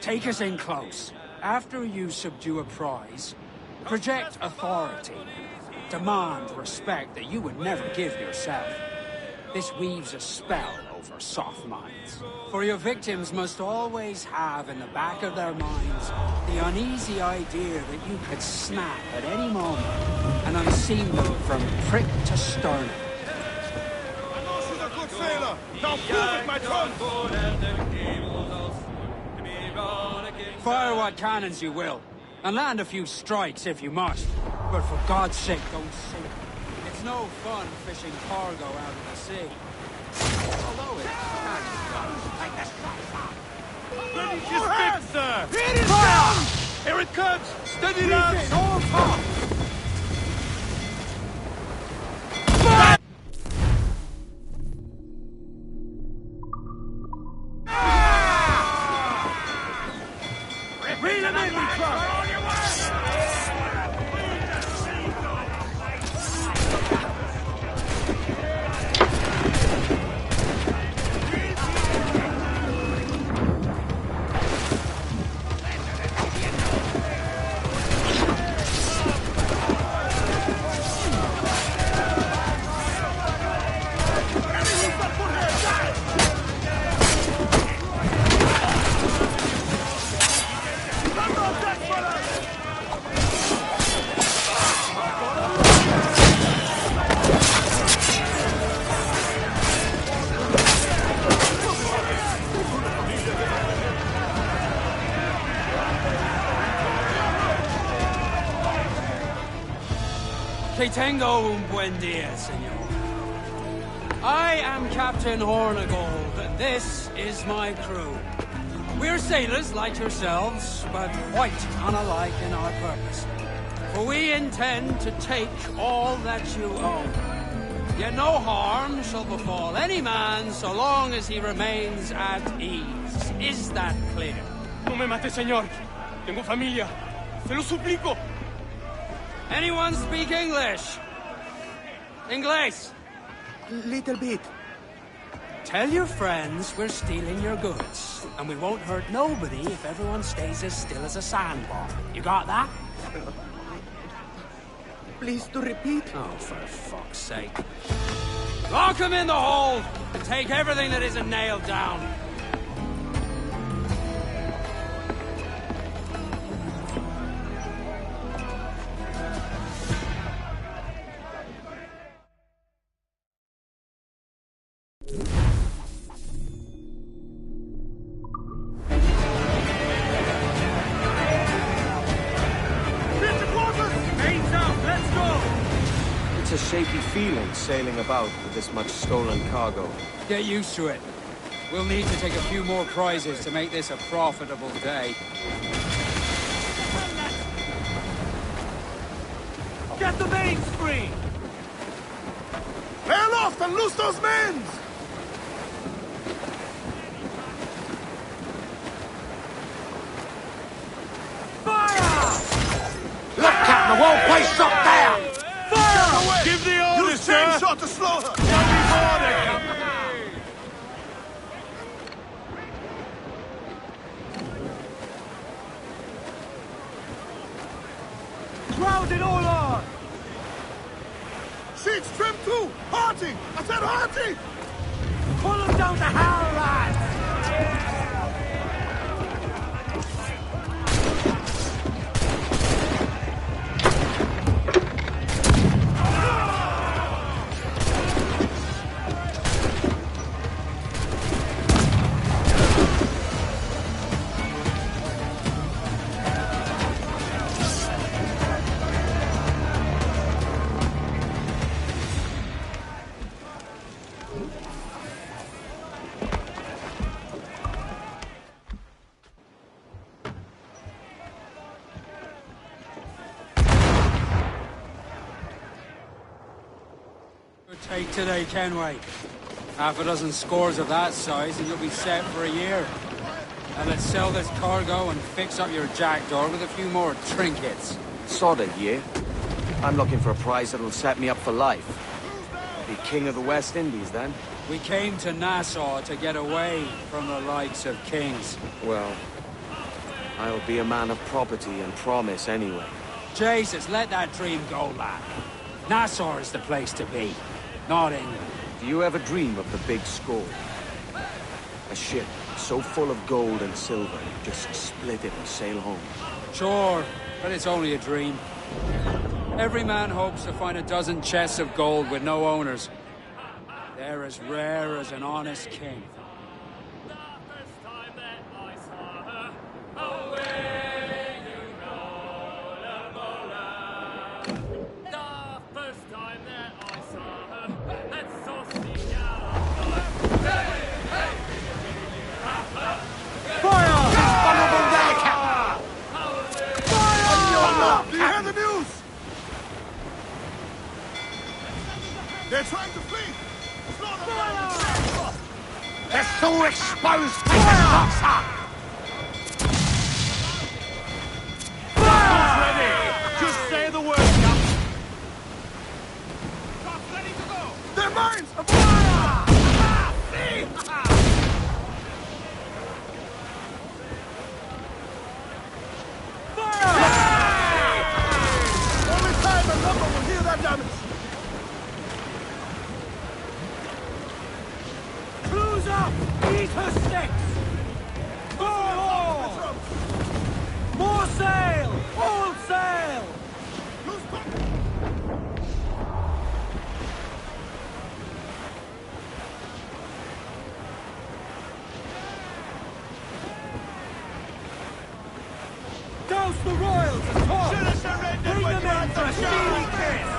Take us in close. After you subdue a prize, project authority. Demand respect that you would never give yourself. This weaves a spell over soft minds. For your victims must always have in the back of their minds the uneasy idea that you could snap at any moment and unseam them from prick to sternum. I know she's a good sailor! Now prove it, my son! Fire what cannons you will, and land a few strikes if you must. But for God's sake, don't sink. It's no fun fishing cargo out of the sea. Although it can be done like this. Ready to spit, sir! Here it is down! Here it comes! Steady, lads! All top! Reel him in, me truck! Que tengo un buen dia, senor. I am Captain Hornigold. This is my crew. We're sailors like yourselves, but quite unalike in our purpose. For we intend to take all that you own. Yet no harm shall befall any man so long as he remains at ease. Is that clear? No me mate, señor. Tengo familia. Se lo suplico. Anyone speak English? Inglés? Little bit. Tell your friends we're stealing your goods, and we won't hurt nobody if everyone stays as still as a sandbar. You got that? Please to repeat. Oh, for fuck's sake. Lock them in the hold, and take everything that isn't nailed down. It's a shaky feeling sailing about with this much stolen cargo. Get used to it. We'll need to take a few more prizes to make this a profitable day. Get the mains free! Lay aloft and loose those men! Look, Captain, the whole place shut down! Fire! Give the order, Use sir! chain shot to slow her! Crowd it all on! Sheets trim too! Hearty! I said hearty! Pull them down to hell, lads! Take today, Kenway. Half a dozen scores of that size and you'll be set for a year. And let's sell this cargo and fix up your jackdaw with a few more trinkets. Sod a year. I'm looking for a prize that'll set me up for life. I'll be king of the West Indies then. We came to Nassau to get away from the likes of kings. Well, I'll be a man of property and promise anyway. Jesus, let that dream go, lad. Nassau is the place to be. Not England. Do you ever dream of the big score? A ship so full of gold and silver, you just split it and sail home. Sure, but it's only a dream. Every man hopes to find a dozen chests of gold with no owners. They're as rare as an honest king. They're trying to flee! Slow them down! They're so exposed! Fire! Fire! Ready! Just say the word, Captain! Stop, ready to go! They're mines! Only time and lumber will heal that damage! Cruise up! Eat her sticks! More! More sail! All sail! Douse the royals and talk! Bring them in for a steely kiss!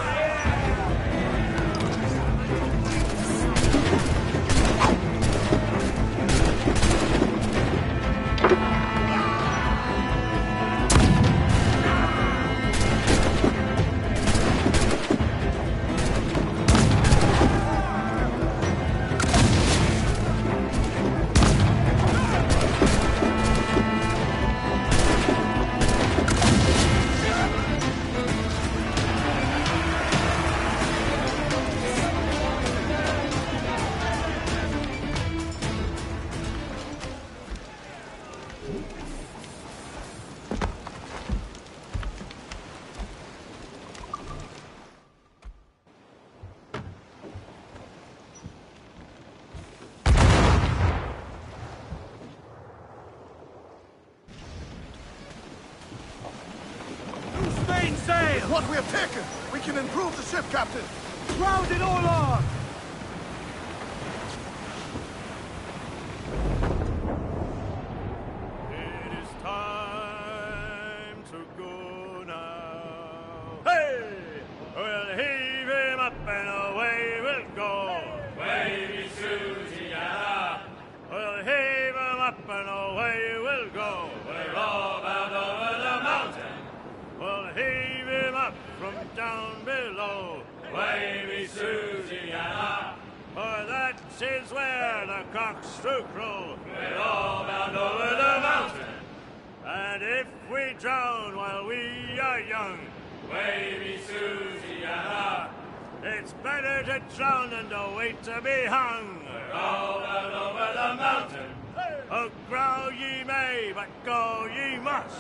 Sail! What we have taken, we can improve the ship, Captain. Crowd it all on! It is time to go now. Hey! We'll heave him up and away we'll go. Wavy Susie, yeah. We'll up and away we'll go. We're all bound over the mountain. We'll heave him up from down below. Wavy Susiana, for that is where the cocks do crow. We're all bound over the mountain. And if we drown while we are young, Wavy Susiana, it's better to drown than to wait to be hung. We're all bound over the mountain. Oh, growl ye may, but go ye must.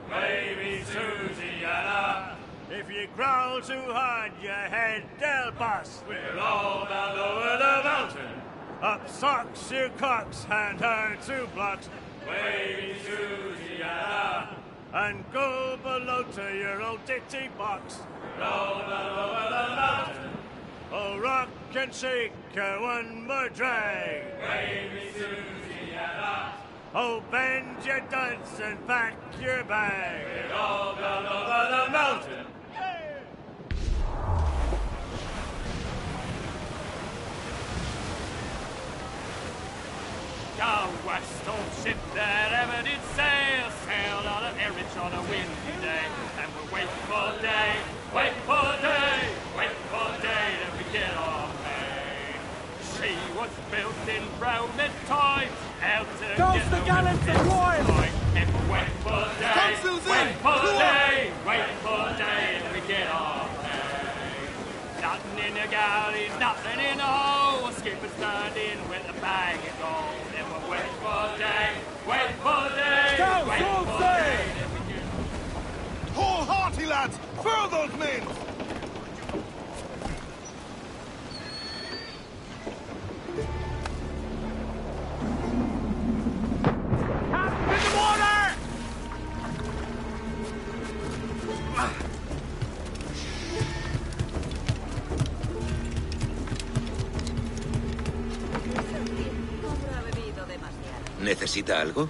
Wavy Susiana, if you growl too hard, your head they'll bust. We're all bound over the mountain. Up socks, you cocks, and her 2 blocks. Wavy Susiana, and go below to your old ditty box. We're all bound over the mountain. Oh, rock and shake her one more drag. Wavy Susiana. Oh, bend your duds and pack your bag. We're all bound over the mountain. The west old ship that ever did sail sailed on a Erich on a windy day, and we're waiting for day, waiting for day, waiting for day that we get our pay. She was built in Roman times, out to Toast get the gallants and royals! And we're waiting for day, waiting for day, waiting for day that we get our pay. Nothing in the galley, nothing in the hole, skippers turned in with a bag of gold. Wait for day, wait for day, wait for day. Hold hearty, lads! Furl those men! Captain in the water! ¿Necesita algo?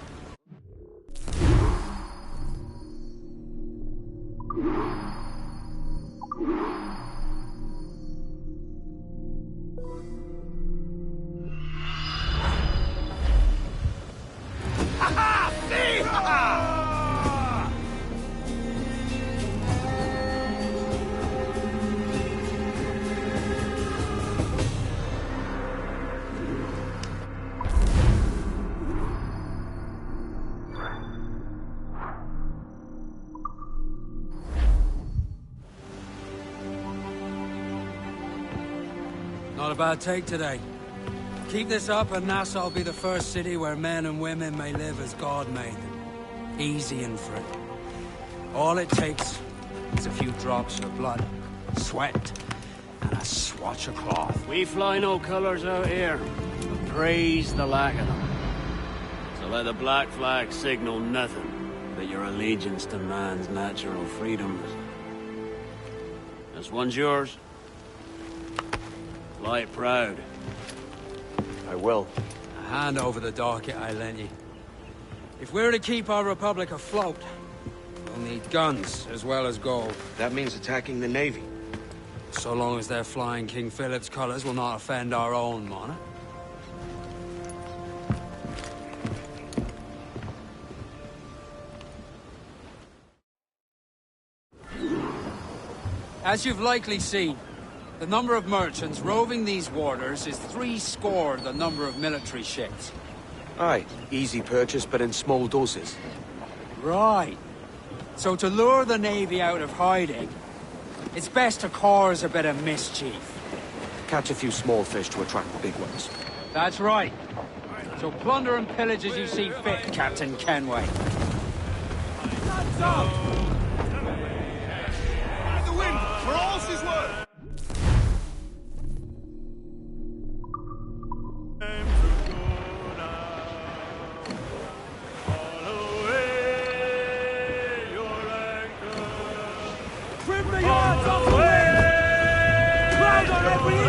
Not a bad take today. Keep this up and Nassau will be the first city where men and women may live as God made them. Easy and free. All it takes is a few drops of blood, sweat, and a swatch of cloth. We fly no colours out here, but praise the lack of them. So let the black flag signal nothing but your allegiance to man's natural freedoms. This one's yours. Fly it proud. I will. A hand over the docket I lent you. If we're to keep our republic afloat, we'll need guns as well as gold. That means attacking the Navy. So long as they're flying King Philip's colours will not offend our own monarch. As you've likely seen, the number of merchants roving these waters is 70 the number of military ships. Aye, easy purchase, but in small doses. Right. So to lure the Navy out of hiding, it's best to cause a bit of mischief. Catch a few small fish to attract the big ones. That's right. So plunder and pillage as you see fit, Captain Kenway. Hands up! The wind, for all she's worth! Trim the yards off the wind! Crowd on every inch!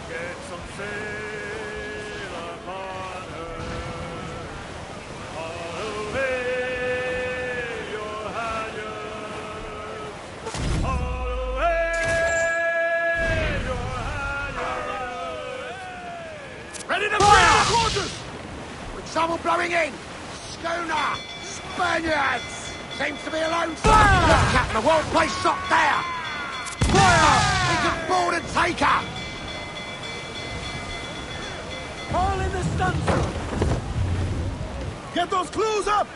Get some sail upon her. trouble blowing in! Schooner! Spaniards! Seems to be a lone fire! Look, Captain, the whole place shot there! Fire! We can board and take her! All in the stunsail! Get those clues up!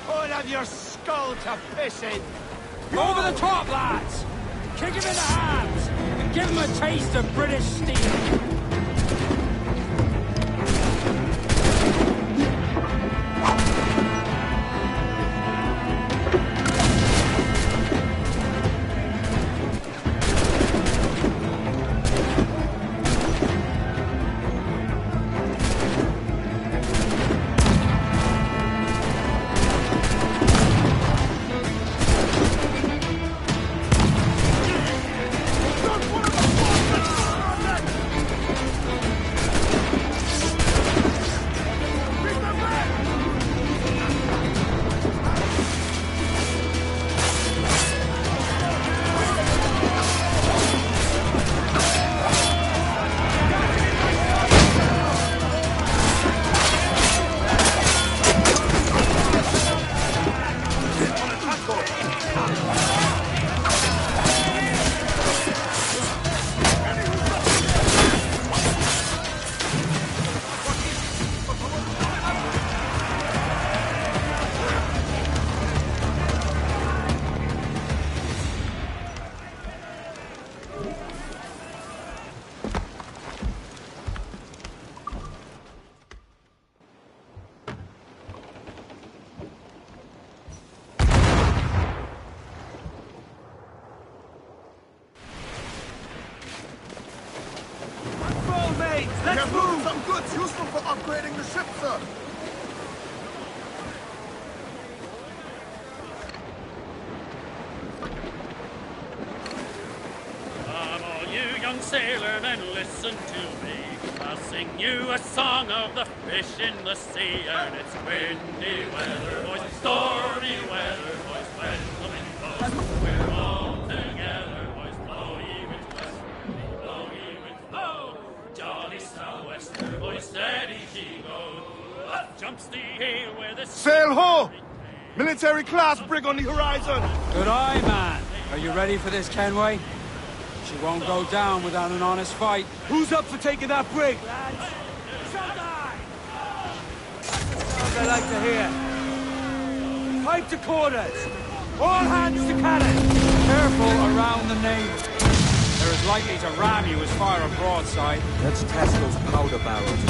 All of your skull to piss in! Over the top, lads! Kick him in the hands! And give him a taste of British steel! Let's move! Some goods useful for upgrading the ship, sir! Come all you young sailormen, listen to me. I'll sing you a song of the fish in the sea. And it's windy weather, boys, stormy weather, boys, welcome in boats. We're all together, boys, blow ye winds west, blow ye winds blow. Jolly sou'wester, boys, steady she go. Up jumps the hail where the Sail ho! Military class brig on the horizon! Good eye, man. Are you ready for this, Kenway? She won't go down without an honest fight. Who's up for taking that brig, lads? Sounds I like to hear. Pipe to quarters. All hands to cannon. Careful around the navy. They're as likely to ram you as fire a broadside. Let's test those powder barrels,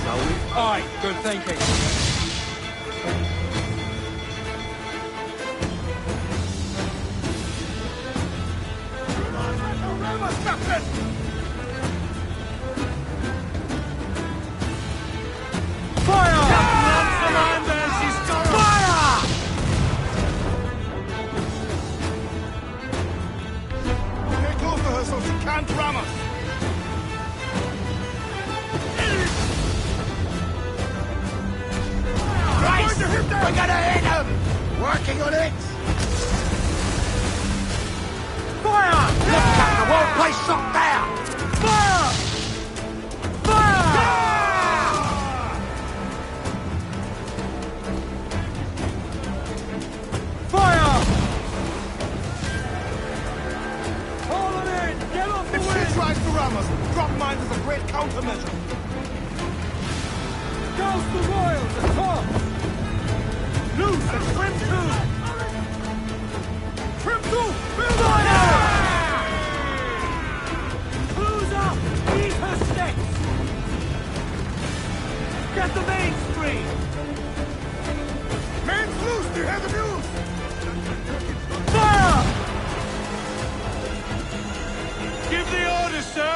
shall we? Aye, good thinking. Captain! Fire! Fire! Stay close to her so she can't ram us. Christ! We're gonna hit him! Working on it! Fire! Look, Captain, the whole place shot there! Fire! Fire! Fire! Hold them in! Get off the If wind! she tries to ram us, drop mines is a great countermeasure. Douse the royals at top! Loose and trim too! Trim too! Build Fire! Who's up? Eat her sticks! Get the main screen! Mains loose! Do you hear the news? Fire! Give the order, sir!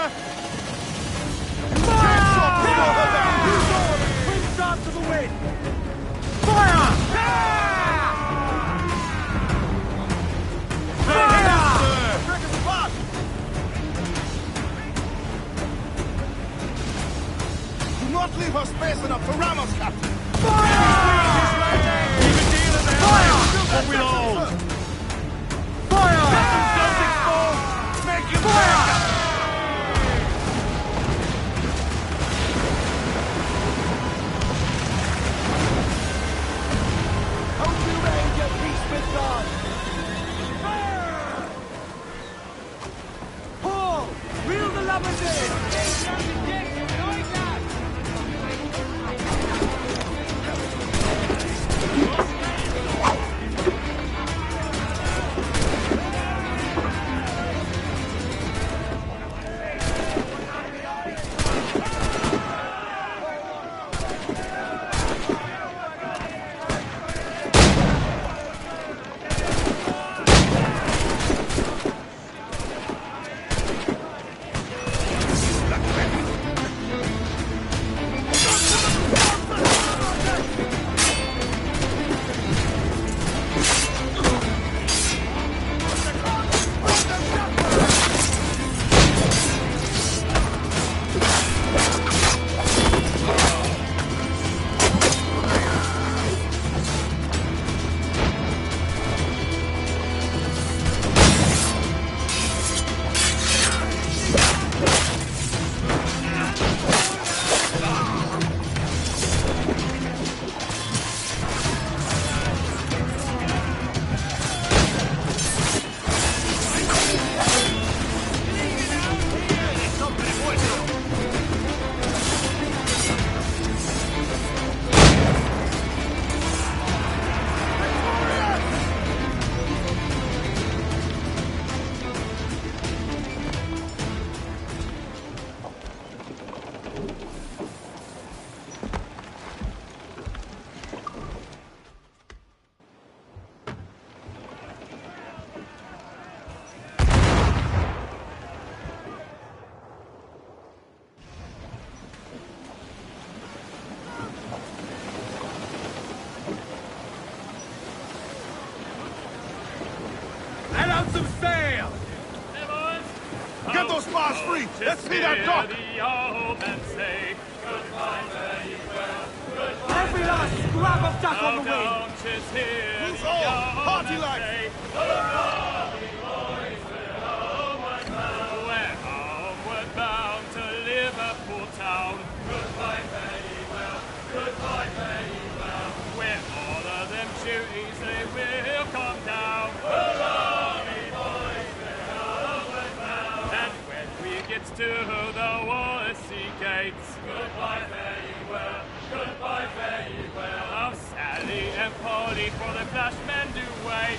Twin start to the wind! Fire! Do not leave her space enough to ram us, Captain! What we'll hold! Fire! Don't explode! Make him Fire! down some sail! Get those spars free! Let's see that dock! Every last scrap of duck on the wing! Who's all? Party life! We're homeward bound to Liverpool town. Goodbye, very well. Goodbye, very well. Where all of them duties they will come down. And when we get to the Wallasey gates. Goodbye, very well. Goodbye, very well. Oh, Sally and Polly for the flashmen do wait.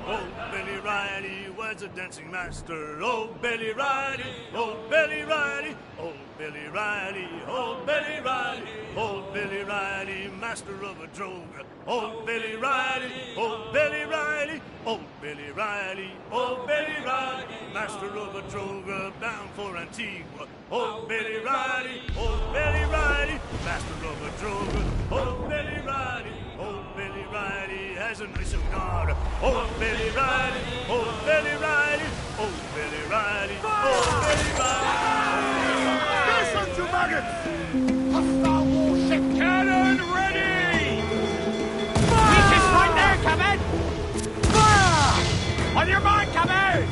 Oh, Billy Riley was a dancing master. Oh, Billy Riley, oh, Billy Riley, oh, Billy Riley, oh, Billy Riley, oh, Billy Riley, master of a droga. Oh, Billy Riley, oh, Billy Riley, oh, Billy Riley, oh, Billy Riley, master of a droga bound for Antigua. Oh, Billy Riley, oh, Billy Riley, master of a droga. Oh, Billy Riley, oh, Billy Riley has a nice cigar. Oh, Billy Riley, oh, Billy Riley, oh, Billy Riley, oh, Billy Riley. Listen to maggots! Hostile warship! Cannon ready! Reaches right there, Captain! Fire! On your mark, Captain!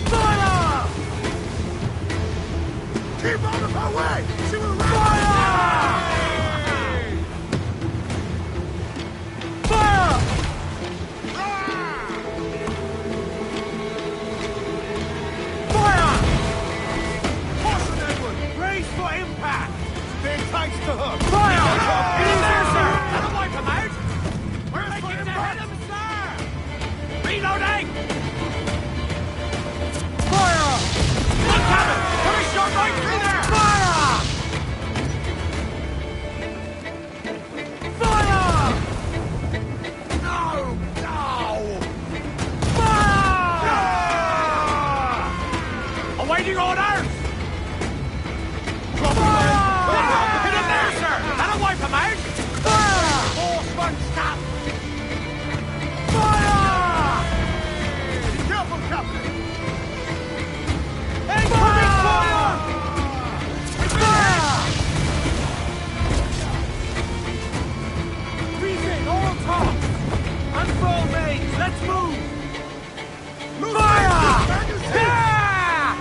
Fire! Keep out of her way! She will run! Fire! Fire! Caution, Edward! Brace for impact! Stay tight to her! Fire! It is there, sir! That'll wipe him out! Where's Take for it to impact? him, sir! Reloading! Fire! Look at him! Coming shot right through there! Fire! Fire! No! No! Fire! Awaiting orders! Fire! Get in there, sir! That'll wipe him out! Fire! Horseman, stop! Fire! Be careful, Captain! Incoming fire! Fire! Briefing, all tops! Unfurl mains, let's move! Fire! Yeah!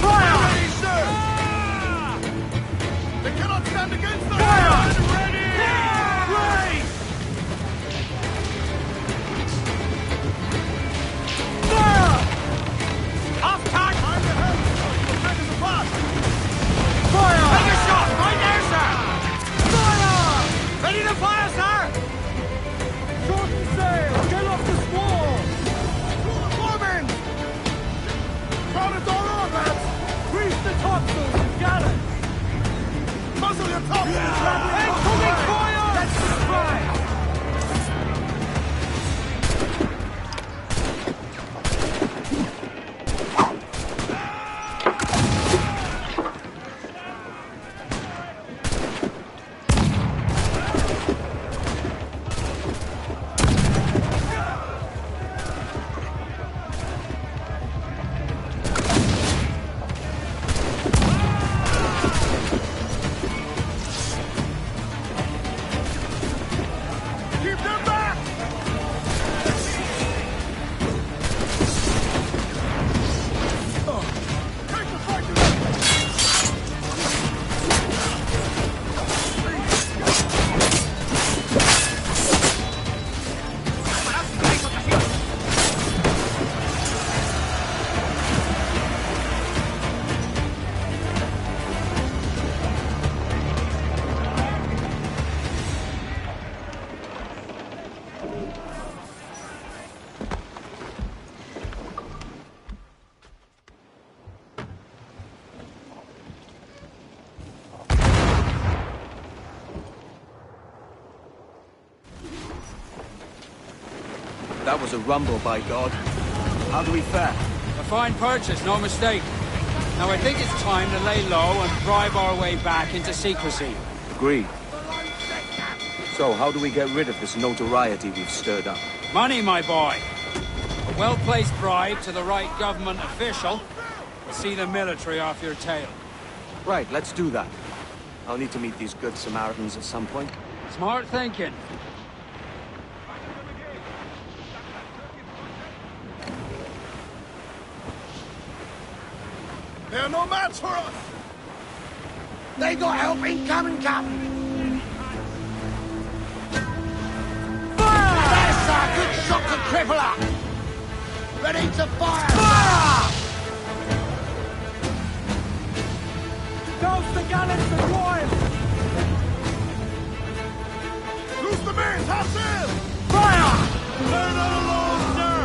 Fire! Ready, sir! They cannot stand against us! Fire! Ready! Raise! Fire! Off tack! Mind the helm! Your hand is apart! Fire! Take a shot! Right there, sir! Fire! Ready to fire, sir! Shorten sail! Get off the squall! Foreman! Crowd it all on, lads! Grease the topsails and gallants! Muzzle your top! Incoming fire! Let's try! That was a rumble, by God. How do we fare? A fine purchase, no mistake. Now I think it's time to lay low and bribe our way back into secrecy. Agreed. So, how do we get rid of this notoriety we've stirred up? Money, my boy. A well-placed bribe to the right government official will see the military off your tail. Right, let's do that. I'll need to meet these good Samaritans at some point. Smart thinking. They're no match for us! They got help incoming, Captain! Fire! That's a good shot to cripple her! Ready to fire! Fire! Douse the gallants and royals! Loose the main, hands in! Fire! Turn on alone, sir!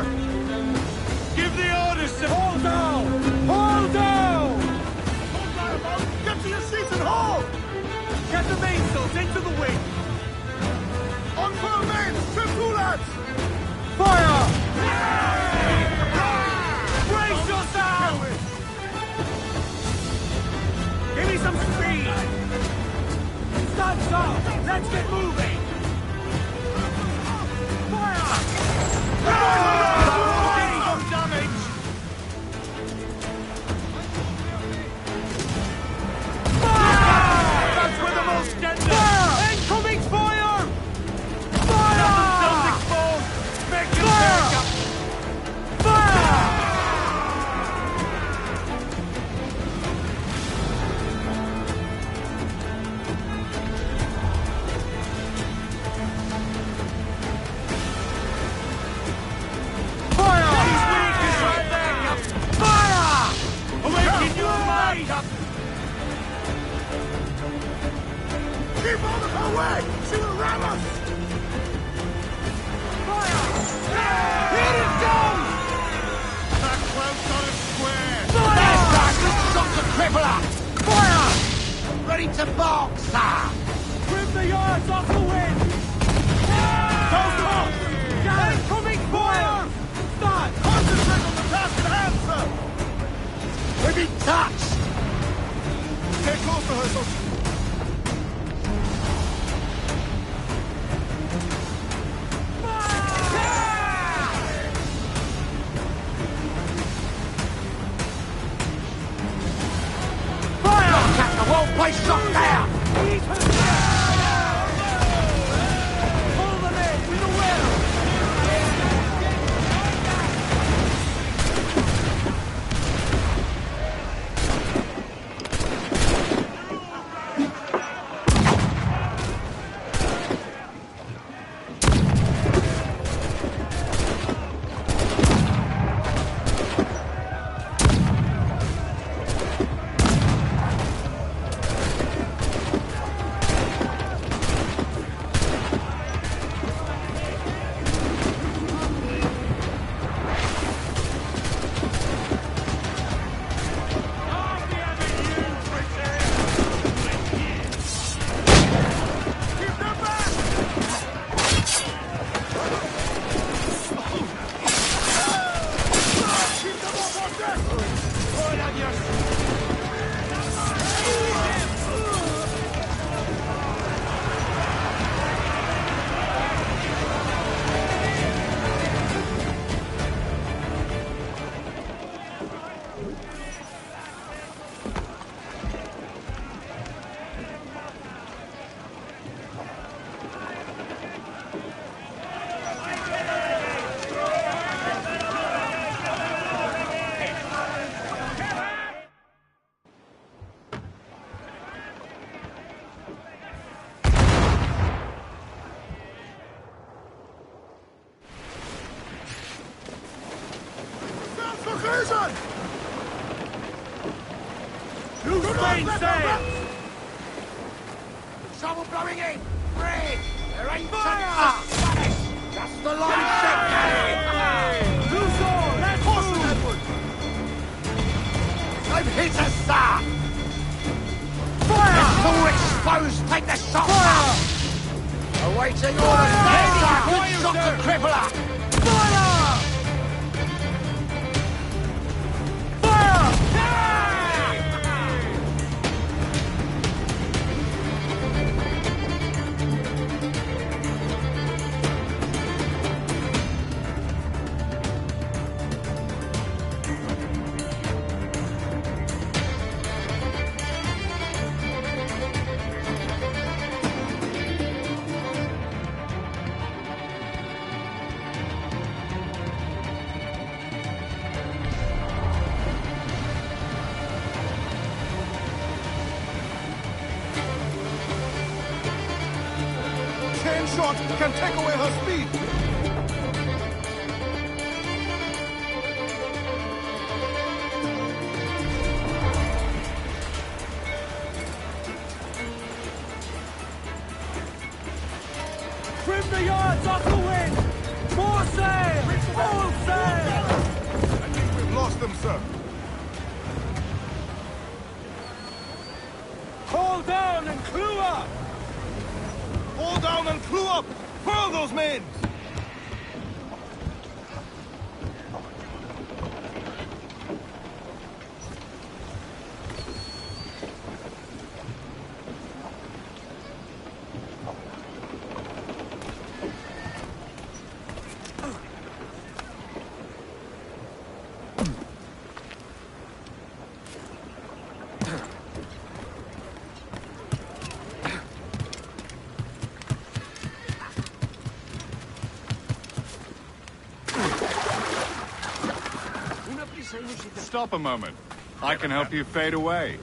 Give the orders to... Hold down! Hold down! Get to your seats and hold! Get the mainsails into the wing! On mains, trim two lads! Fire! Brace yourself! Give me some speed! Stand up! Let's get moving! Fire! Getting some damage! Fire! That's where the most deadly! Fire! Incoming fire! Fire! Themselves exposed! Make them back up! Fire! Keep out of her way! She will ram us! Fire! Here it goes! That cloud's on it square! Fire! There's that! Good shot to cripple her! Fire! Ready to bark, sir! Trim the yards off the wind! Toast them up! Incoming fire! Start! Concentrate on the task at hand, sir! We've been touched! Stay close to her, so... Place shot down! Pull them in with the will! Trouble blowing in! Brig! There ain't fire! Just the line set! Loose all! Let's move! They've hit us, sir! Fire! It's all exposed! Take the shot, sir! Awaiting orders! There's a good shot to cripple her! Fire! Fire! shot can take away her speed. Trim the yards off the wind! More sail! Full sail! I think we've lost them, sir. Haul down and clew up! Haul down and clew up! Furl those men! Stop a moment. I can help you fade away.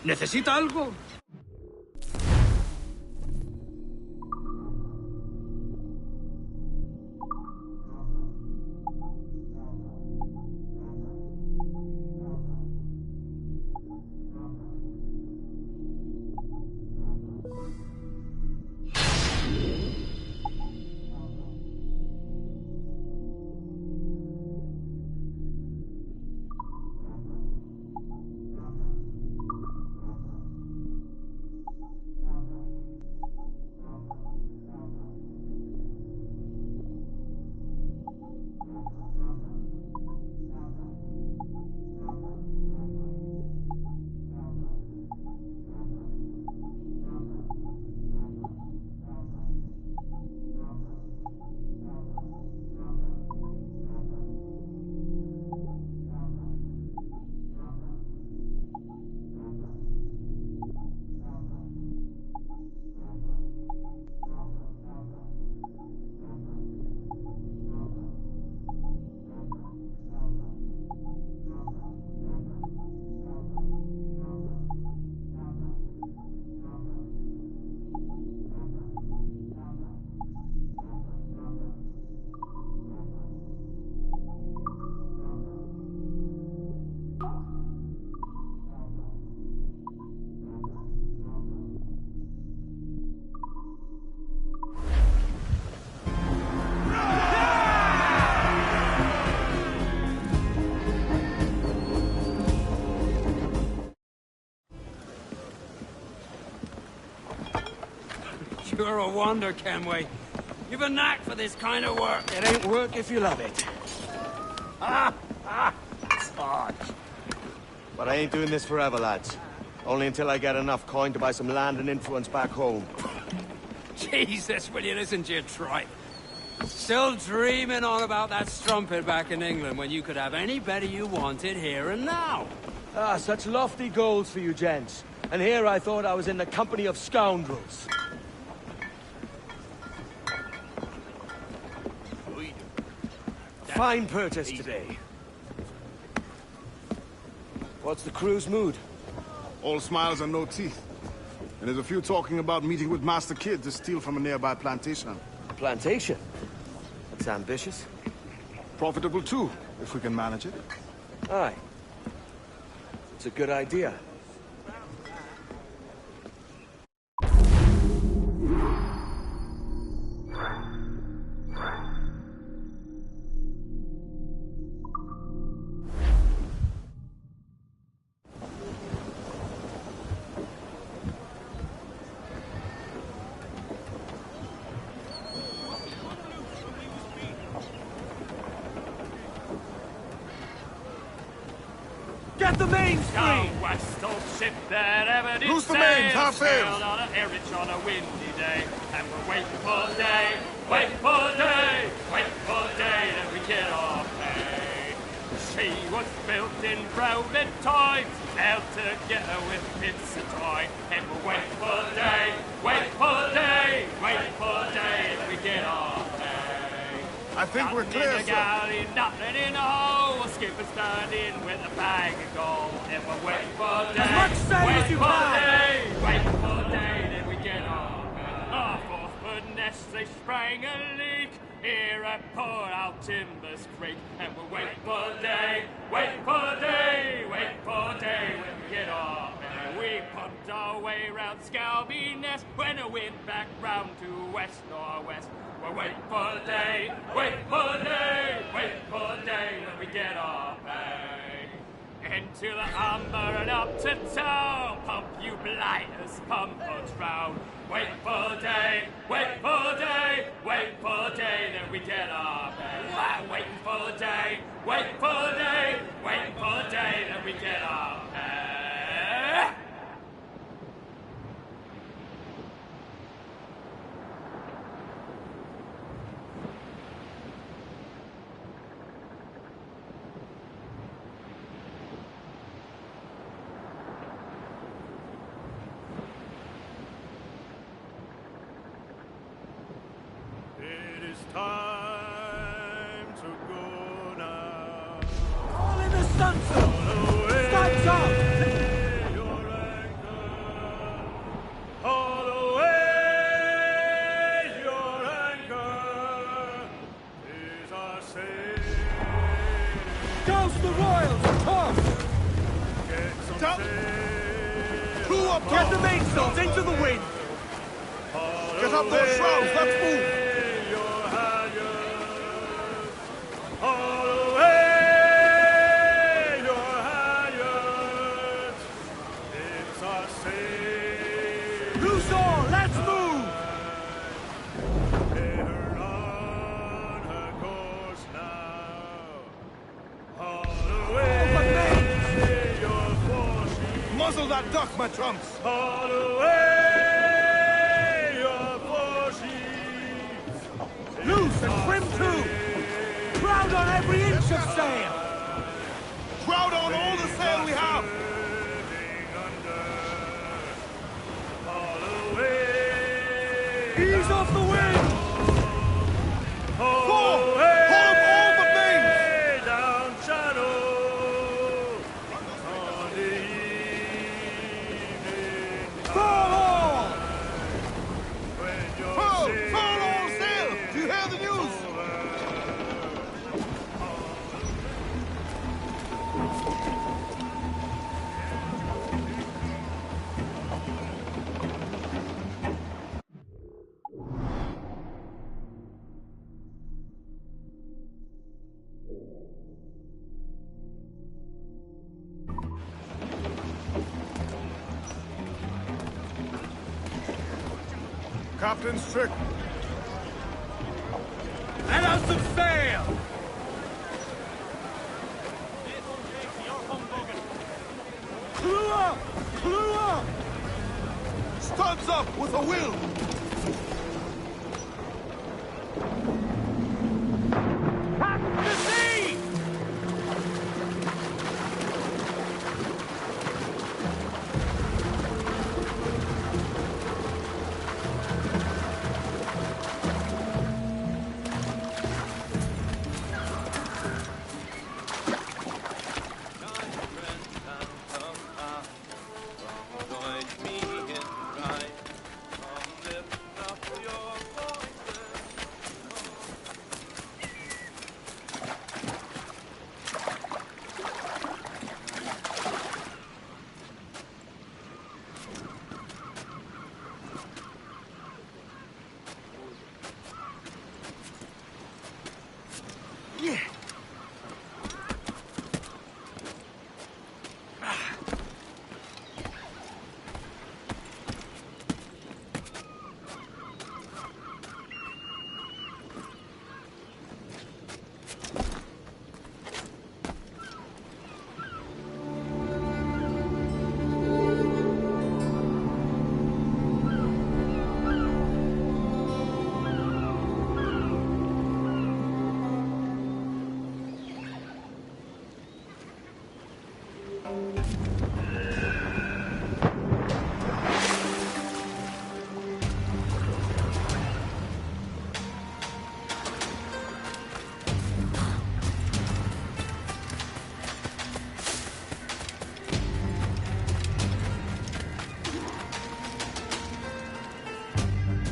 ¿Necesita algo? You're a wonder, Kenway. You've a knack for this kind of work. It ain't work if you love it. Sarge. But I ain't doing this forever, lads. Only until I get enough coin to buy some land and influence back home. Jesus, will you listen to your tripe? Still dreaming on about that strumpet back in England when you could have any better you wanted here and now. Ah, such lofty goals for you gents. And here I thought I was in the company of scoundrels. Fine purchase today. What's the crew's mood? All smiles and no teeth. And there's a few talking about meeting with Master Kid to steal from a nearby plantation. Plantation? That's ambitious. Profitable too, if we can manage it. Aye. It's a good idea. Get the mains free! Down west old ship that ever did Loose the mains, half sails! sailed on a herriage on a windy day. And we're waiting for the day, waiting for the day, waiting for the day that we get our pay. She was built in crowded times, held together with bits of twine. And we'll wait for the day, wait for the day, wait for the day that we get our pay. I think we're clear, in the galley, nothing in the hole. We'll skip and stand in with a bag of gold. And we'll wait for the day, As much sail wait as you for the can. day, wait for the day that we get our pay. Our 4-foot nest, they sprang a leak here at Port Out Timbers Creek. And we'll wait for the day, wait for the day, wait for the day when we get off. And we pumped our way round Scalby Nest when the wind back round to west-northwest. We'll wait for the day, wait for the day, wait for the day when we get off. Into the Humber and up to town, pump you blighters, pump us round. Wait for the day, wait for the day, wait for the day that we get our pay. Waiting for the day, wait for the day, wait for the day that we get our pay. It is time to go now. All in the sunset! Stands up! Your anchor. Haul away your anchor. Is our sail. Goes the Royals! Toss! Get some Stop. sail. Crew up! Get the mainsails into the wind! Get up those shrouds, let's move! Your halyards. Haul away your halyards. It's our sail. Loose all! Let's move! Let her on her course now. Haul away your foresheet. Muzzle that duck, my trumps! Haul away your foresheet. Loose and trim too! Crowd on every inch of sail! Crowd on all the sail we have! Ease off the wind! Four! Pull up all but mains! Down channel on the evening Fall all! when your Furl all sail! Do you hear the news? Captain Strick. Let out some sail! Crew up! Crew up! Studs up with a will! To sea!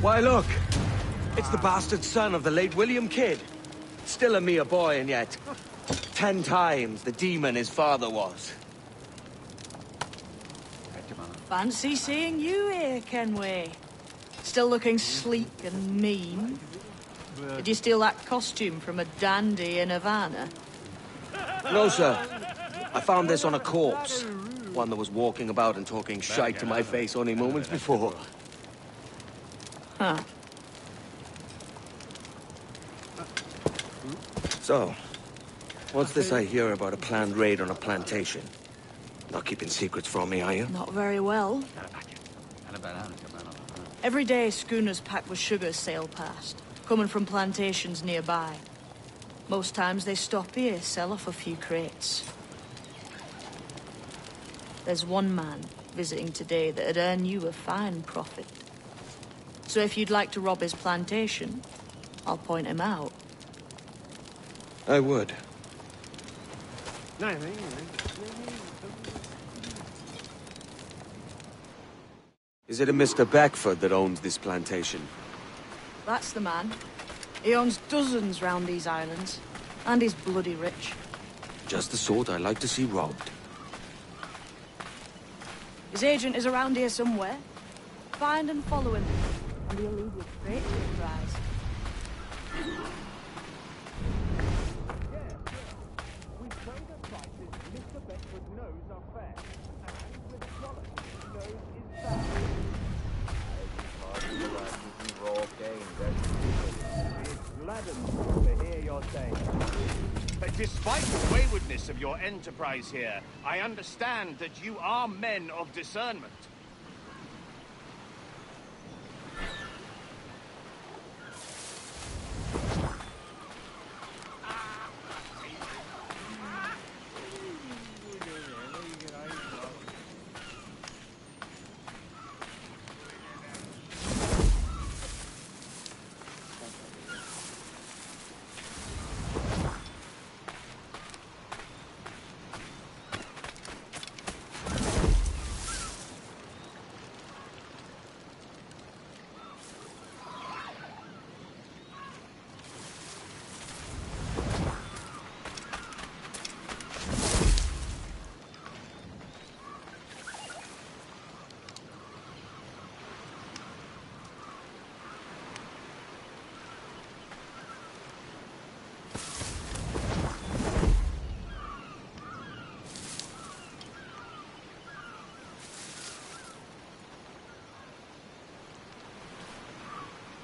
Why, look! It's the bastard son of the late William Kidd. Still a mere boy, and yet 10 times the demon his father was. Fancy seeing you here, Kenway. Still looking sleek and mean. Did you steal that costume from a dandy in Havana? No, sir. I found this on a corpse. One that was walking about and talking shite to my face only moments before. Huh. So, what's this I hear about a planned raid on a plantation? Not keeping secrets from me, are you? Not very well. Every day, schooners packed with sugar sail past, coming from plantations nearby. Most times they stop here, sell off a few crates. There's one man visiting today that'd earn you a fine profit. So if you'd like to rob his plantation, I'll point him out. I would. Is it a Mr. Beckford that owns this plantation? That's the man. He owns dozens round these islands, and he's bloody rich. Just the sort I like to see robbed. His agent is around here somewhere. Find and follow him, and he'll leave you a great surprise. To hear your say. But despite the waywardness of your enterprise here, I understand that you are men of discernment.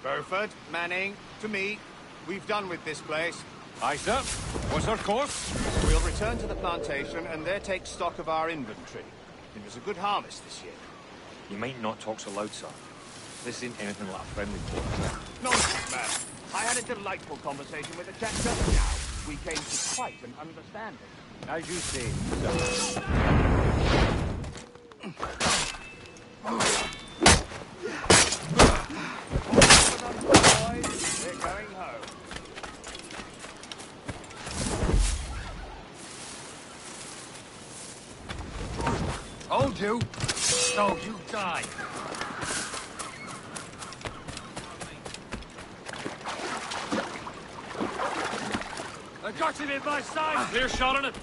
Burford, Manning, to me. We've done with this place. Aye, sir. What's our course? We'll return to the plantation and there take stock of our inventory. It was a good harvest this year. You might not talk so loud, sir. This isn't anything like a friendly talk. Nonsense, man. I had a delightful conversation with a chap just now. We came to quite an understanding. As you say, sir. We're going home. Hold you. So you die. I got him in my sight. Clear shot on it.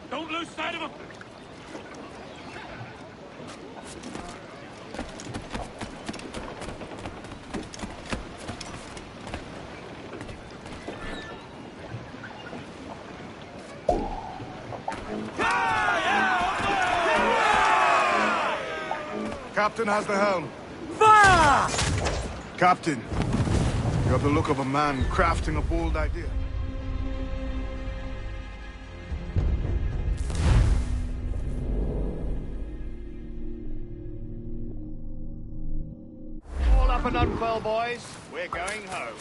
Don't lose sight of him. Captain has the helm. Fire! Captain, you have the look of a man crafting a bold idea. All up and unfurl, boys. We're going home.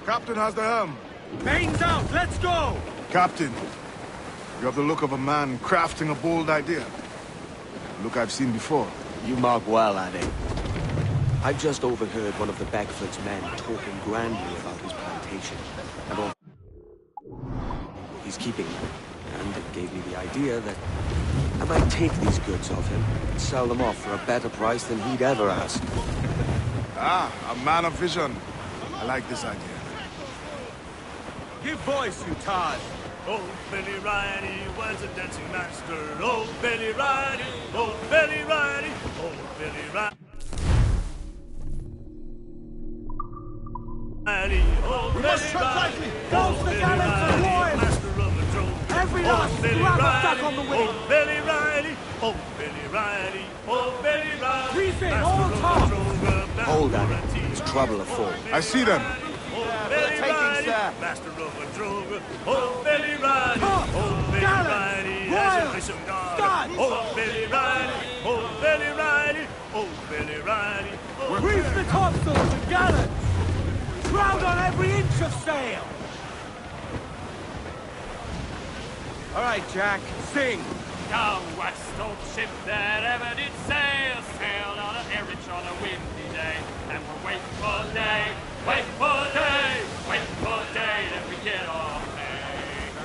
Captain has the helm. Mains out, let's go! Captain, you have the look of a man crafting a bold idea. A look I've seen before. You mark well, Addy. I've just overheard one of the Beckford's men talking grandly about his plantation and all he's keeping them. And it gave me the idea that I might take these goods off him and sell them off for a better price than he'd ever ask. Ah, a man of vision. I like this idea. Give voice, you Taz! Old Billy Riley was a dancing master. Old Billy Riley, old Billy Riley, old Billy Riley. We must tread lightly! Force the gallants and warriors! Every last grab attack on the wing! Old Billy Riley, old Billy Riley, old Billy Riley. Brief in, all top! Hold on, it's trouble afoot. I see them. Billy Riley, master of a drover. Old Billy Riley, old Billy Riley, has a mission guard. Old Billy Riley, old Billy Riley, old Billy Riley. Brief the topsails and gallants! Crowd on every inch of sail! All right, Jack, sing. Down west, old ship that ever did sail, sailed on a Erich on a windy day, and we're waiting for day, waiting for day, waiting for day that we get off hay.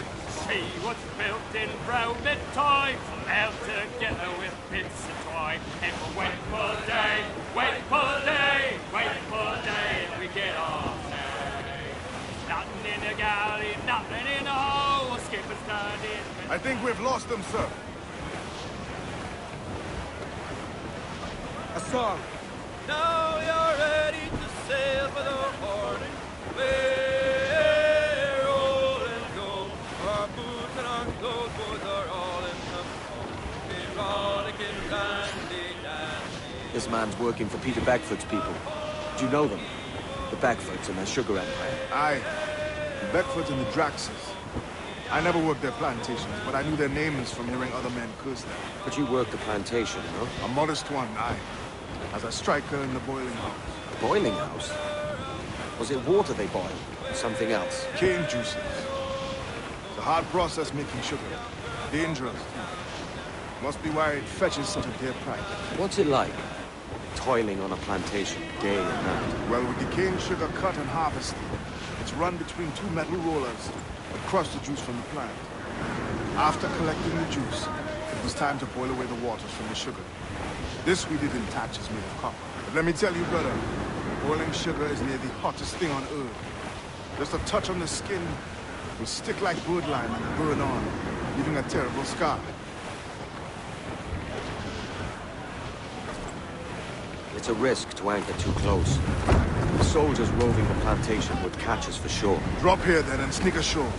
She was built in rounded toy, held together with bits of toy, and we're waiting for day, waiting for day, waiting for day that we get off hay. Nothing in the galley, nothing in the hole, skipper's turned in. I think we've lost them, sir. A song. Now you're ready to sail for the Horn. We're rolling go. Our boots and our clothes boys are all in the boat. Rollicking, dandy. This man's working for Peter Beckford's people. Do you know them? The Beckfords and their sugar empire. Aye. The Beckfords and the Draxes. I never worked their plantations, but I knew their names from hearing other men curse them. But you worked the plantation, no? A modest one, aye. As a striker in the boiling house. Boiling house? Was it water they boiled? Or something else? Cane juices. It's a hard process making sugar. Dangerous, too. Must be why it fetches such a dear price. What's it like? Toiling on a plantation day and night? Well, with the cane sugar cut and harvested, it's run between two metal rollers and crush the juice from the plant. After collecting the juice, it was time to boil away the waters from the sugar. This we did in thatches made of copper. But let me tell you, brother, boiling sugar is near the hottest thing on earth. Just a touch on the skin will stick like birdlime and burn on, leaving a terrible scar. It's a risk to anchor too close. The soldiers roving the plantation would catch us for sure. Drop here then and sneak ashore.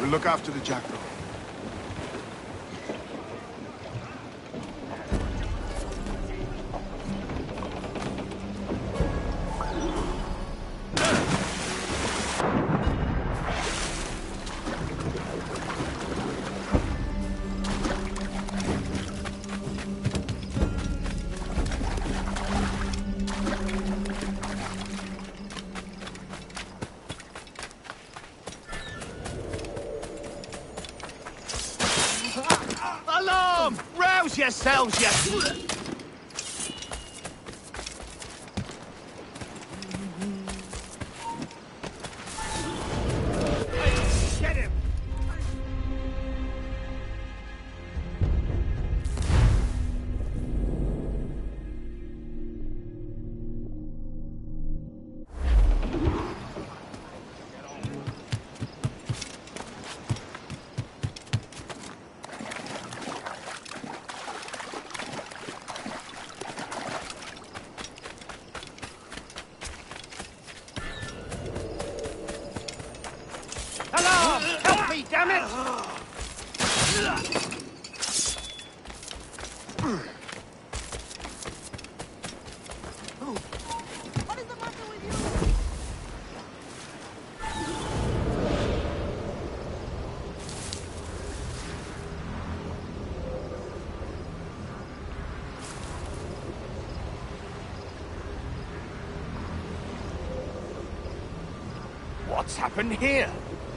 We'll look after the jackdaw. Alarm! Rouse yourselves, you... Get him! Alarm! Help me, damn it! What's happened here?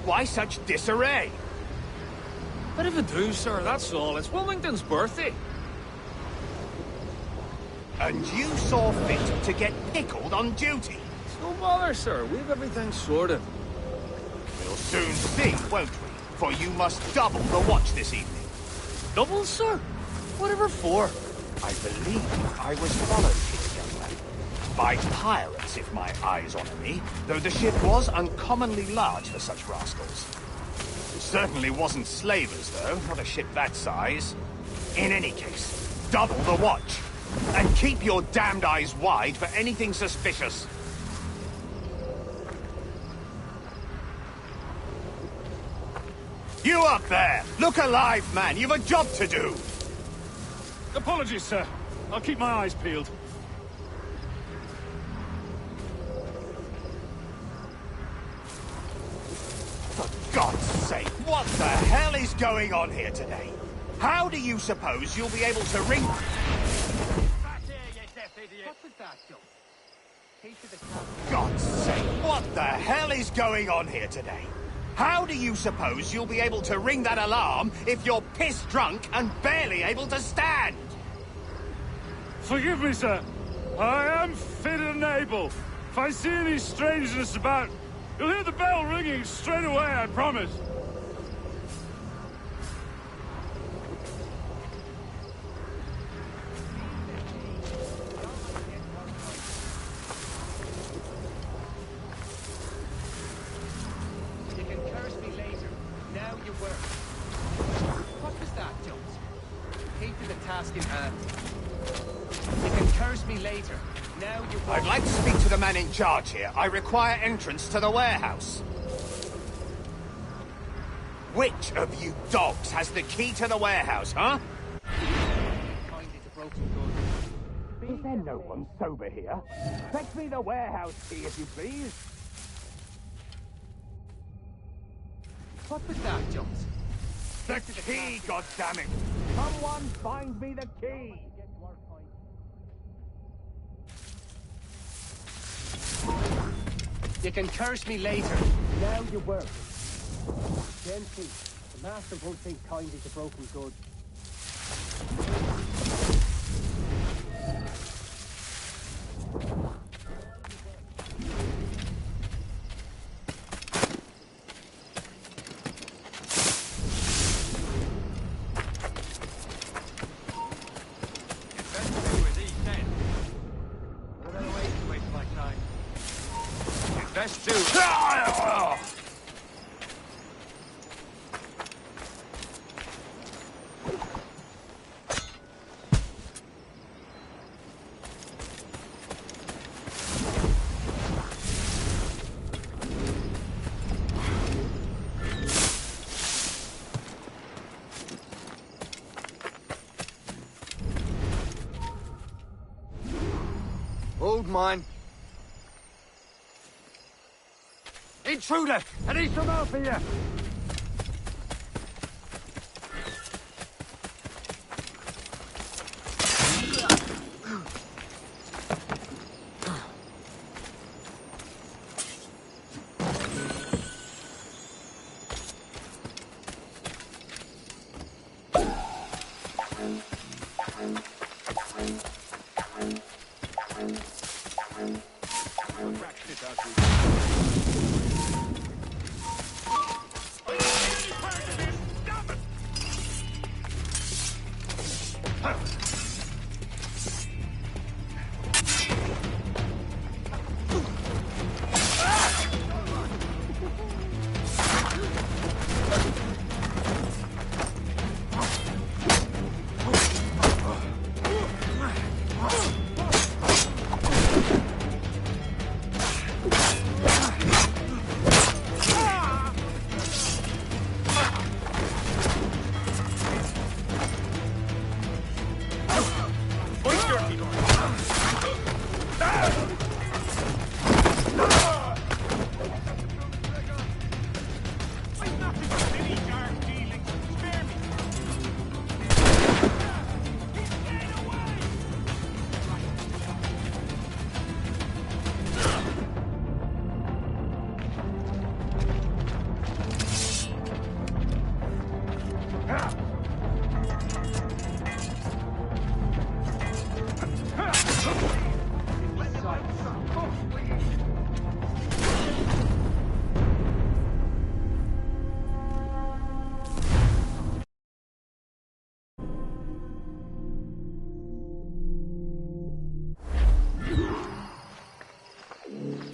Why such disarray? Bit of a do, sir, that's all. It's Wilmington's birthday. And you saw fit to get pickled on duty? No bother, sir. We've everything sorted. We'll soon see, won't we? For you must double the watch this evening. Double, sir? Whatever for? I believe I was followed here, young man. By pirates, if my eyes honour me, though the ship was uncommonly large for such rascals. It certainly wasn't slavers, though, not a ship that size. In any case, double the watch. And keep your damned eyes wide for anything suspicious. You up there! Look alive, man! You've a job to do! Apologies, sir. I'll keep my eyes peeled. For God's sake, what the hell is going on here today? How do you suppose you'll be able to ring... For God's sake, what the hell is going on here today? How do you suppose you'll be able to ring that alarm if you're piss-drunk and barely able to stand? Forgive me, sir. I am fit and able. If I see any strangeness about, you'll hear the bell ringing straight away, I promise. You can curse me later. Now you work. What was that, Jones? Keep to the task in hand. You can curse me later. Now you work. I'd like to speak to the man in charge here. I require entrance to the warehouse. Which of you dogs has the key to the warehouse, huh? Is there no one sober here? Fetch me the warehouse key, if you please. What was that, Jones? The key, goddammit! Someone find me the key! You can curse me later. Now you work. Gently. The master won't think kindly to broken goods. Best do. Old mine. Intruder! I need some help here!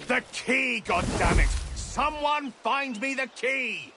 The key, goddammit! Someone find me the key!